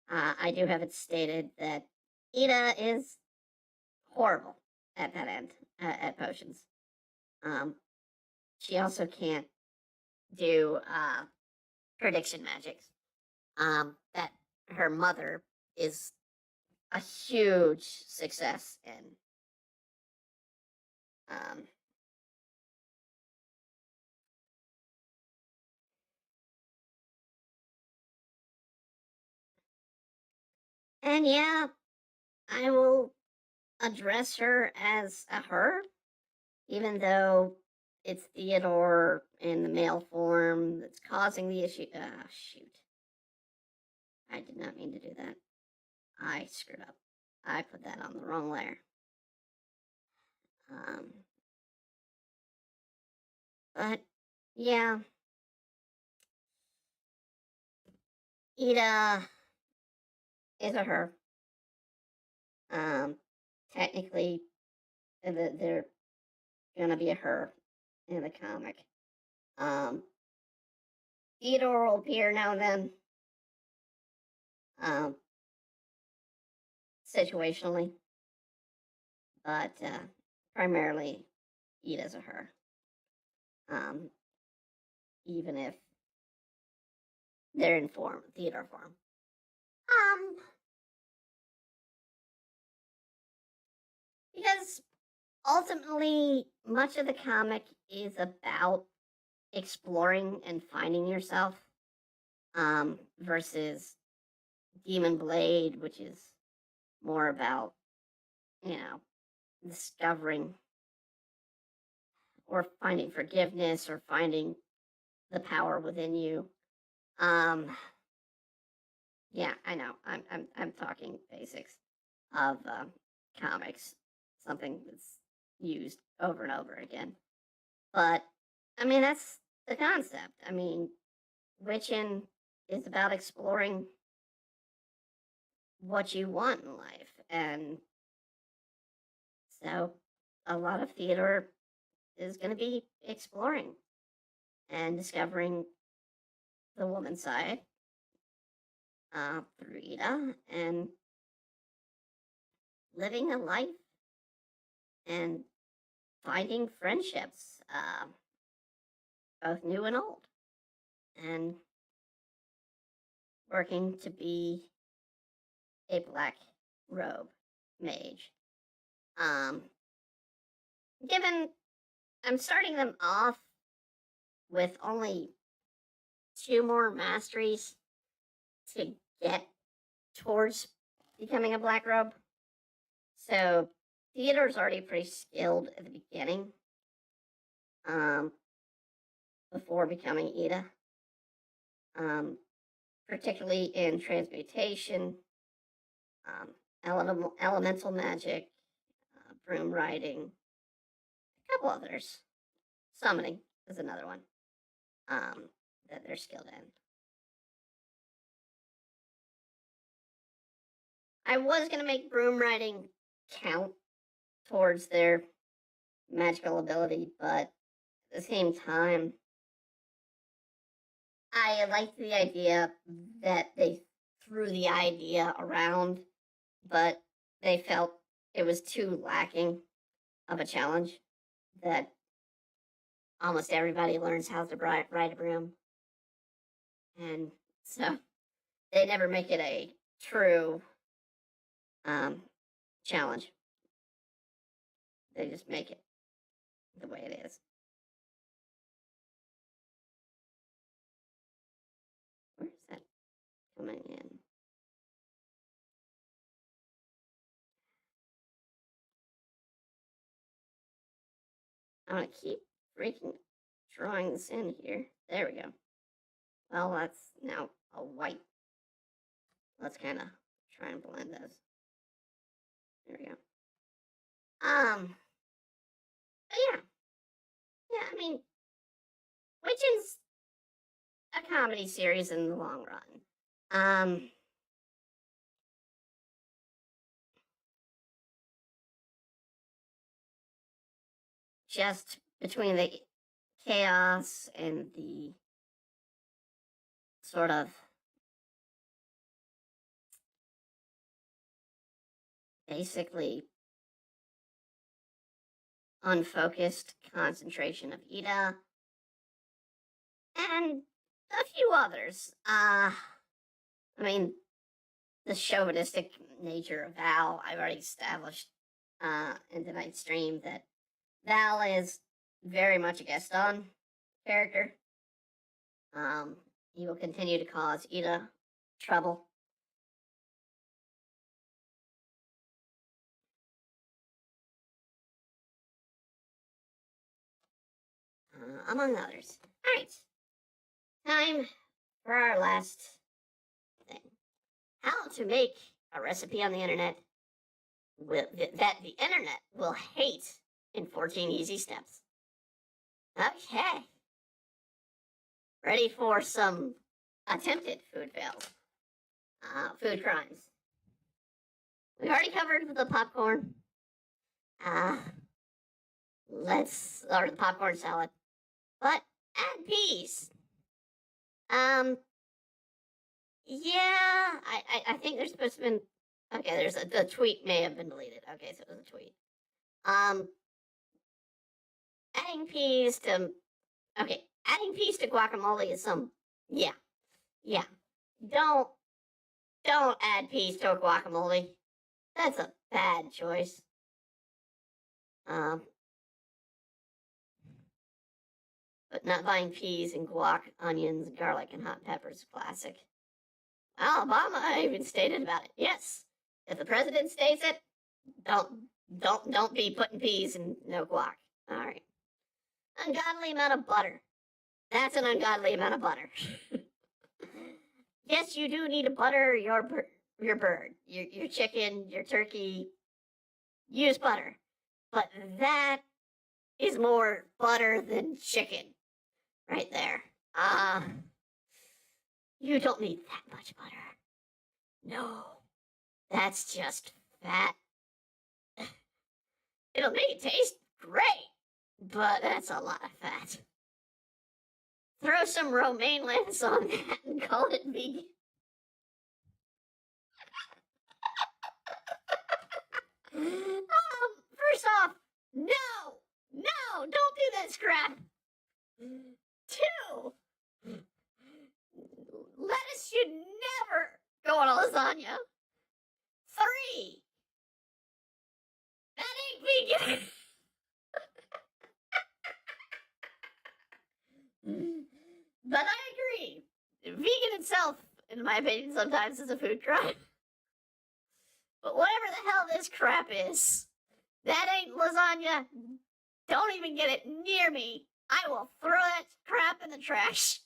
I do have it stated that Ida is horrible at that end, at potions. She also can't do prediction magics. That her mother is a huge success in. And yeah, I will address her as a her, even though it's Theodore in the male form that's causing the issue. Shoot. I did not mean to do that. I screwed up. I put that on the wrong layer. But yeah, Ida is a her. Technically, they're gonna be a her in the comic. Theodore will appear now and then, situationally, but primarily Ida's a her. Even if they're in Theodore form. Because ultimately, much of the comic is about exploring and finding yourself, versus Demon Blade, which is more about, discovering or finding forgiveness or finding the power within you. Yeah, I know. I'm talking basics of comics, something that's used over and over again. But I mean, that's the concept. I mean, Witchin is about exploring what you want in life, and so a lot of Theodore is going to be exploring and discovering the woman side through Ida and living a life and finding friendships, both new and old. And working to be a black robe mage. Given I'm starting them off with only 2 more masteries to get towards becoming a black robe. So Theodore's already pretty skilled at the beginning, before becoming Ida, particularly in transmutation, elemental magic, broom riding, a couple others. Summoning is another one that they're skilled in. I was going to make broom riding count towards their magical ability, but at the same time, I liked the idea that they threw the idea around, but they felt it was too lacking of a challenge that almost everybody learns how to ride a broom. And so they never make it a true challenge. They just make it the way it is. Where's that coming in? I'm going to keep freaking drawing this in here. There we go. Well, that's now a white. Let's kind of try and blend those. There we go. But yeah. Yeah, I mean, Witchin's a comedy series in the long run. Just between the chaos and the sort of basically unfocused concentration of Ida and a few others. I mean, the chauvinistic nature of Val, I've already established in tonight's stream that Val is very much a guest on character. He will continue to cause Ida trouble. Among others. Alright. Time for our last thing. How to make a recipe on the internet that the internet will hate in 14 easy steps. Okay. Ready for some attempted food fails. Food crimes. We've already covered the popcorn. Or the popcorn salad. But add peas. Yeah, I think there's supposed to have been, okay, the tweet may have been deleted. Okay, so it was a tweet. Adding peas to guacamole is yeah. Don't add peas to a guacamole. That's a bad choice. But not buying peas and guac, onions, garlic, and hot peppers, classic. Well, Obama even stated about it. Yes, if the president states it, don't be putting peas in no guac. All right. Ungodly amount of butter. That's an ungodly amount of butter. Yes, you do need to butter your bird, your chicken, your turkey. Use butter, but that is more butter than chicken, right there. You don't need that much butter. No, that's just fat. It'll make it taste great, but that's a lot of fat. Throw some romaine lettuce on that and call it vegan. First off, no, don't do that, Scrap. 2, lettuce should never go on a lasagna. 3, that ain't vegan. But I agree. Vegan itself, in my opinion, sometimes is a food crime. But whatever the hell this crap is, that ain't lasagna. Don't even get it near me. I will throw that crap in the trash.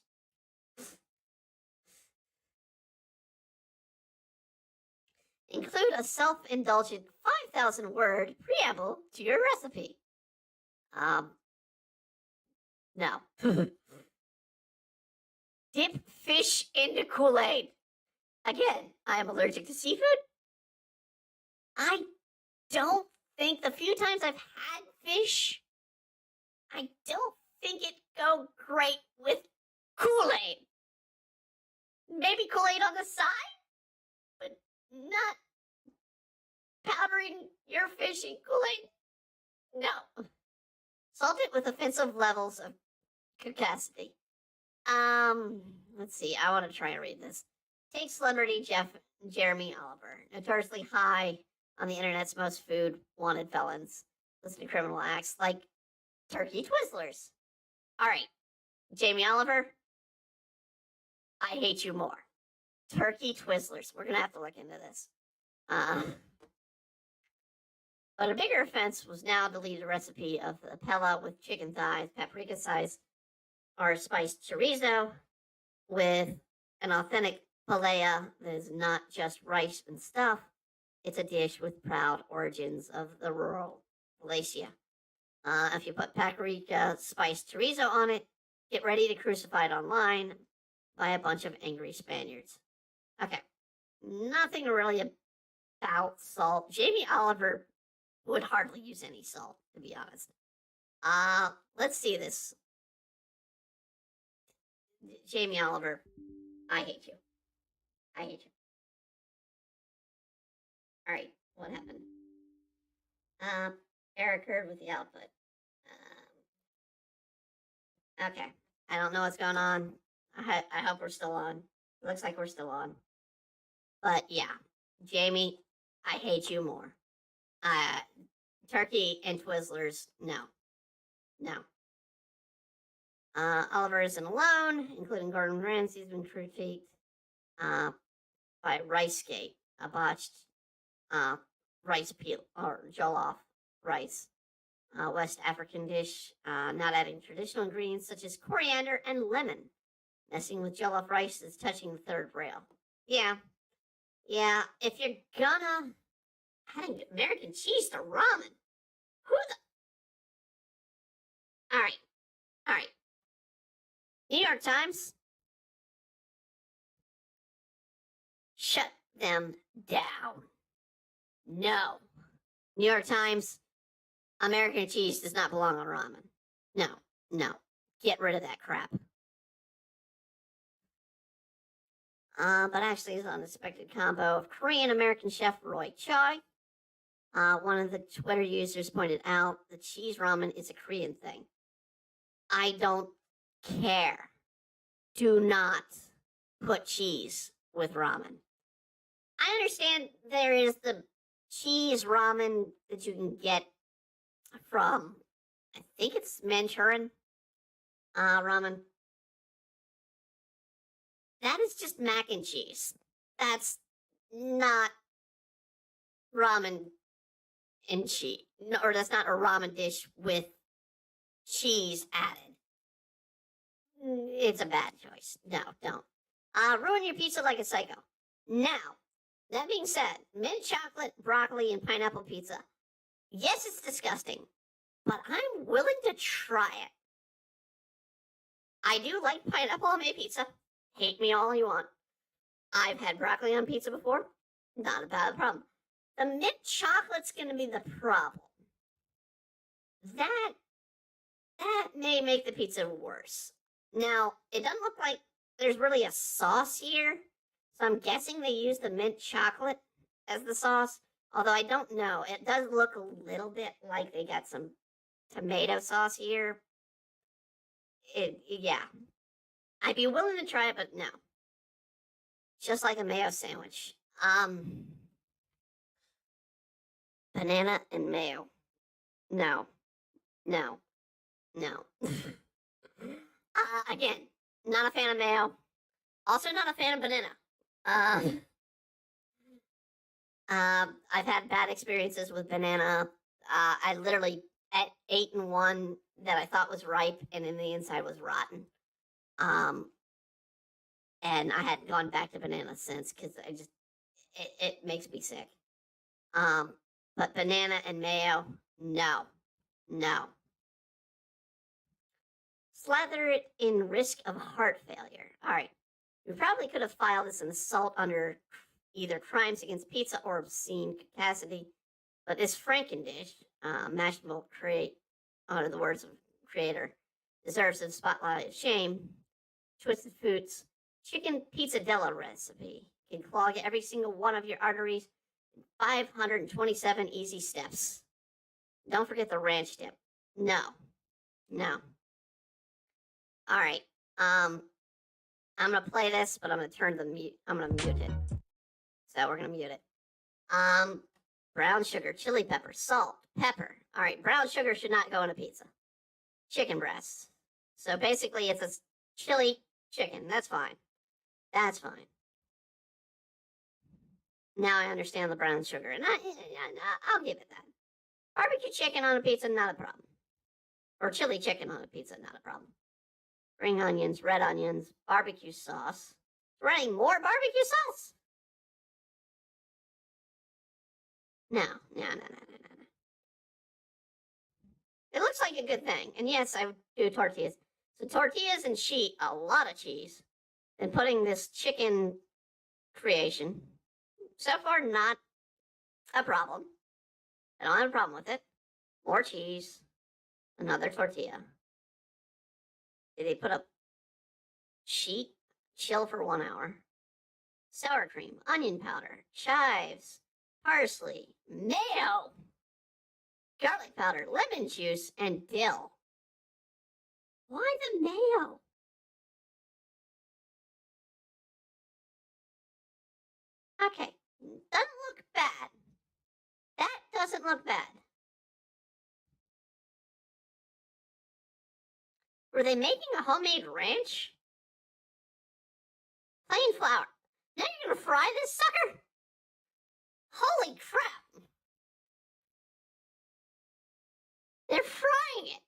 Include a self-indulgent 5,000-word preamble to your recipe. No. Dip fish into Kool-Aid. Again, I am allergic to seafood. I don't think the few times I've had fish, I don't think it go great with Kool-Aid. Maybe Kool-Aid on the side, but not powdering your fish in Kool-Aid. No. Salt it with offensive levels of caucasity. Let's see. I want to try and read this. Take celebrity Jeremy Oliver, notoriously high on the internet's most food wanted felons, listen to criminal acts like turkey twizzlers. All right, Jamie Oliver, I hate you more. Turkey twizzlers. We're gonna have to look into this. But a bigger offense was now deleted recipe of the pella with chicken thighs, paprika size, or spiced chorizo with an authentic paella that is not just rice and stuff. It's a dish with proud origins of the rural Galicia. If you put paprika spiced chorizo on it, get ready to crucify it online by a bunch of angry Spaniards. Okay, nothing really about salt. Jamie Oliver would hardly use any salt, to be honest. Let's see this. Jamie Oliver, I hate you. I hate you. All right, what happened? Error occurred with the output. Okay, I don't know what's going on. I hope we're still on. Looks like we're still on. But yeah, Jamie, I hate you more. Turkey and Twizzlers, no. No. Oliver isn't alone, including Gordon Ramsay's been critiqued by RiceGate, a botched rice peel or jollof rice, West African dish, not adding traditional ingredients such as coriander and lemon. Messing with jollof rice is touching the third rail. Yeah, if you're gonna add American cheese to ramen, who the... All right. New York Times, shut them down. No. New York Times, American cheese does not belong on ramen. No. Get rid of that crap. But actually, it's an unexpected combo of Korean-American chef Roy Choi. One of the Twitter users pointed out the cheese ramen is a Korean thing. I don't care. Do not put cheese with ramen. I understand there is the cheese ramen that you can get from, I think it's Manchurian ramen. That is just mac and cheese. That's not ramen and cheese. No, or that's not a ramen dish with cheese added. It's a bad choice. No, don't. Ruin your pizza like a psycho. Now, that being said, mint chocolate, broccoli, and pineapple pizza. Yes, it's disgusting, but I'm willing to try it. I do like pineapple on my pizza. Hate me all you want. I've had broccoli on pizza before. Not a bad problem. The mint chocolate's going to be the problem. That may make the pizza worse. Now, it doesn't look like there's really a sauce here, so I'm guessing they use the mint chocolate as the sauce, although I don't know. It does look a little bit like they got some tomato sauce here. Yeah. I'd be willing to try it, but no. just like a mayo sandwich. Banana and mayo. No, no, no. Again, not a fan of mayo. Also not a fan of banana. I've had bad experiences with banana. I literally ate one that I thought was ripe, and then the inside was rotten. And I hadn't gone back to banana since because it makes me sick. But banana and mayo, no, no. Slather it in risk of heart failure. All right. We probably could have filed this an assault under either crimes against pizza or obscene capacity, but this Franken dish, Mashable create, under the words of creator, deserves a spotlight of shame. Twisted Foods chicken pizzadella recipe can clog every single one of your arteries in 527 easy steps. Don't forget the ranch dip. No, no. All right. I'm gonna play this, but I'm gonna turn the mute. I'm gonna mute it. So we're gonna mute it. Brown sugar, chili pepper, salt, pepper. All right, brown sugar should not go in a pizza. Chicken breasts. So basically, it's a chili chicken. That's fine. That's fine. Now I understand the brown sugar, and I'll give it that. Barbecue chicken on a pizza, not a problem. Or chili chicken on a pizza, not a problem. Spring onions, red onions, barbecue sauce. Running more barbecue sauce? No. It looks like a good thing. And yes, I do tortillas. So tortillas and a lot of cheese. And putting this chicken creation. So far, not a problem. I don't have a problem with it. More cheese. Another tortilla. Did they put up sheet? Chill for 1 hour. Sour cream, onion powder, chives, parsley, mayo, garlic powder, lemon juice, and dill. Why the mayo? Okay, doesn't look bad. That doesn't look bad. Were they making a homemade ranch? Plain flour. Now you're gonna fry this sucker? Holy crap! They're frying it.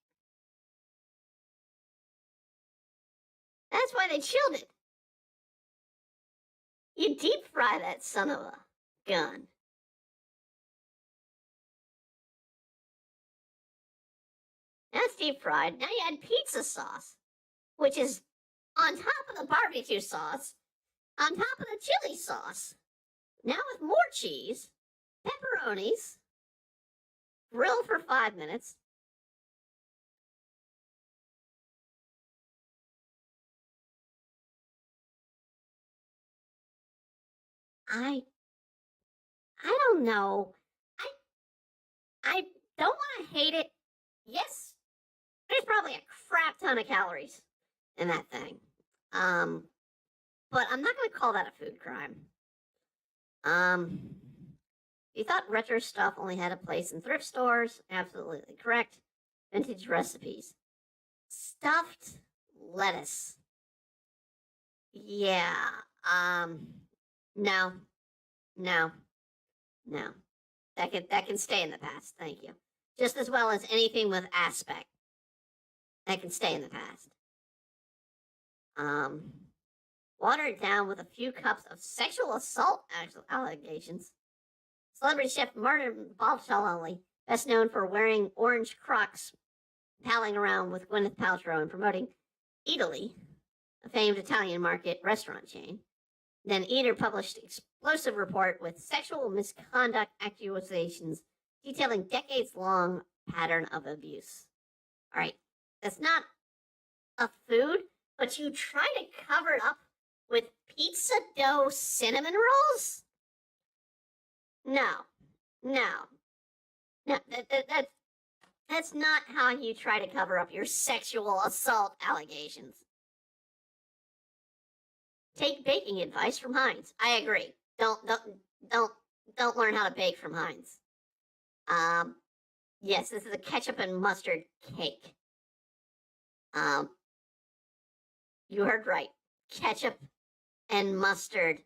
That's why they chilled it. You deep fry that son of a gun. That's deep fried. Now you add pizza sauce, which is on top of the barbecue sauce, on top of the chili sauce. Now with more cheese, pepperonis, grill for 5 minutes. I don't know. I don't want to hate it. Yes, there's probably a crap ton of calories in that thing. But I'm not going to call that a food crime. You thought retro stuff only had a place in thrift stores? Absolutely correct. Vintage recipes. Stuffed lettuce. Yeah. No. That can stay in the past. Thank you. Just as well as anything with aspect. That can stay in the past. Water it down with a few cups of sexual assault allegations. Celebrity chef Martin Balshalali, best known for wearing orange Crocs, palling around with Gwyneth Paltrow and promoting Italy, a famed Italian market restaurant chain. Then Eater published explosive report with sexual misconduct accusations detailing decades-long pattern of abuse. All right, that's not a food, but you try to cover it up with pizza dough cinnamon rolls? No, that's not how you try to cover up your sexual assault allegations. Take baking advice from Heinz. I agree. Don't learn how to bake from Heinz. Yes, this is a ketchup and mustard cake. You heard right. Ketchup and mustard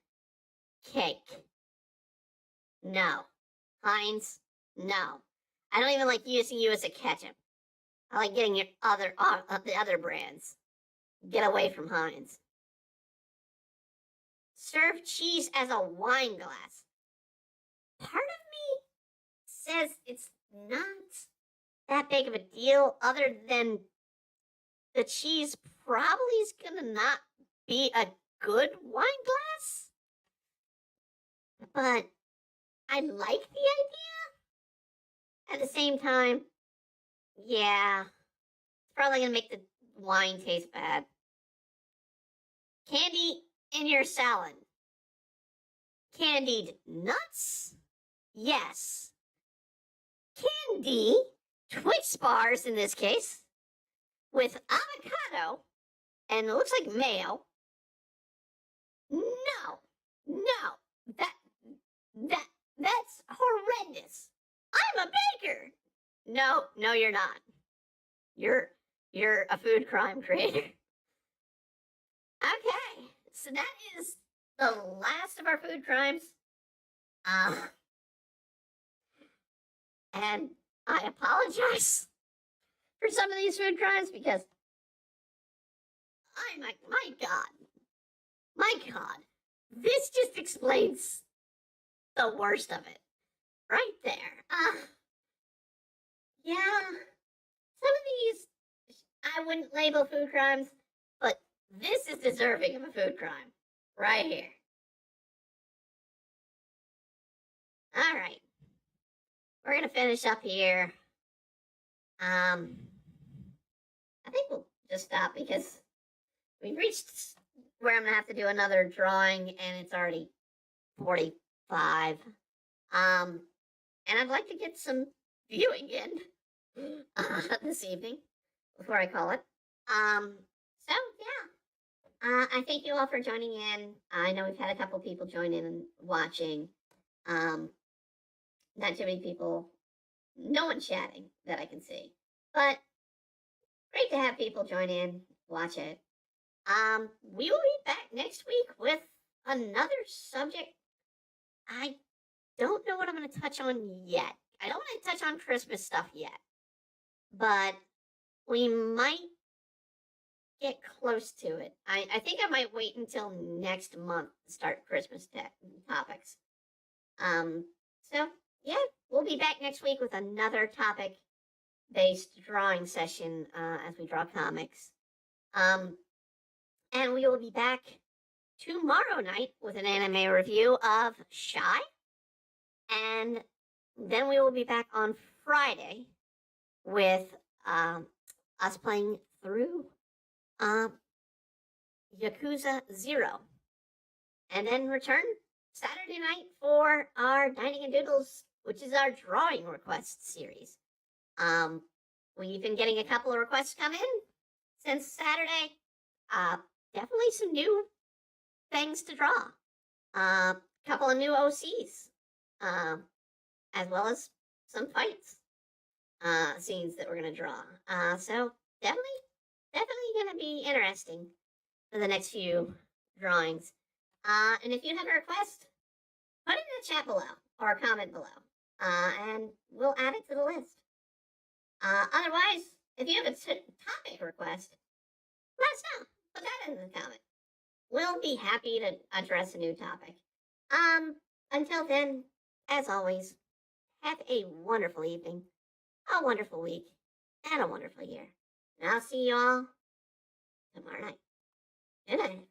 cake. No. Heinz, no. I don't even like using you as a ketchup. I like getting your the other brands. Get away from Heinz. Serve cheese as a wine glass. Part of me says it's not that big of a deal, other than the cheese probably is gonna not be a good wine glass. But I like the idea. At the same time, yeah, it's probably gonna make the wine taste bad. Candy in your salad. Candied nuts? Yes. Candy, Twix bars in this case, with avocado, and it looks like mayo. No, that's horrendous. I'm a baker. No, you're not. You're a food crime creator. Okay, so that is the last of our food crimes. And I apologize for some of these food crimes because my God, this just explains the worst of it right there. Yeah, some of these I wouldn't label food crimes, but this is deserving of a food crime right here. All right, we're gonna finish up here. I think we'll just stop because we've reached where I'm gonna have to do another drawing, and it's already 45. And I'd like to get some viewing in this evening before I call it. So yeah, I thank you all for joining in. I know we've had a couple people join in and watching. Not too many people, no one chatting that I can see, but great to have people join in, watch it. We will be back next week with another subject. I don't know what I'm going to touch on yet. I don't want to touch on Christmas stuff yet, but we might get close to it. I think I might wait until next month to start Christmas topics. So yeah, we'll be back next week with another topic-based drawing session as we draw comics. And we will be back tomorrow night with an anime review of Shy. And then we will be back on Friday with us playing through Yakuza 0. And then return Saturday night for our Dining and Doodles, which is our drawing request series. We've been getting a couple of requests come in since Saturday. Definitely some new things to draw. Couple of new OCs. As well as some fights scenes that we're going to draw. So definitely going to be interesting for the next few drawings. And if you have a request, put it in the chat below or comment below, and we'll add it to the list. Otherwise, if you have a topic request, let us know. Put that in the comment. We'll be happy to address a new topic. Until then, as always, have a wonderful evening, a wonderful week, and a wonderful year. And I'll see you all tomorrow night. Good night.